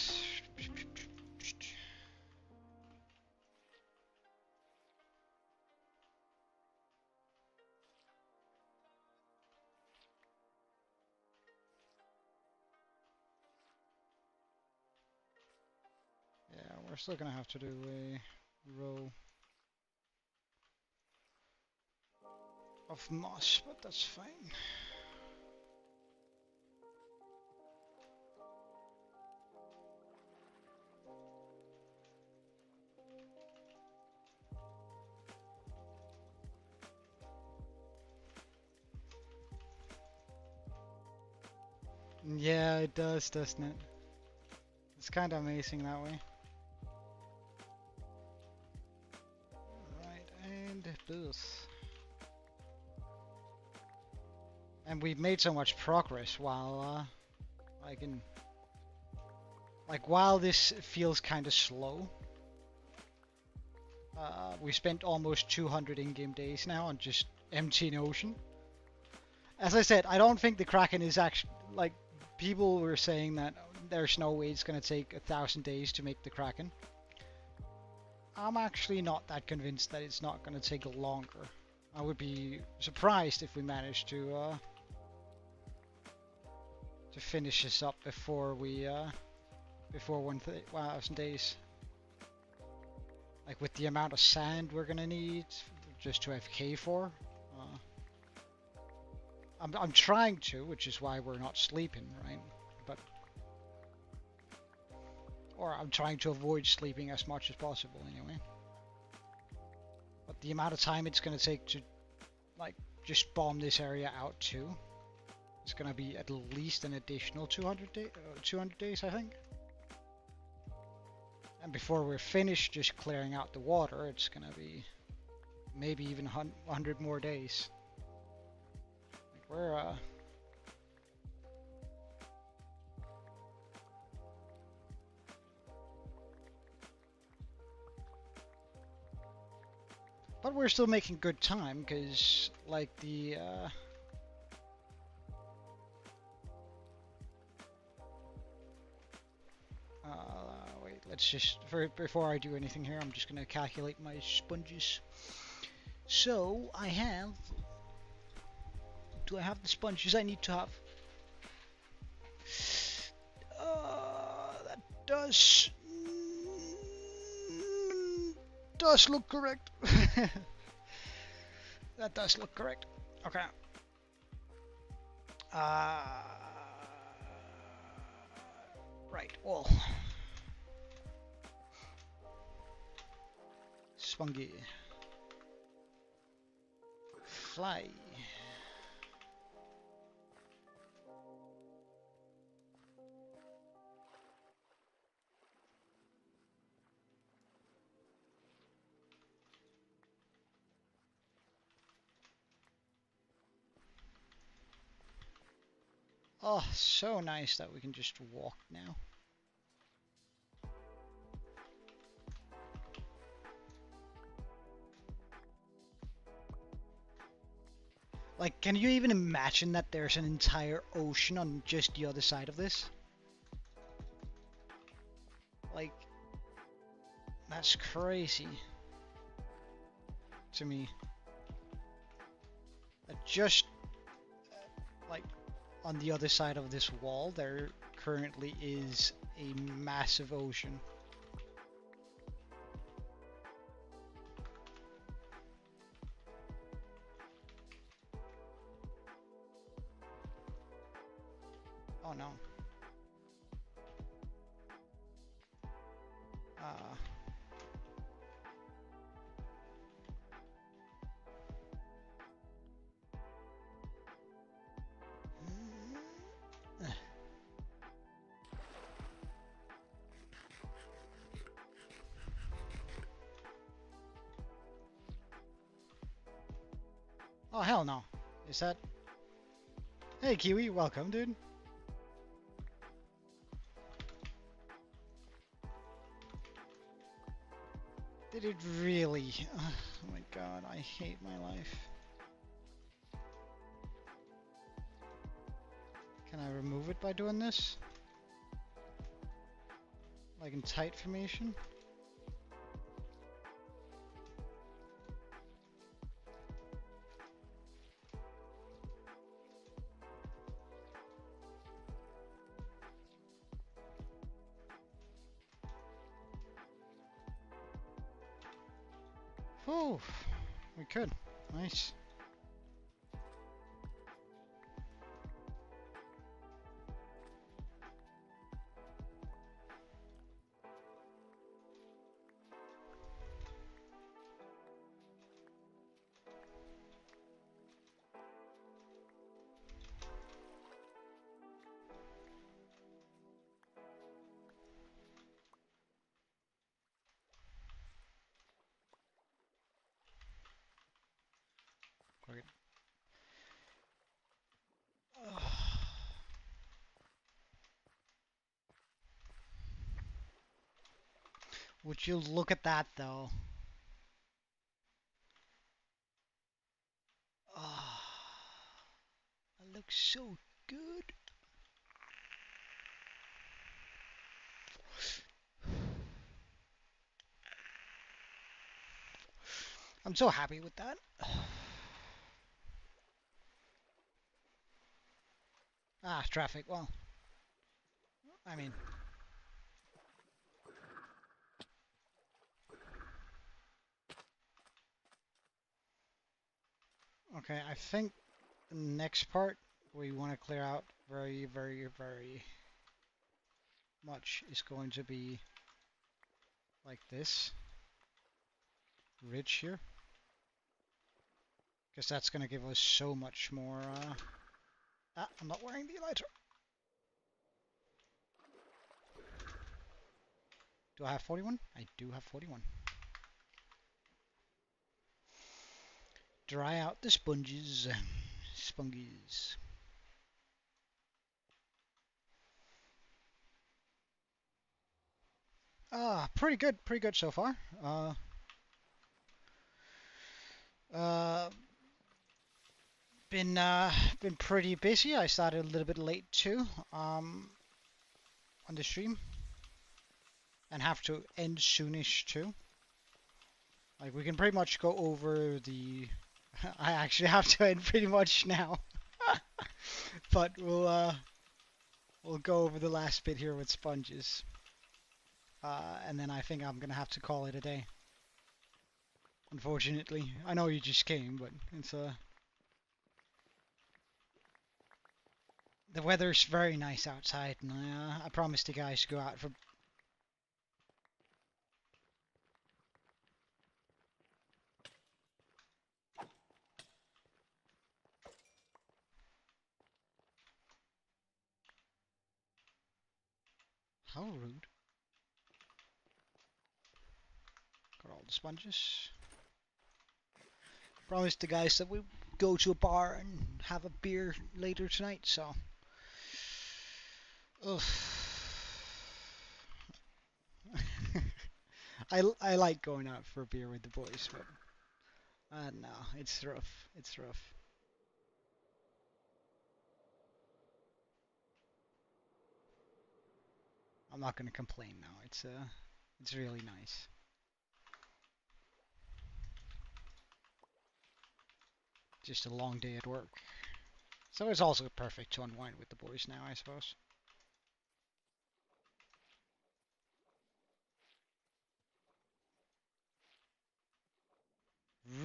Yeah, we're still gonna have to do a row of moss, but that's fine. Yeah, it does, doesn't it? It's kind of amazing that way. Right, and booth. And we've made so much progress while I can Like, while this feels kind of slow, we spent almost 200 in-game days now on just emptying ocean. As I said, I don't think the Kraken is actually, like, people were saying that there's no way it's going to take 1,000 days to make the Kraken. I'm actually not that convinced that it's not going to take longer. I would be surprised if we managed to finish this up before we before 1,000 days. Like, with the amount of sand we're gonna need just to FK for. I'm trying to, which is why we're not sleeping, right? But or I'm trying to avoid sleeping as much as possible anyway. But the amount of time it's gonna take to, like, just bomb this area out too, it's gonna be at least an additional 200 days, I think. And before we're finished just clearing out the water, it's gonna be maybe even 100 more days. Like, we're but we're still making good time, because, like, the wait, let's just, before I do anything here, I'm just gonna calculate my sponges. So I have, do I have the sponges I need to have? That does look correct. That does look correct. Okay. Right, well. Spongy. Fly. Oh, so nice that we can just walk now. Like, can you even imagine that there's an entire ocean on just the other side of this? Like, that's crazy to me. Just, like, on the other side of this wall, there currently is a massive ocean. Oh no. Oh, hell no. Is that... Hey, Kiwi, welcome, dude. Did it really? Oh my god, I hate my life. Can I remove it by doing this? Like in tight formation? Oh, we could. Nice. Would you look at that though? Oh, it looks so good. I'm so happy with that. Ah, traffic. Well, I mean, okay, I think the next part we want to clear out very, very, very much is going to be like this ridge here. Because that's going to give us so much more. I'm not wearing the elytra. Do I have 41? I do have 41. Dry out the sponges. Spungies. Pretty good so far. Uh, been pretty busy. I started a little bit late too, on the stream, and have to end soonish too. Like we can pretty much go over the. I actually have to end pretty much now, but we'll go over the last bit here with sponges, and then I think I'm gonna have to call it a day. Unfortunately, I know you just came, but it's the weather's very nice outside, and I promised the guys to go out for. How rude. Got all the sponges. Promised the guys that we go to a bar and have a beer later tonight, so. Ugh. I like going out for a beer with the boys, but no, it's rough. It's rough. I'm not gonna complain now. It's really nice. Just a long day at work. So it's also perfect to unwind with the boys now, I suppose.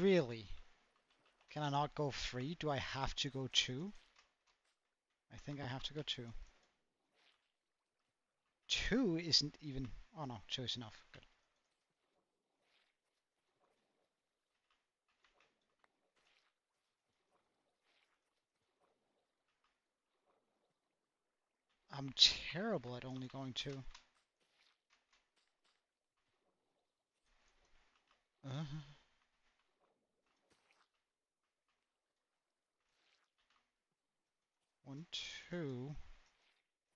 Really? Can I not go 3? Do I have to go 2? I think I have to go 2. 2 isn't even... Oh no, 2 is enough. Good. I'm terrible at only going 2. 1, 2.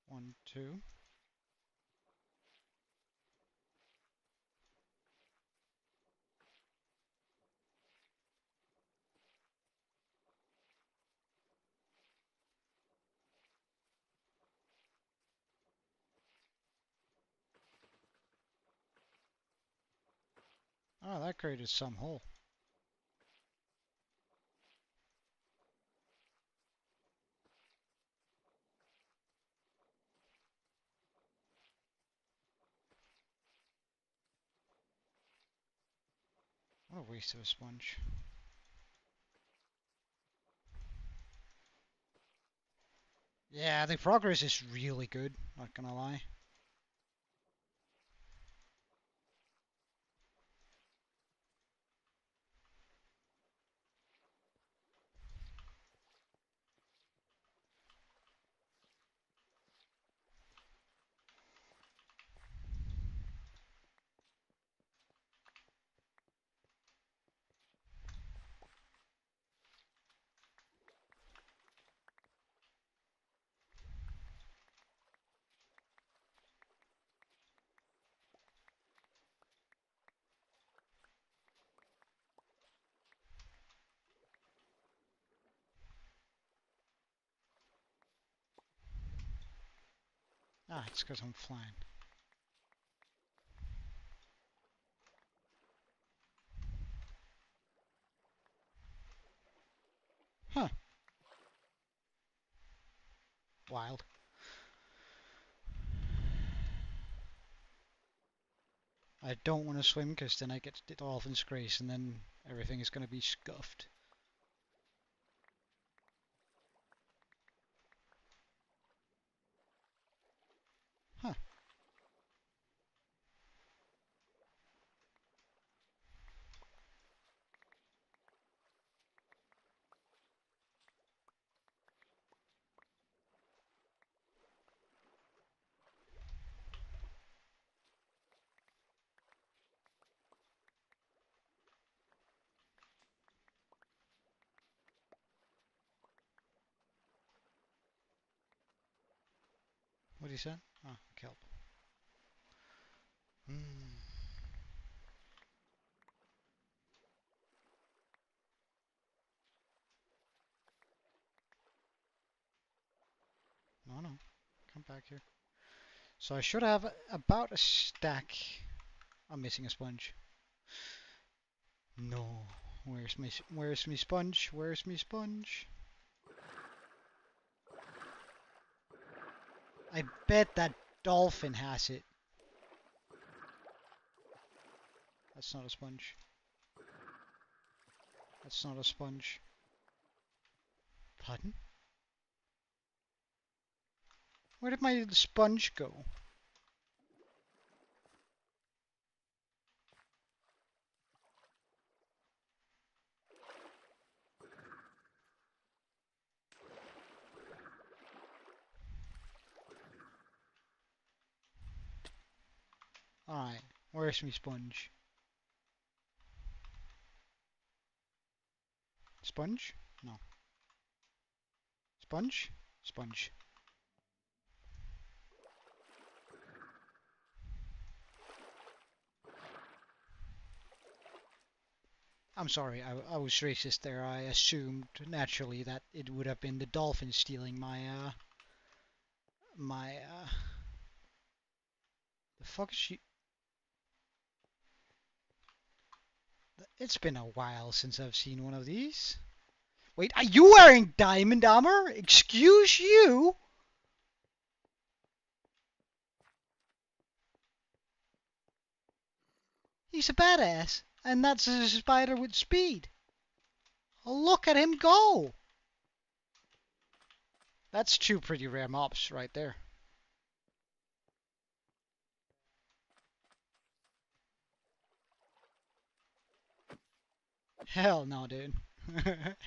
1, 2. Oh, that created some hole. What a waste of a sponge. Yeah, the progress is really good, not gonna lie. Ah, it's because I'm flying. Huh. Wild. I don't want to swim because then I get the dolphin's grace and then everything is going to be scuffed. Huh. What do you say? Oh, kelp. Hmm. No, no. Come back here. So I should have about a stack. I'm missing a sponge. No. Where's me sponge? Where's me sponge? I bet that dolphin has it. That's not a sponge. That's not a sponge. Pardon? Where did my sponge go? Alright, where's me sponge? Sponge? No. Sponge? Sponge. I'm sorry, I was racist there. I assumed naturally that it would have been the dolphin stealing my, the fuck is she? It's been a while since I've seen one of these. Wait, are you wearing diamond armor? Excuse you? He's a badass, and that's a spider with speed. Look at him go! That's two pretty rare mobs right there. Hell no, dude.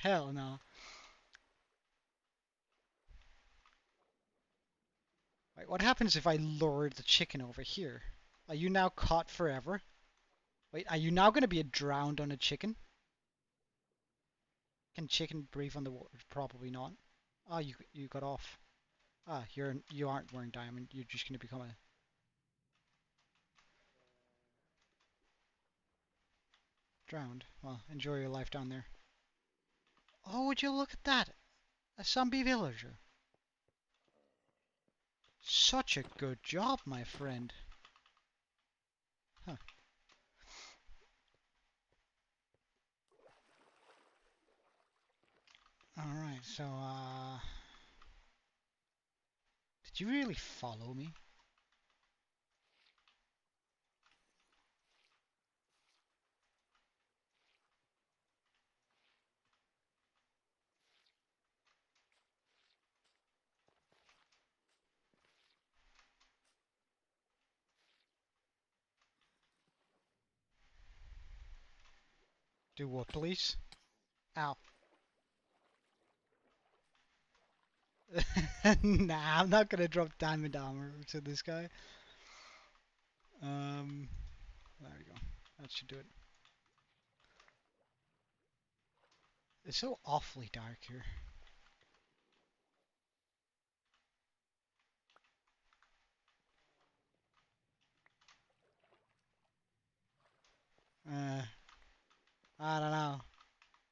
Hell no. Wait, what happens if I lure the chicken over here? Are you now caught forever? Wait, are you now going to be drowned on a chicken? Can chicken breathe on the water? Probably not. Oh, you got off. Ah, you aren't wearing diamond. You're just going to become a drowned. Well, enjoy your life down there. Oh, would you look at that? A zombie villager. Such a good job, my friend. Huh. Alright, so, did you really follow me? Do what, please? Ow. Nah, I'm not gonna drop diamond armor to this guy. There we go. That should do it. It's so awfully dark here. I don't know.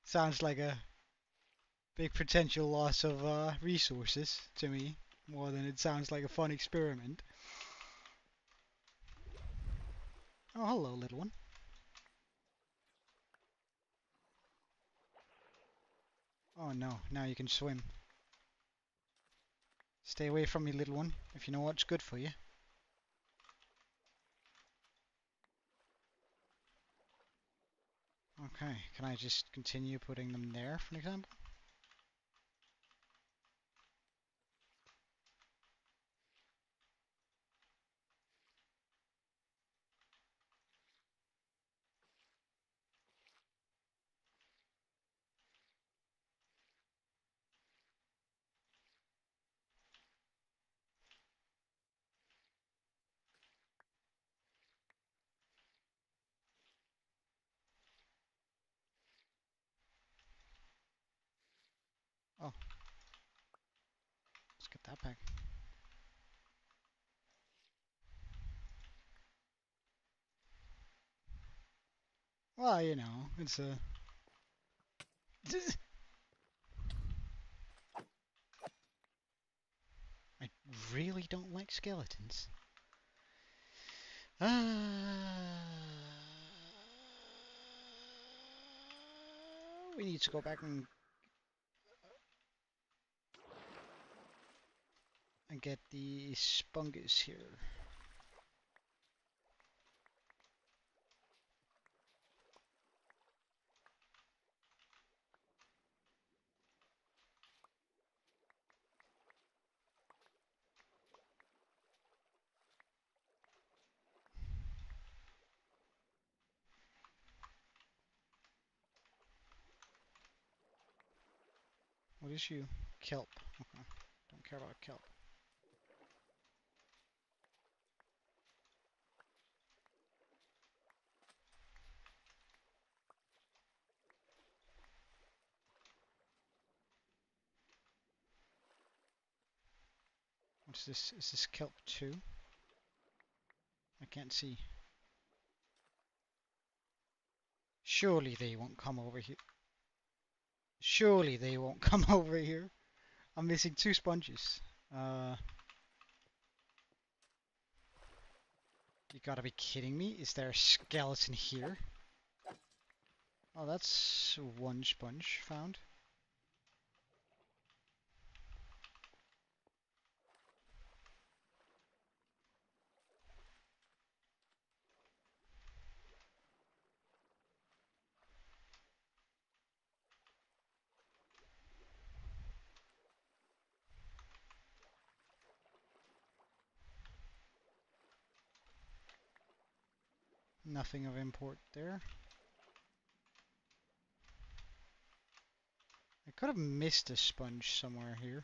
Sounds like a big potential loss of resources to me. more than it sounds like a fun experiment. Oh, hello, little one. Oh no, now you can swim. Stay away from me, little one, if you know what's good for you. Okay, can I just continue putting them there, for example? Oh, let's get that back. Well, you know, it's a... I really don't like skeletons. We need to go back and get the sponges here. What is you? Kelp. Okay. Don't care about kelp. What's this? Is this kelp too? I can't see. Surely they won't come over here. Surely they won't come over here. I'm missing 2 sponges. You gotta be kidding me. Is there a skeleton here? Oh, that's 1 sponge found. Nothing of import there. I could have missed a sponge somewhere here.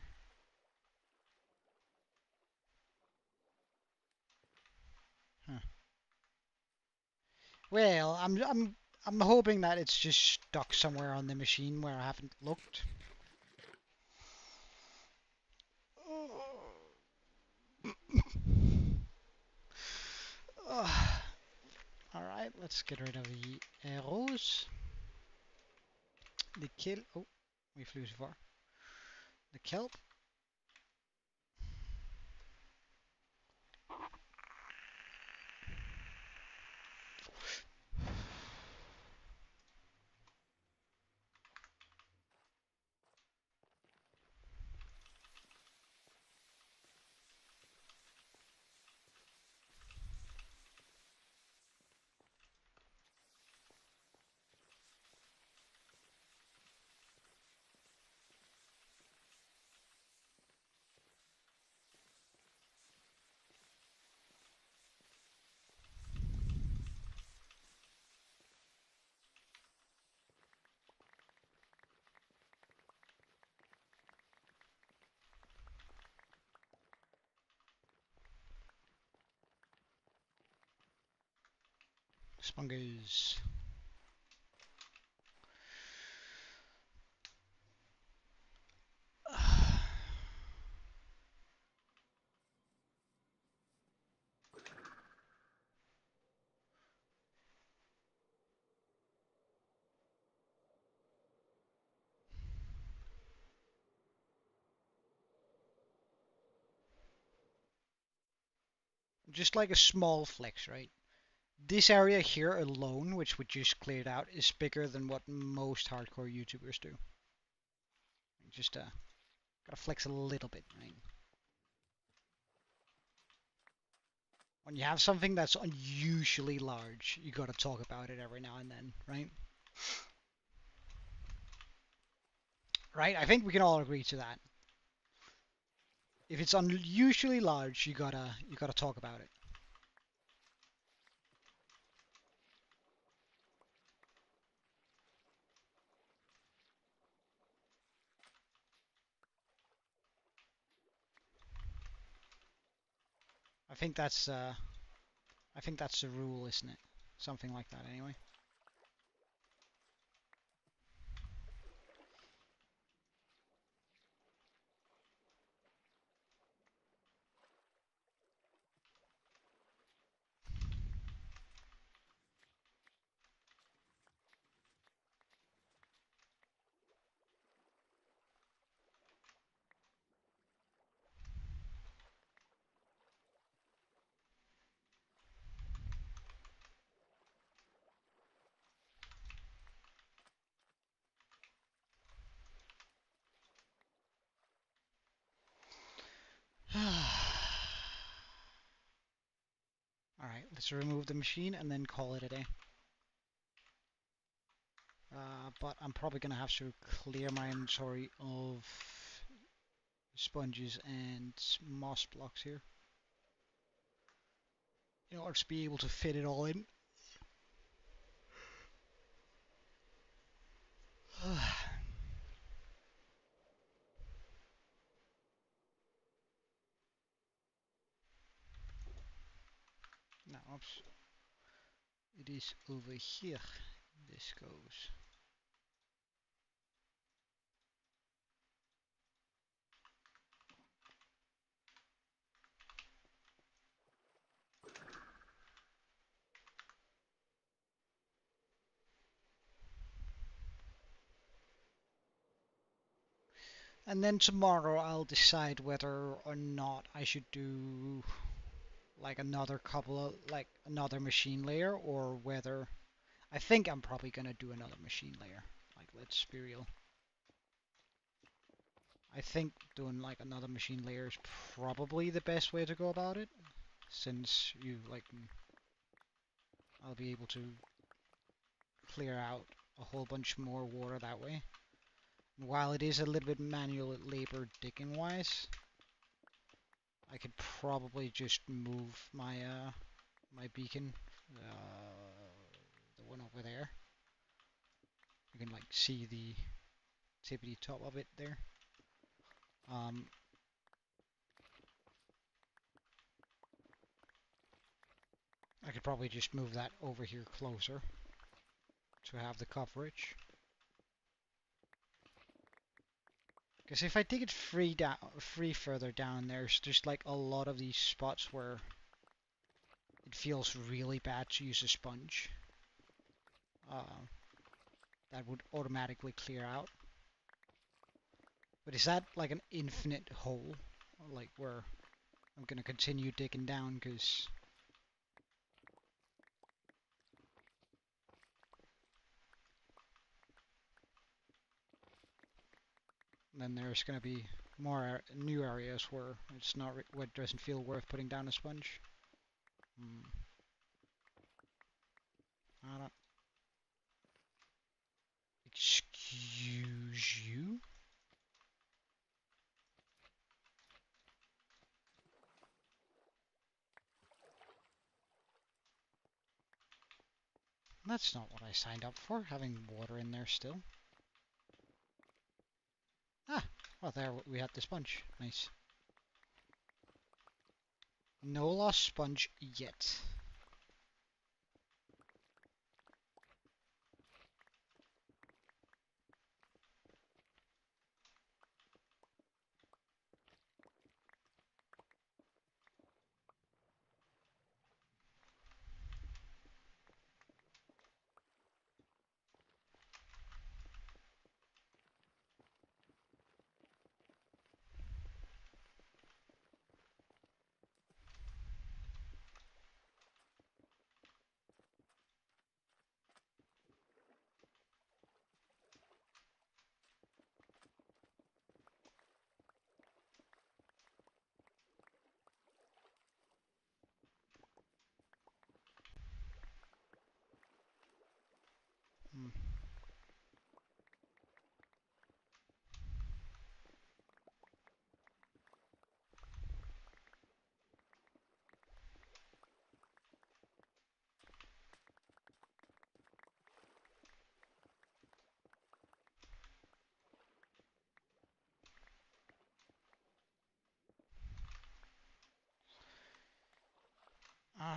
Huh. Well, I'm hoping that it's just stuck somewhere on the machine where I haven't looked. Alright, let's get rid of the arrows. The kill. Oh, we flew too far. The kelp. Sponges. Just like a small flex, right? This area here alone, which we just cleared out, is bigger than what most hardcore YouTubers do. Just gotta flex a little bit, right? When you have something that's unusually large, you gotta talk about it every now and then, right? Right? I think we can all agree to that. If it's unusually large, you gotta talk about it. I think that's the rule, isn't it? Something like that, anyway. Alright, let's remove the machine and then call it a day. But I'm probably gonna have to clear my inventory of sponges and moss blocks here in order to be able to fit it all in. Now, oops. It is over here. This goes. And then tomorrow I'll decide whether or not I should do like another machine layer, or whether I think I'm probably gonna do another machine layer. Like, let's be real. I think doing like another machine layer is probably the best way to go about it, since I'll be able to clear out a whole bunch more water that way. And while it is a little bit manual labor digging wise, I could probably just move my beacon, the one over there. You can like see the tippity top of it there. I could probably just move that over here closer to have the coverage. Because if I dig it free further down, there's just like a lot of these spots where it feels really bad to use a sponge. That would automatically clear out. But is that like an infinite hole? Like where I'm gonna continue digging down because then there's gonna be more new areas where it's not where it doesn't feel worth putting down a sponge. I don't. Excuse you? That's not what I signed up for, having water in there still. Ah, well there we have the sponge. Nice. No lost sponge yet.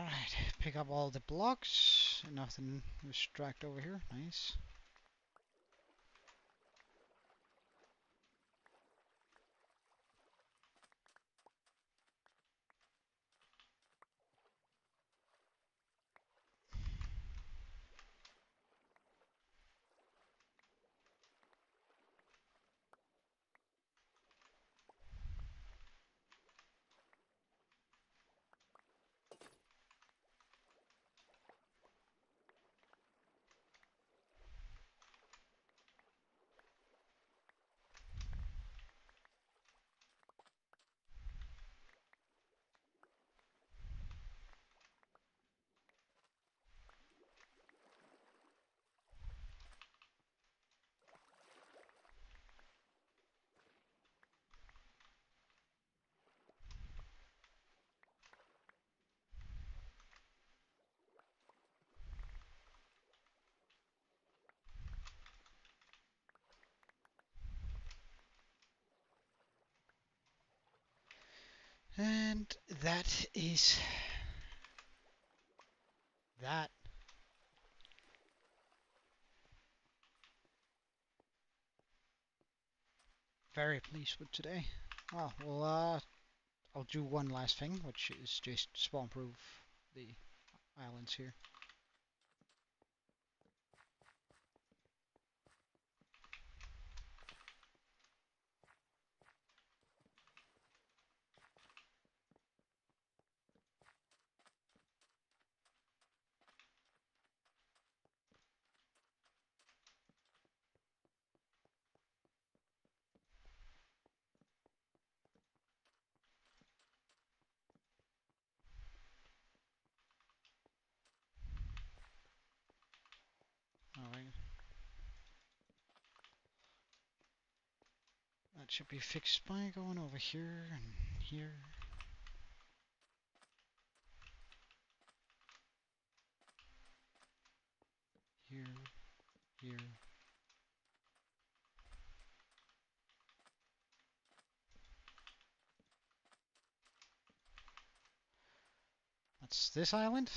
Alright, pick up all the blocks. Nothing distract over here. Nice. And that is that. Very pleased with today. Oh, well, I'll do one last thing, which is just spawn-proof the islands here. Alright. That should be fixed by going over here and here. Here, here. That's this island.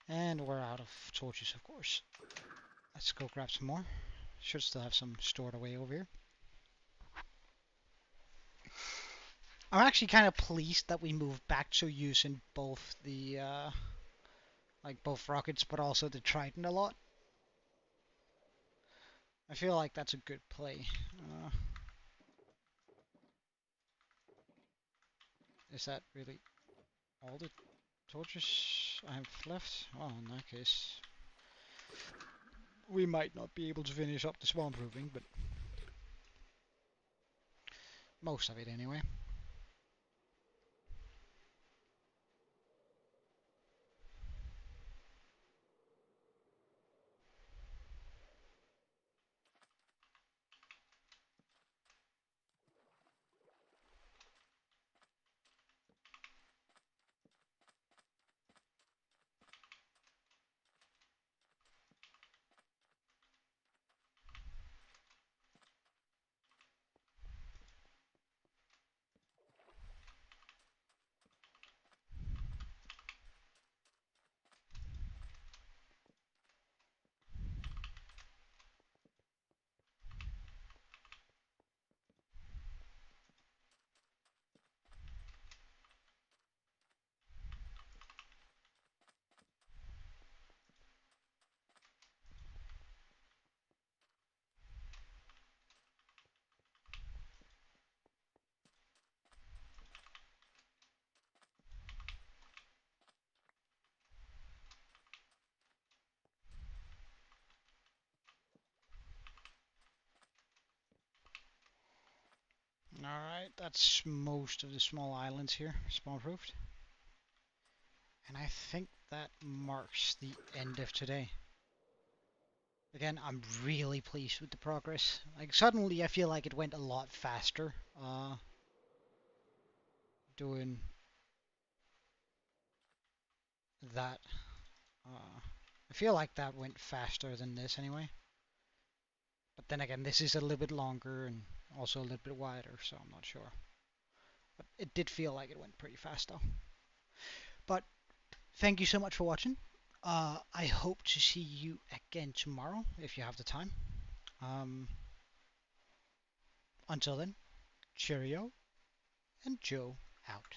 And we're out of torches, of course. Let's go grab some more. Should still have some stored away over here. I'm actually kind of pleased that we moved back to using both the, like both rockets, but also the Trident a lot. I feel like that's a good play. Is that really all the torches I have left? Well, in that case, we might not be able to finish up the spawn proofing, but most of it anyway. Alright, that's most of the small islands here, spawn-proofed. And I think that marks the end of today. Again, I'm really pleased with the progress. Like, suddenly I feel like it went a lot faster, doing that. I feel like that went faster than this anyway. But then again, this is a little bit longer and also a little bit wider, so I'm not sure. But it did feel like it went pretty fast though. But thank you so much for watching. I hope to see you again tomorrow if you have the time. Until then, cheerio, and Joe out.